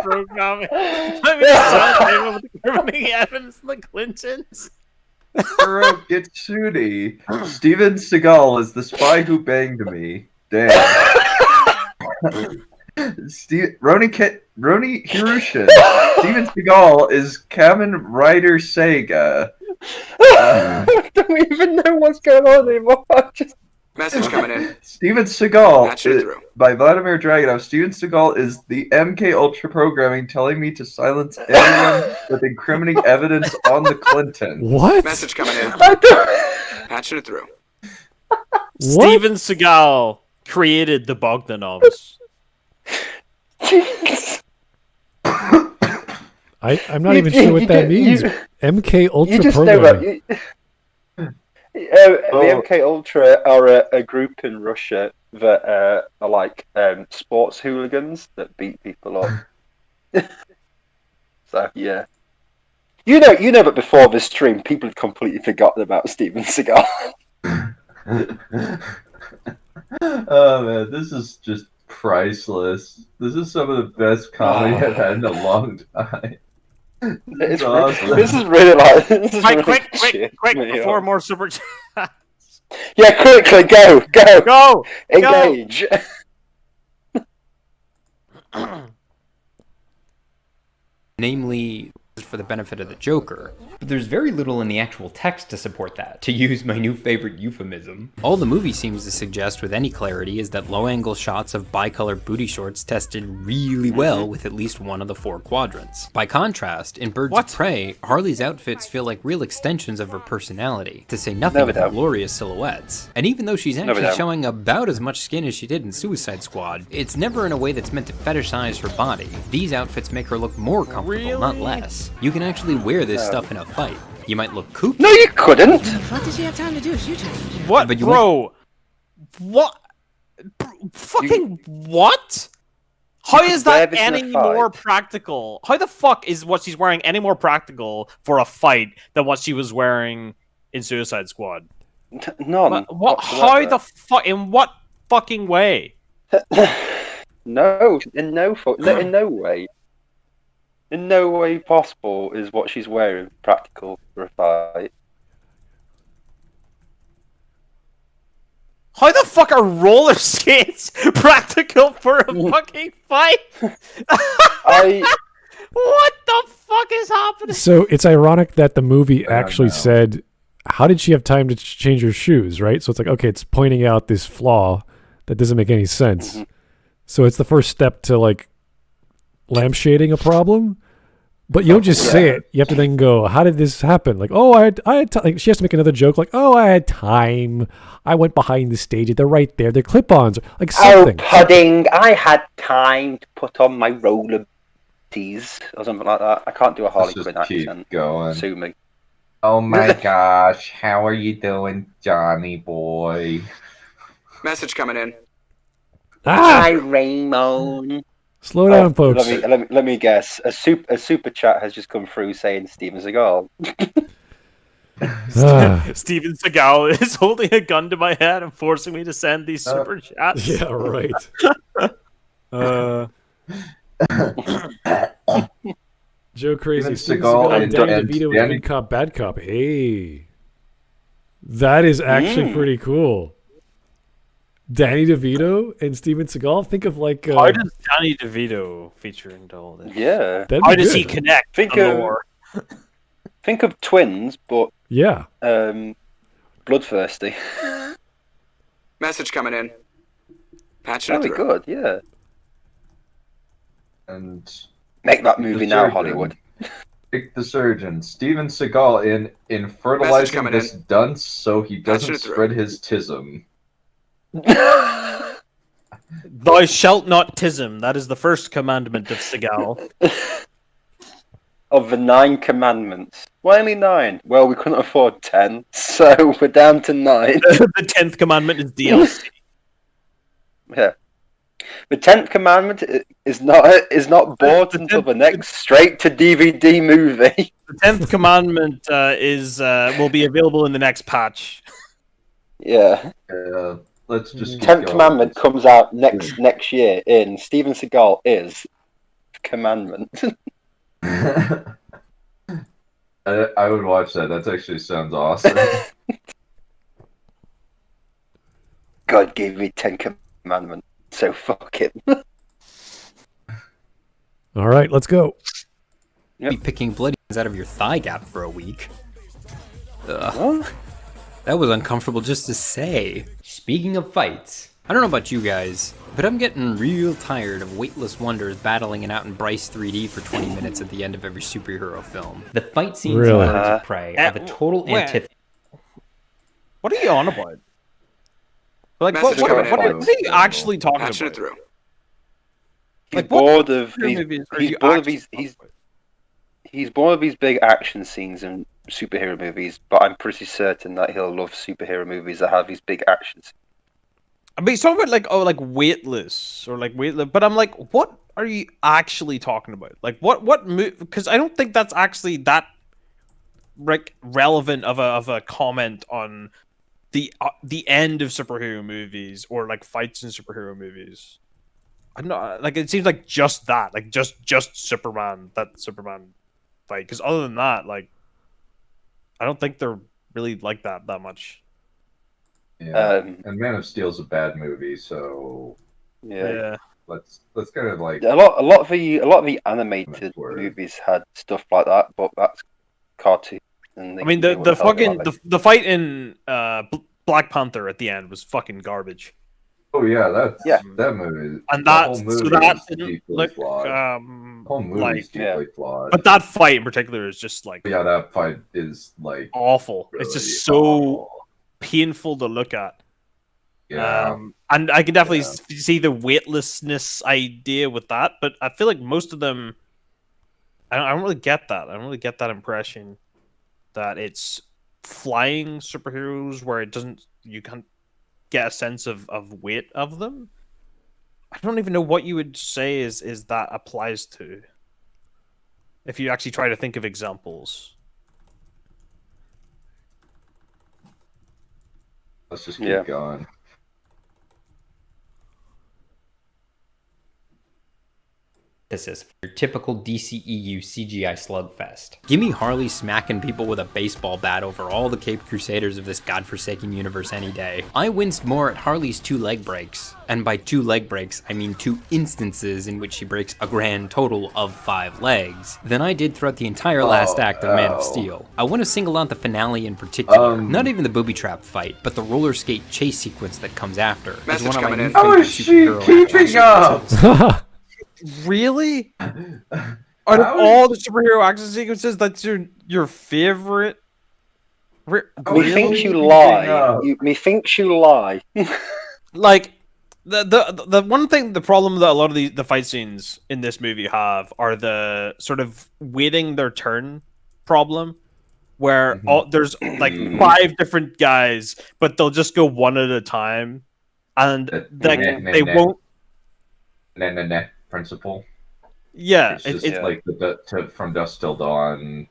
programming. Let me stop him with the criminal evidence in the Clintons. Gitsudi. Steven Seagal is the spy who banged me. Damn. Roni Hirushin. Steven Seagal is Kamen Rider Sega. I don't even know what's going on anymore. Message coming in. Steven Seagal by Vladimir Dragunov. Steven Seagal is the MK Ultra programming telling me to silence anyone with incriminating evidence on the Clintons. What? Message coming in. Patching it through. Steven Seagal created the Bogdanovs. I'm not even sure what that means. MK Ultra you just programming. The MK Ultra are a group in Russia that are like sports hooligans that beat people up. So yeah, you know, but before this stream, people had completely forgotten about Steven Seagal. Oh man, this is just priceless. This is some of the best comedy I've had in a long time. It's awesome. This is really like. This is really quick! me Before up. more super chats. Yeah, quickly, go, engage. Namely, for the benefit of the Joker. But there's very little in the actual text to support that, to use my new favorite euphemism. All the movie seems to suggest with any clarity is that low-angle shots of bicolor booty shorts tested really well with at least one of the 4 quadrants. By contrast, in Birds of Prey, Harley's outfits feel like real extensions of her personality, to say nothing of the glorious silhouettes. And even though she's actually showing about as much skin as she did in Suicide Squad, it's never in a way that's meant to fetishize her body. These outfits make her look more comfortable, not less. You can actually wear this stuff in a fight. You might look cool. No, you couldn't. What did she have time to do? Shoot her. What, but you bro? What? Fucking what? How is that any more practical? How the fuck is what she's wearing any more practical for a fight than what she was wearing in Suicide Squad? None. What? How the fuck? In what fucking way? No, in no way. In no way possible is what she's wearing practical for a fight. How the fuck are roller skates practical for a fucking fight? What the fuck is happening? So it's ironic that the movie actually said, how did she have time to change her shoes, right? So it's like, okay, it's pointing out this flaw that doesn't make any sense. Mm-hmm. So it's the first step to like lampshading a problem. But you don't just say it. You have to then go, how did this happen? Like, oh, I had like, she has to make another joke like, oh, I had time. I went behind the stage. They're right there. They're clip-ons. Like something. Oh, pudding. I had time to put on my roller tees or something like that. I can't do a Harley Quinn accent. Going. Sue me. Oh my gosh. How are you doing, Johnny boy? Message coming in. Hi, Raymond. Slow down, folks. Let me guess. A super chat has just come through saying Steven Seagal. Steven Seagal is holding a gun to my head and forcing me to send these super chats. Yeah, right. Joe Crazy. Steven Seagal and Danny DeVito in Good Cop, Bad Cop. Hey. That is actually pretty cool. Danny DeVito and Steven Seagal. Think of like. How does Danny DeVito feature into all this? Yeah. How does he connect? Think the of lore? think of twins, but yeah, bloodthirsty. Message coming in. Patching it That'd be through. good. Yeah. And make that movie now, Hollywood. Pick the surgeon. Steven Seagal in fertilizing this dunce so he doesn't spread his tism. Thou shalt not tism. That is the first commandment of Seagal. Of the 9 commandments. Why only 9? Well, we couldn't afford 10, so we're down to 9. The 10th commandment is DLC. Yeah. The 10th commandment is not bought until the next straight to DVD movie. The 10th commandment will be available in the next patch. Yeah. Let's just 10th commandment comes out next year in Steven Seagal is commandment. I would watch that. That actually sounds awesome. God gave me 10 commandments, so fuck it. All right, let's go. Be picking bloody ones out of your thigh gap for a week. Ugh. That was uncomfortable just to say. Speaking of fights, I don't know about you guys, but I'm getting real tired of weightless wonders battling it out in Bryce 3D for 20 minutes at the end of every superhero film. The fight scenes Really? in Birds of Prey are the total antithesis. What are you on about? Like, what are you actually talking about? It through. He's bored of these big action scenes in superhero movies, but I'm pretty certain that he'll love superhero movies that have these big action scenes. I mean, he's talking about like weightless or like weightless, but I'm like, what are you actually talking about? Like, what move? Because I don't think that's actually that relevant of a comment on the end of superhero movies or like fights in superhero movies. I don't know, like it seems like just that, like just Superman fight. Because other than that, like, I don't think they're really like that much. Yeah, and Man of Steel's a bad movie, so yeah. Let's kind of like a lot of the animated movies had stuff like that, but that's cartoon. And I mean, the fight in Black Panther at the end was fucking garbage. Oh yeah, that movie, and that whole movie so that is didn't deeply look flawed. Whole movie is deeply flawed. But that fight in particular is just like that fight is like awful. Really it's just so awful. Painful to look at. Yeah, and I can definitely see the weightlessness idea with that, but I feel like most of them, I don't really get that. I don't really get that impression that it's flying superheroes where you can't get a sense of weight of them. I don't even know what you would say is that applies to, if you actually try to think of examples. Let's just keep going. This is your typical DCEU CGI slugfest. Give me Harley smacking people with a baseball bat over all the Caped Crusaders of this godforsaken universe any day. I winced more at Harley's 2 leg breaks. And by 2 leg breaks, I mean 2 instances in which she breaks a grand total of 5 legs, than I did throughout the entire last act of Man of Steel. I want to single out the finale in particular. Not even the booby trap fight, but the roller skate chase sequence that comes after. Is one of my new favorite superhero action sequences. Really? Out of all the superhero action sequences, that's your favorite? Methinks you lie. Methinks you lie. Like the one thing, the problem that a lot of the fight scenes in this movie have are the sort of waiting their turn problem, where there's like 5 different guys, but they'll just go one at a time, and they won't. Principle. Yeah, it's just like From Dusk Till Dawn,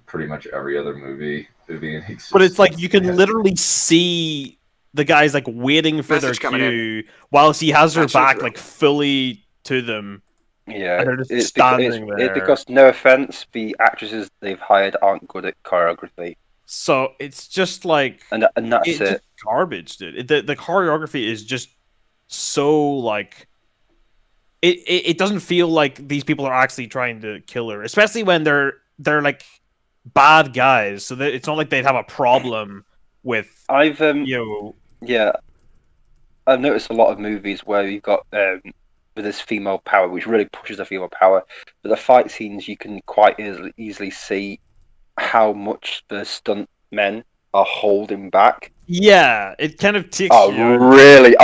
pretty much every other movie. But it's like you can literally see the guys like waiting for their cue while he has their back like fully to them. Yeah, and they're just standing there. It's because, no offense, the actresses they've hired aren't good at choreography. So it's just like, and that's it. Just garbage, dude. The choreography is just so like, it doesn't feel like these people are actually trying to kill her, especially when they're like bad guys. So that it's not like they'd have a problem with I've noticed a lot of movies where you've got with this female power, which really pushes the female power. But the fight scenes, you can quite easily see how much the stunt men are holding back. Yeah, it kind of takes really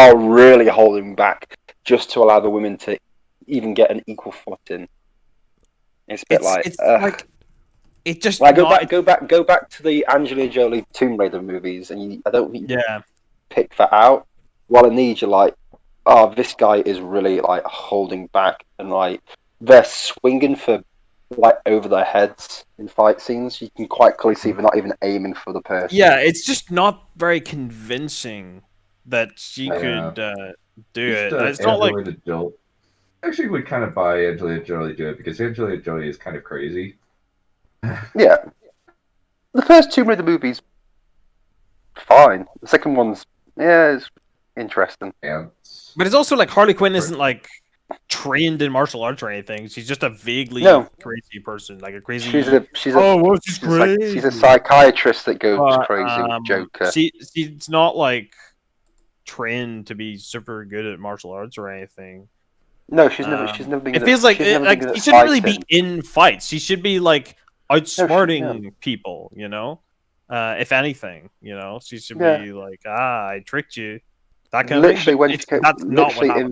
holding back just to allow the women to even get an equal footing. It's a bit it just like go back to the Angelina Jolie Tomb Raider movies, and I don't think you pick that out. While in these, you're like, oh, this guy is really like holding back, and like they're swinging for like over their heads in fight scenes. You can quite clearly see they're not even aiming for the person. Yeah, it's just not very convincing that she could do it. It's not like I actually would kind of buy Angelina Jolie do it because Angelina Jolie is kind of crazy. Yeah, the first Tomb Raider movies, fine. The second one's it's interesting. Yeah, but it's also like Harley Quinn isn't like trained in martial arts or anything. She's just a vaguely crazy person, like a crazy. She's a psychiatrist that goes crazy with Joker. She's not like trained to be super good at martial arts or anything. No, she's never been. It feels like she shouldn't really be in fights. She should be like outsmarting people, you know. If anything, you know, she should be like, I tricked you. That kind literally of when she came, literally in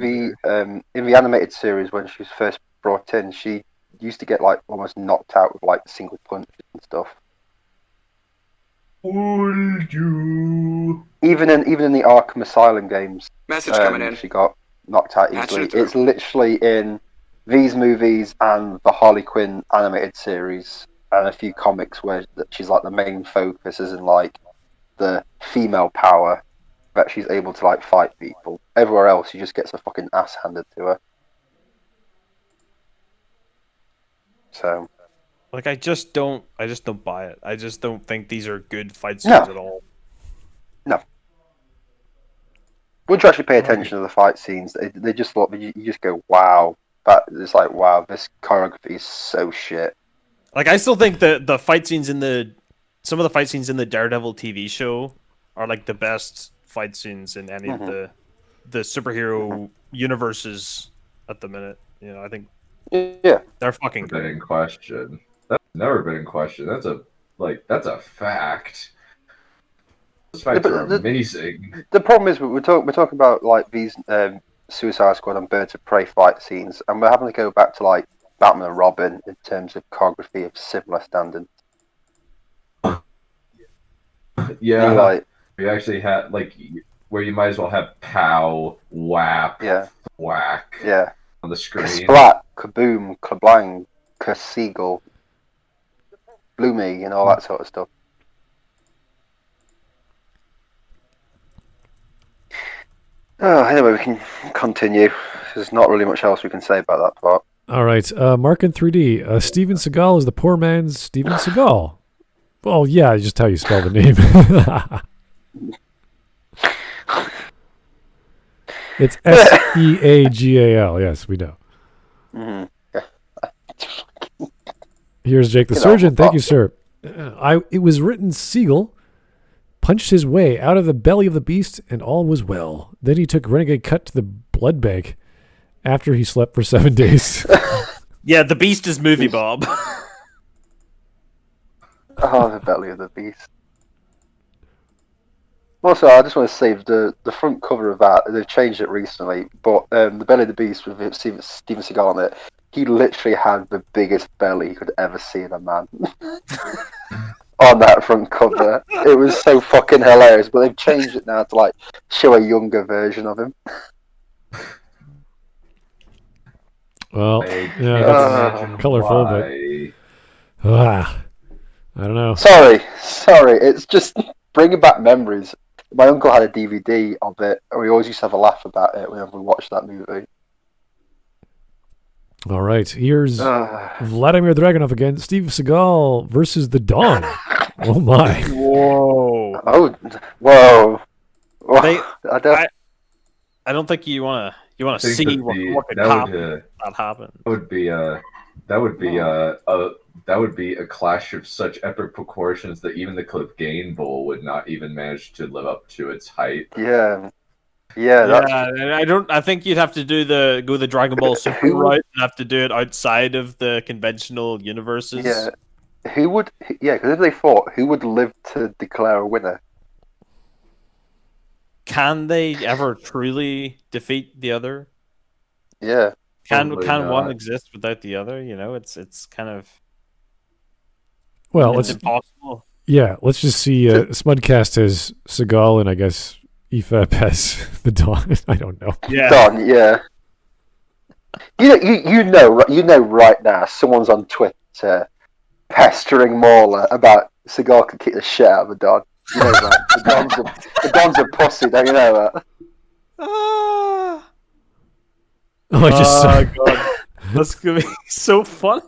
the animated series when she was first brought in, she used to get like almost knocked out with like single punches and stuff. Hold you. Even in the Arkham Asylum games, message coming in. She got knocked out easily. It's literally in these movies and the Harley Quinn animated series and a few comics where she's like the main focus is in like the female power that she's able to like fight people. Everywhere else, she just gets a fucking ass handed to her. So, like, I just don't buy it. I just don't think these are good fight scenes at all. No. Once you actually pay attention to the fight scenes, they just look. You just go, wow. It's like, wow, this choreography is so shit. Like, I still think the fight scenes some of the fight scenes in the Daredevil TV show are like the best fight scenes in any of the superhero universes at the minute. You know, I think they're fucking great. In question. That's never been in question. That's a fact. Those fights are amazing. The problem is we're talking about like these Suicide Squad and Birds of Prey fight scenes, and we're having to go back to like Batman and Robin in terms of choreography of similar standards. Yeah, like we actually had like where you might as well have pow, whap, whack, on the screen. Splat, kaboom, kablang, ka-seagull, bloomy, and all that sort of stuff. Anyway, we can continue. There's not really much else we can say about that part. All right, Mark in 3D. Steven Seagal is the poor man's Steven Seagal. Well, yeah, just how you spell the name. It's Seagal. Yes, we know. Here's Jake the Surgeon. Thank you, sir. It was written Seagal punched his way out of the belly of the beast, and all was well. Then he took renegade cut to the blood bank after he slept for 7 days. Yeah, the beast is movie Bob. Oh, the belly of the beast. Also, I just want to say the front cover of that, they've changed it recently, but the belly of the beast with Steven Seagal on it, he literally had the biggest belly you could ever see in a man. On that front cover. It was so fucking hilarious, but they've changed it now to like show a younger version of him. Well, yeah, that's colorful, but I don't know. Sorry, it's just bringing back memories. My uncle had a DVD of it, and we always used to have a laugh about it whenever we watched that movie. All right, here's Vladimir Dragunov again. Steve Seagal versus the Dunn. Oh my! Whoa! Oh, whoa! I don't think you want to think see that what could that happen. That would be a clash of such epic proportions that even the Clip Bull would not even manage to live up to its height. Yeah. I think you'd have to go the Dragon Ball Super route and have to do it outside of the conventional universes. Yeah. Who would? Yeah, because if they fought, who would live to declare a winner? Can they ever truly defeat the other? Yeah. Can one exist without the other? You know, it's kind of Well, it's impossible. Yeah, let's just see. Smudcast has Seagal, and I guess EFAP has the Dawn. I don't know. Yeah. Dawn, yeah. You know right now someone's on Twitter pestering Mauler about Seagal could kick the shit out of the Don. You know that. The Don's a pussy, don't you know that? Oh, I just saw. God. That's gonna be so fun.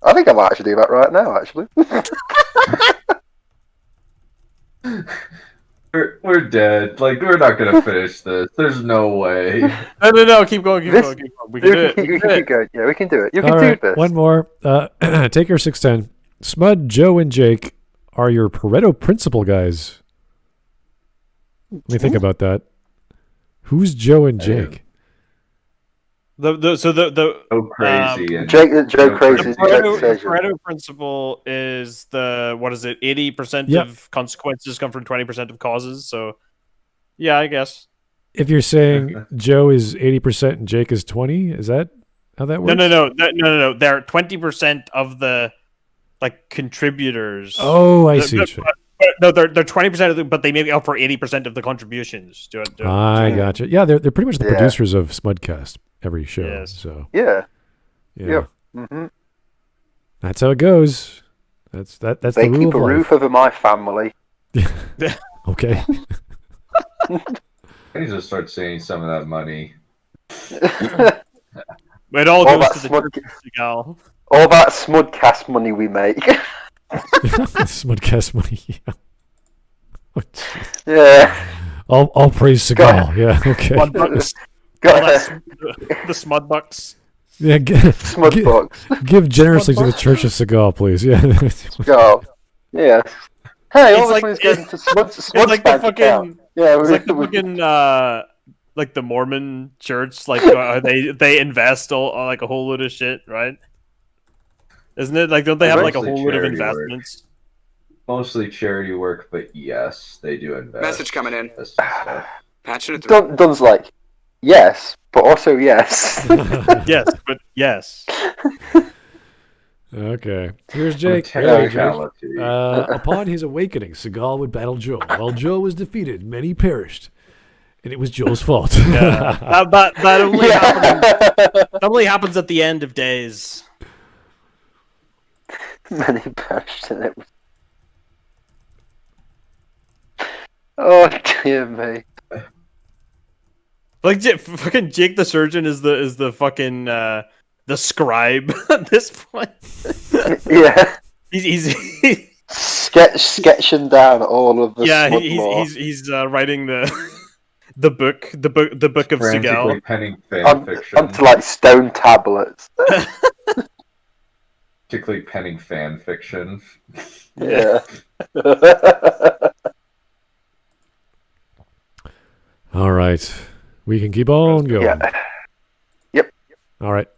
I think I might actually do that right now, actually. We're dead. Like, we're not gonna finish this. There's no way. No. Keep going. We can do it. Keep going. Yeah, we can do it. You can All do right, this. one more. Taker 610. Smud, Joe, and Jake are your Pareto principal guys. Let me think about that. Who's Joe and Jake? So crazy. Joe Crazy. The Pareto principle is 80% of consequences come from 20% of causes. So, yeah, I guess. If you're saying Joe is 80% and Jake is 20, is that how that works? No. They're 20% of the contributors. Oh, I see. No, they're 20% of them, but they make up for 80% of the contributions. I gotcha. Yeah, they're pretty much the producers of Smudcast. Every show. Yes. So yeah. Mm-hmm. That's how it goes. That's they the rule keep of a life. roof over my family. Okay. I need to start seeing some of that money. It all goes to the Seagal. All that Smudcast money we make. Smudcast money. Yeah. Oh, yeah. I'll praise Seagal. Yeah. Okay. The Smud Bucks. Yeah, Smud Bucks. Give generously to the Church of Seagal, please. Yeah. Seagal. Yeah. Hey, all this money's going to Smud. It's like the fucking. Yeah, it's like the fucking. Like the Mormon Church, they invest a whole load of shit, right? Isn't it don't they have a whole load of investments? Mostly charity work, but yes, they do invest. Message coming in. Patching it through. Dunn's yes, but also yes. Yes, but yes. Okay. Here's Jake. Hey, Jake. Upon his awakening, Seagal would battle Joe. While Joe was defeated, many perished. And it was Joe's fault. Yeah. That only happens at the end of days. Many perished and it was... Oh dear me. Fucking Jake the Surgeon is the fucking the scribe at this point. Yeah. He's sketching down all of the he's writing the book of Seagal. Penning fan fiction. Onto stone tablets. Particularly penning fan fiction. Yeah. All right. We can keep on going. Yeah. Yep. All right.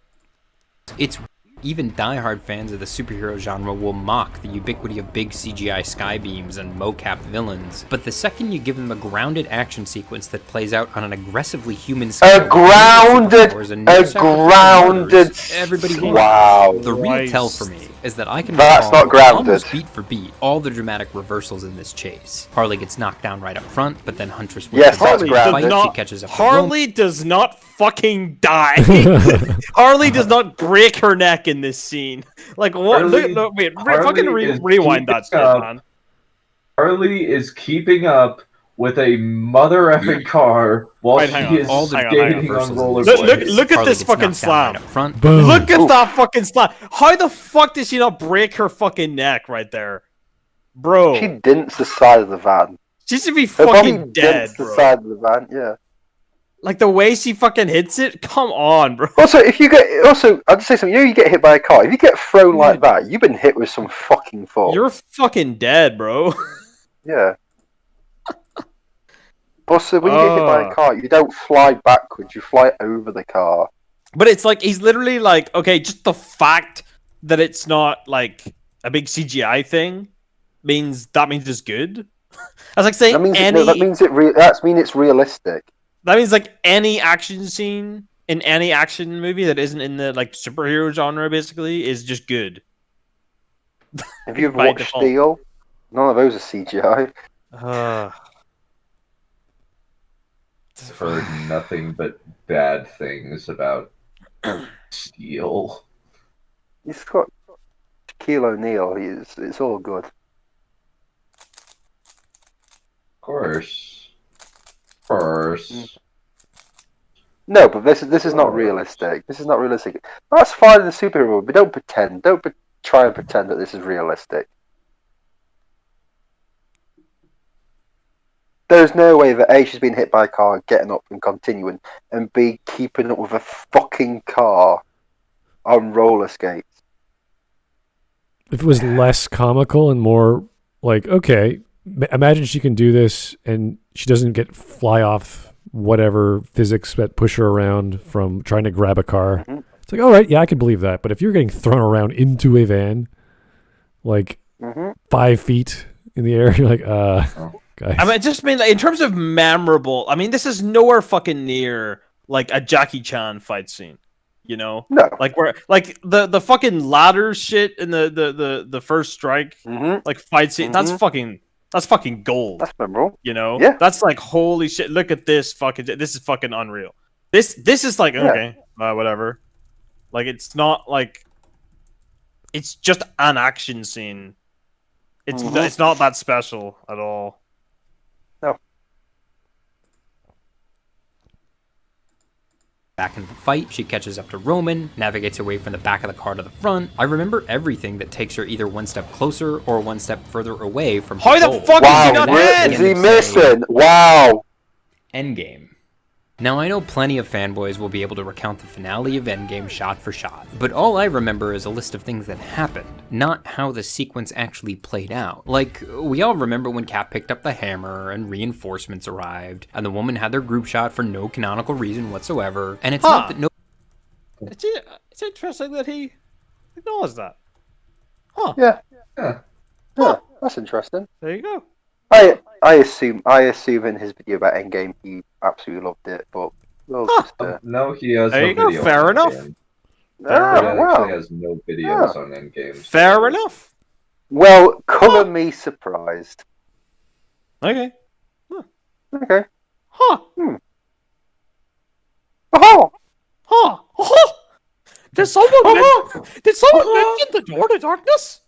It's even diehard fans of the superhero genre will mock the ubiquity of big CGI skybeams and mocap villains, but the second you give them a grounded action sequence that plays out on an aggressively human scale, everybody wins. Wow. The real tell for me is that I can recall almost beat for beat all the dramatic reversals in this chase. Harley gets knocked down right up front, but then Huntress wins Harley does not fucking die. Harley does not break her neck in this scene. What? Rewind that shit, man. Harley is keeping up with a mother effing car while Wait, she hang on. is Hang on, skating hang on. on roller Look, blades. look at Carly this gets fucking knocked down right slam. up front. Boom. Look at that fucking slam. How the fuck did she not break her fucking neck right there? Bro. She dints the side of the van. She should be Her body fucking dead, dints the bro. side of the van, yeah. Like the way she fucking hits it? Come on, bro. Also, I'll just say something. You know, you get hit by a car. If you get thrown like that, you've been hit with some fucking force. You're fucking dead, bro. Yeah. Also, when you get hit by a car, you don't fly backwards. You fly over the car. But it's like, he's literally like, okay, just the fact that it's not like a big CGI thing means it's good. I was like saying that means it's realistic. That means like any action scene in any action movie that isn't in the like superhero genre basically is just good. Have you ever watched Steel? None of those are CGI. I've heard nothing but bad things about Steel. He's got Shaquille O'Neal. It's all good. Of course. No, but this is not realistic. This is not realistic. That's fine in the superhero movie, but don't pretend. Try and pretend that this is realistic. There's no way that A, she's been hit by a car, getting up and continuing, and B, keeping up with a fucking car on roller skates. If it was less comical and more like, okay, imagine she can do this and she doesn't get fly off whatever physics that push her around from trying to grab a car. Mm-hmm. It's like, all right, yeah, I can believe that. But if you're getting thrown around into a van, like 5 feet in the air, you're like, guys. I mean, like, in terms of memorable, I mean, this is nowhere fucking near like a Jackie Chan fight scene. You know, no, like where like the fucking ladder shit in the first strike, like fight scene. That's fucking gold. That's memorable. You know, yeah, that's like holy shit. Look at this fucking. This is fucking unreal. This is like okay, whatever. Like it's not like it's just an action scene. It's not that special at all. No. Back into the fight, she catches up to Roman, navigates away from the back of the car to the front. I remember everything that takes her either one step closer or one step further away from her goal. How the fuck is he not dead? Is he missing? Wow. Endgame. Now, I know plenty of fanboys will be able to recount the finale of Endgame shot for shot, but all I remember is a list of things that happened, not how the sequence actually played out. Like, we all remember when Cap picked up the hammer and reinforcements arrived, and the woman had their group shot for no canonical reason whatsoever, and it's not that no... It's interesting that he acknowledged that. Huh. Yeah. That's interesting. There you go. I assume in his video about Endgame he absolutely loved it, but no, he has there no you go. video. Fair enough. Actually has no videos on Endgame. Fair enough. Well, colour me surprised. Okay. Okay. Huh. Did someone mention the door to darkness?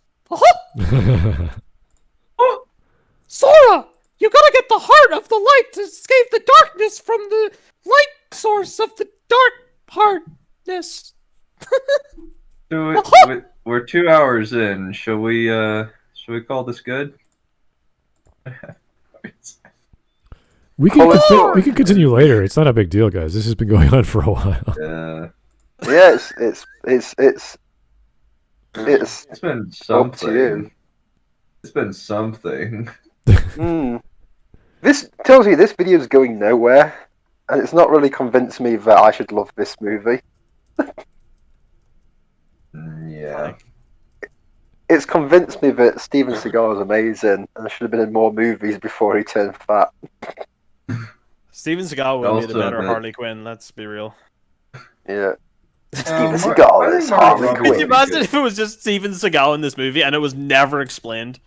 Sora, you gotta get the heart of the light to escape the darkness from the light source of the dark hardness. We're 2 hours in. Shall we call this good? We can continue later. It's not a big deal, guys. This has been going on for a while. Yeah, it's been something. It's been something. This tells you this video is going nowhere, and it's not really convinced me that I should love this movie. Yeah. It's convinced me that Steven Seagal is amazing and should have been in more movies before he turned fat. Steven Seagal will be the better Harley Quinn, let's be real. Yeah. Steven Seagal is Harley Quinn. Could you imagine if it was just Steven Seagal in this movie and it was never explained?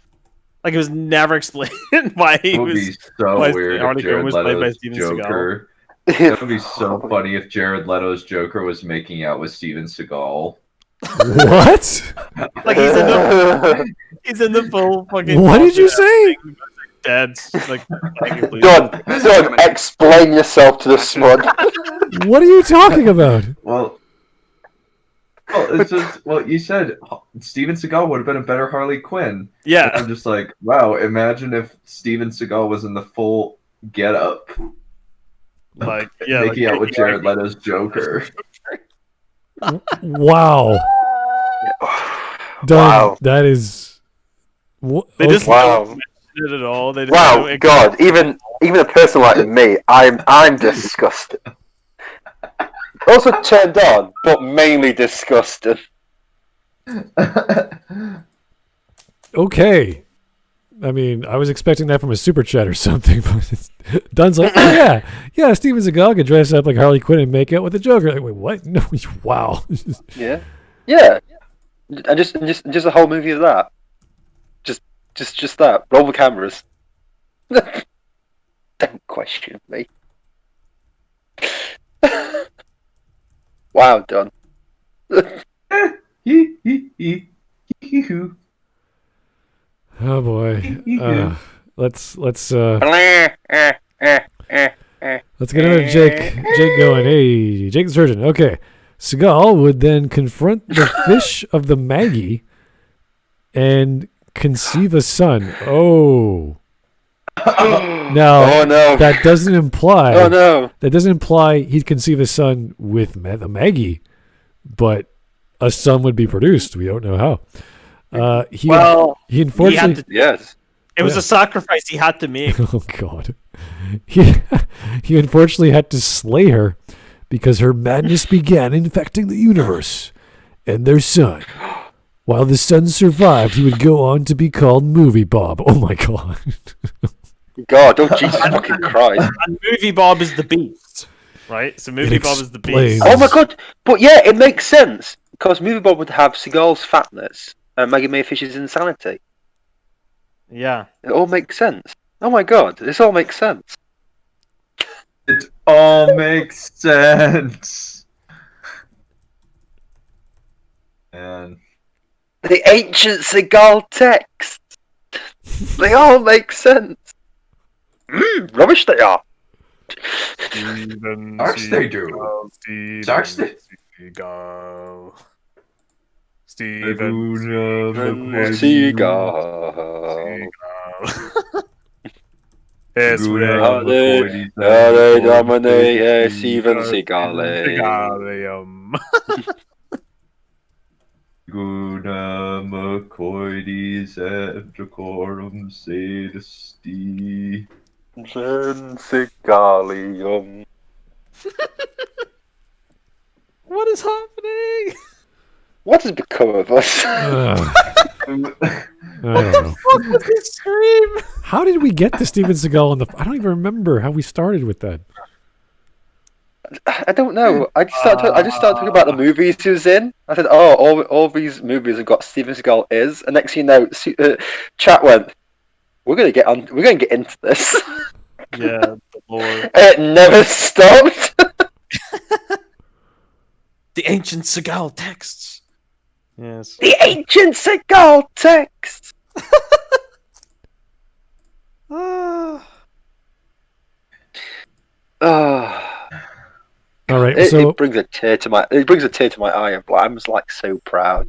Like, it was never explained why he was... It would be so weird if Jared Leto's Joker... It would be so funny if Jared Leto's Joker was making out with Steven Seagal. What? Like, he's in the full fucking... What did you say? dead. Like, Dunn, explain yourself to the Smud. What are you talking about? Well, it's just you said Steven Seagal would have been a better Harley Quinn. Yeah. And I'm just like, wow. Imagine if Steven Seagal was in the full get-up, like making out with Jared Leto's Joker. Wow. Wow. That is. They just wow. don't mention it at all. They just Wow, don't God! Even a person like me, I'm disgusted. Also turned on, but mainly disgusted. Okay. I mean, I was expecting that from a super chat or something, but Dunn's like, oh, yeah, Steven Seagal could dress up like Harley Quinn and make out with the Joker. Like, wait, what? No, wow. Yeah, and just a whole movie of that. Just that. Roll the cameras. Don't question me. Wow, Dunn. Oh boy. Let's get another Jake going. Hey, Jake the Surgeon. Okay. Seagal would then confront the fish of the Maggie and conceive a son. Oh. Now, no. that doesn't imply. Oh no. That doesn't imply he'd conceive a son with the Maggie, but a son would be produced. We don't know how. He unfortunately. Yes. It was a sacrifice he had to make. Oh God. He unfortunately had to slay her because her madness began infecting the universe and their son. While the son survived, he would go on to be called Movie Bob. Oh my God. God, oh Jesus fucking Christ. And Movie Bob is the beast, right? So Movie Bob is the beast. Oh my God, but yeah, it makes sense because Movie Bob would have Seagal's fatness and Maggie Mayfish's insanity. Yeah. It all makes sense. Oh my God, this all makes sense. It all makes sense. And the ancient Seagal texts. They all make sense. Rubbish they are. Sucks they do. Sucks they Seagal. Seagal. Yes, we are. They dominate Steven Seagal. Guna McCoides and decorum sedisty. Sigalium. What is happening? What has become of us? I don't know. What was this scream? How did we get to Steven Seagal I don't even remember how we started with that. I don't know. I just started talking about the movies he was in. I said, "Oh, all these movies have got Steven Seagal is." And next thing you know, chat went, "We're gonna get into this." Yeah, the Lord. It never stopped. The ancient Seagal texts. Yes. The ancient Seagal texts. All right, it brings a tear to my eye. I'm just like so proud.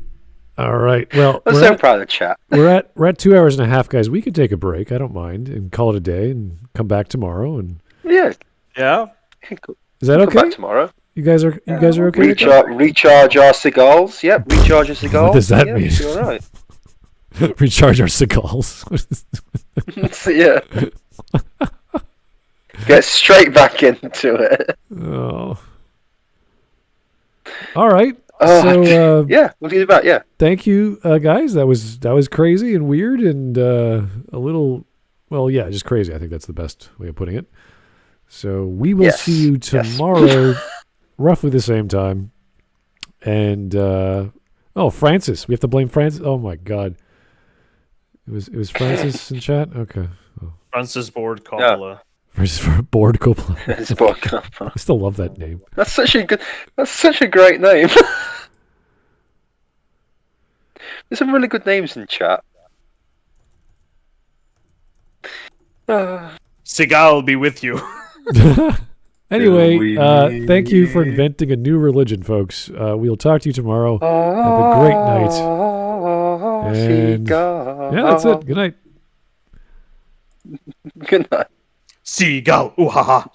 All right, well, I'm so proud of the chat. we're at 2 hours and a half, guys. We could take a break. I don't mind, and call it a day, and come back tomorrow. And yeah. Is that okay? Come back tomorrow. You guys are okay? Recharge our cigars. Yep, recharge our cigars. What does that mean? All right. Recharge our cigars. Yeah. Get straight back into it. Oh. All right. Yeah, we'll do that. Yeah. Thank you, guys. That was crazy and weird and a little, just crazy. I think that's the best way of putting it. So we will see you tomorrow, roughly the same time. And Francis, we have to blame Francis. Oh my God. It was Francis in chat. Okay. Oh. Francis Ford Coppola. Board Coppola. It's Board Coppola. I still love that name. That's such a great name. There's some really good names in chat. Seagal be with you. Anyway, thank you for inventing a new religion, folks. We'll talk to you tomorrow. Have a great night. And yeah, that's it. Good night. Good night. Seagal. Ooh ha ha.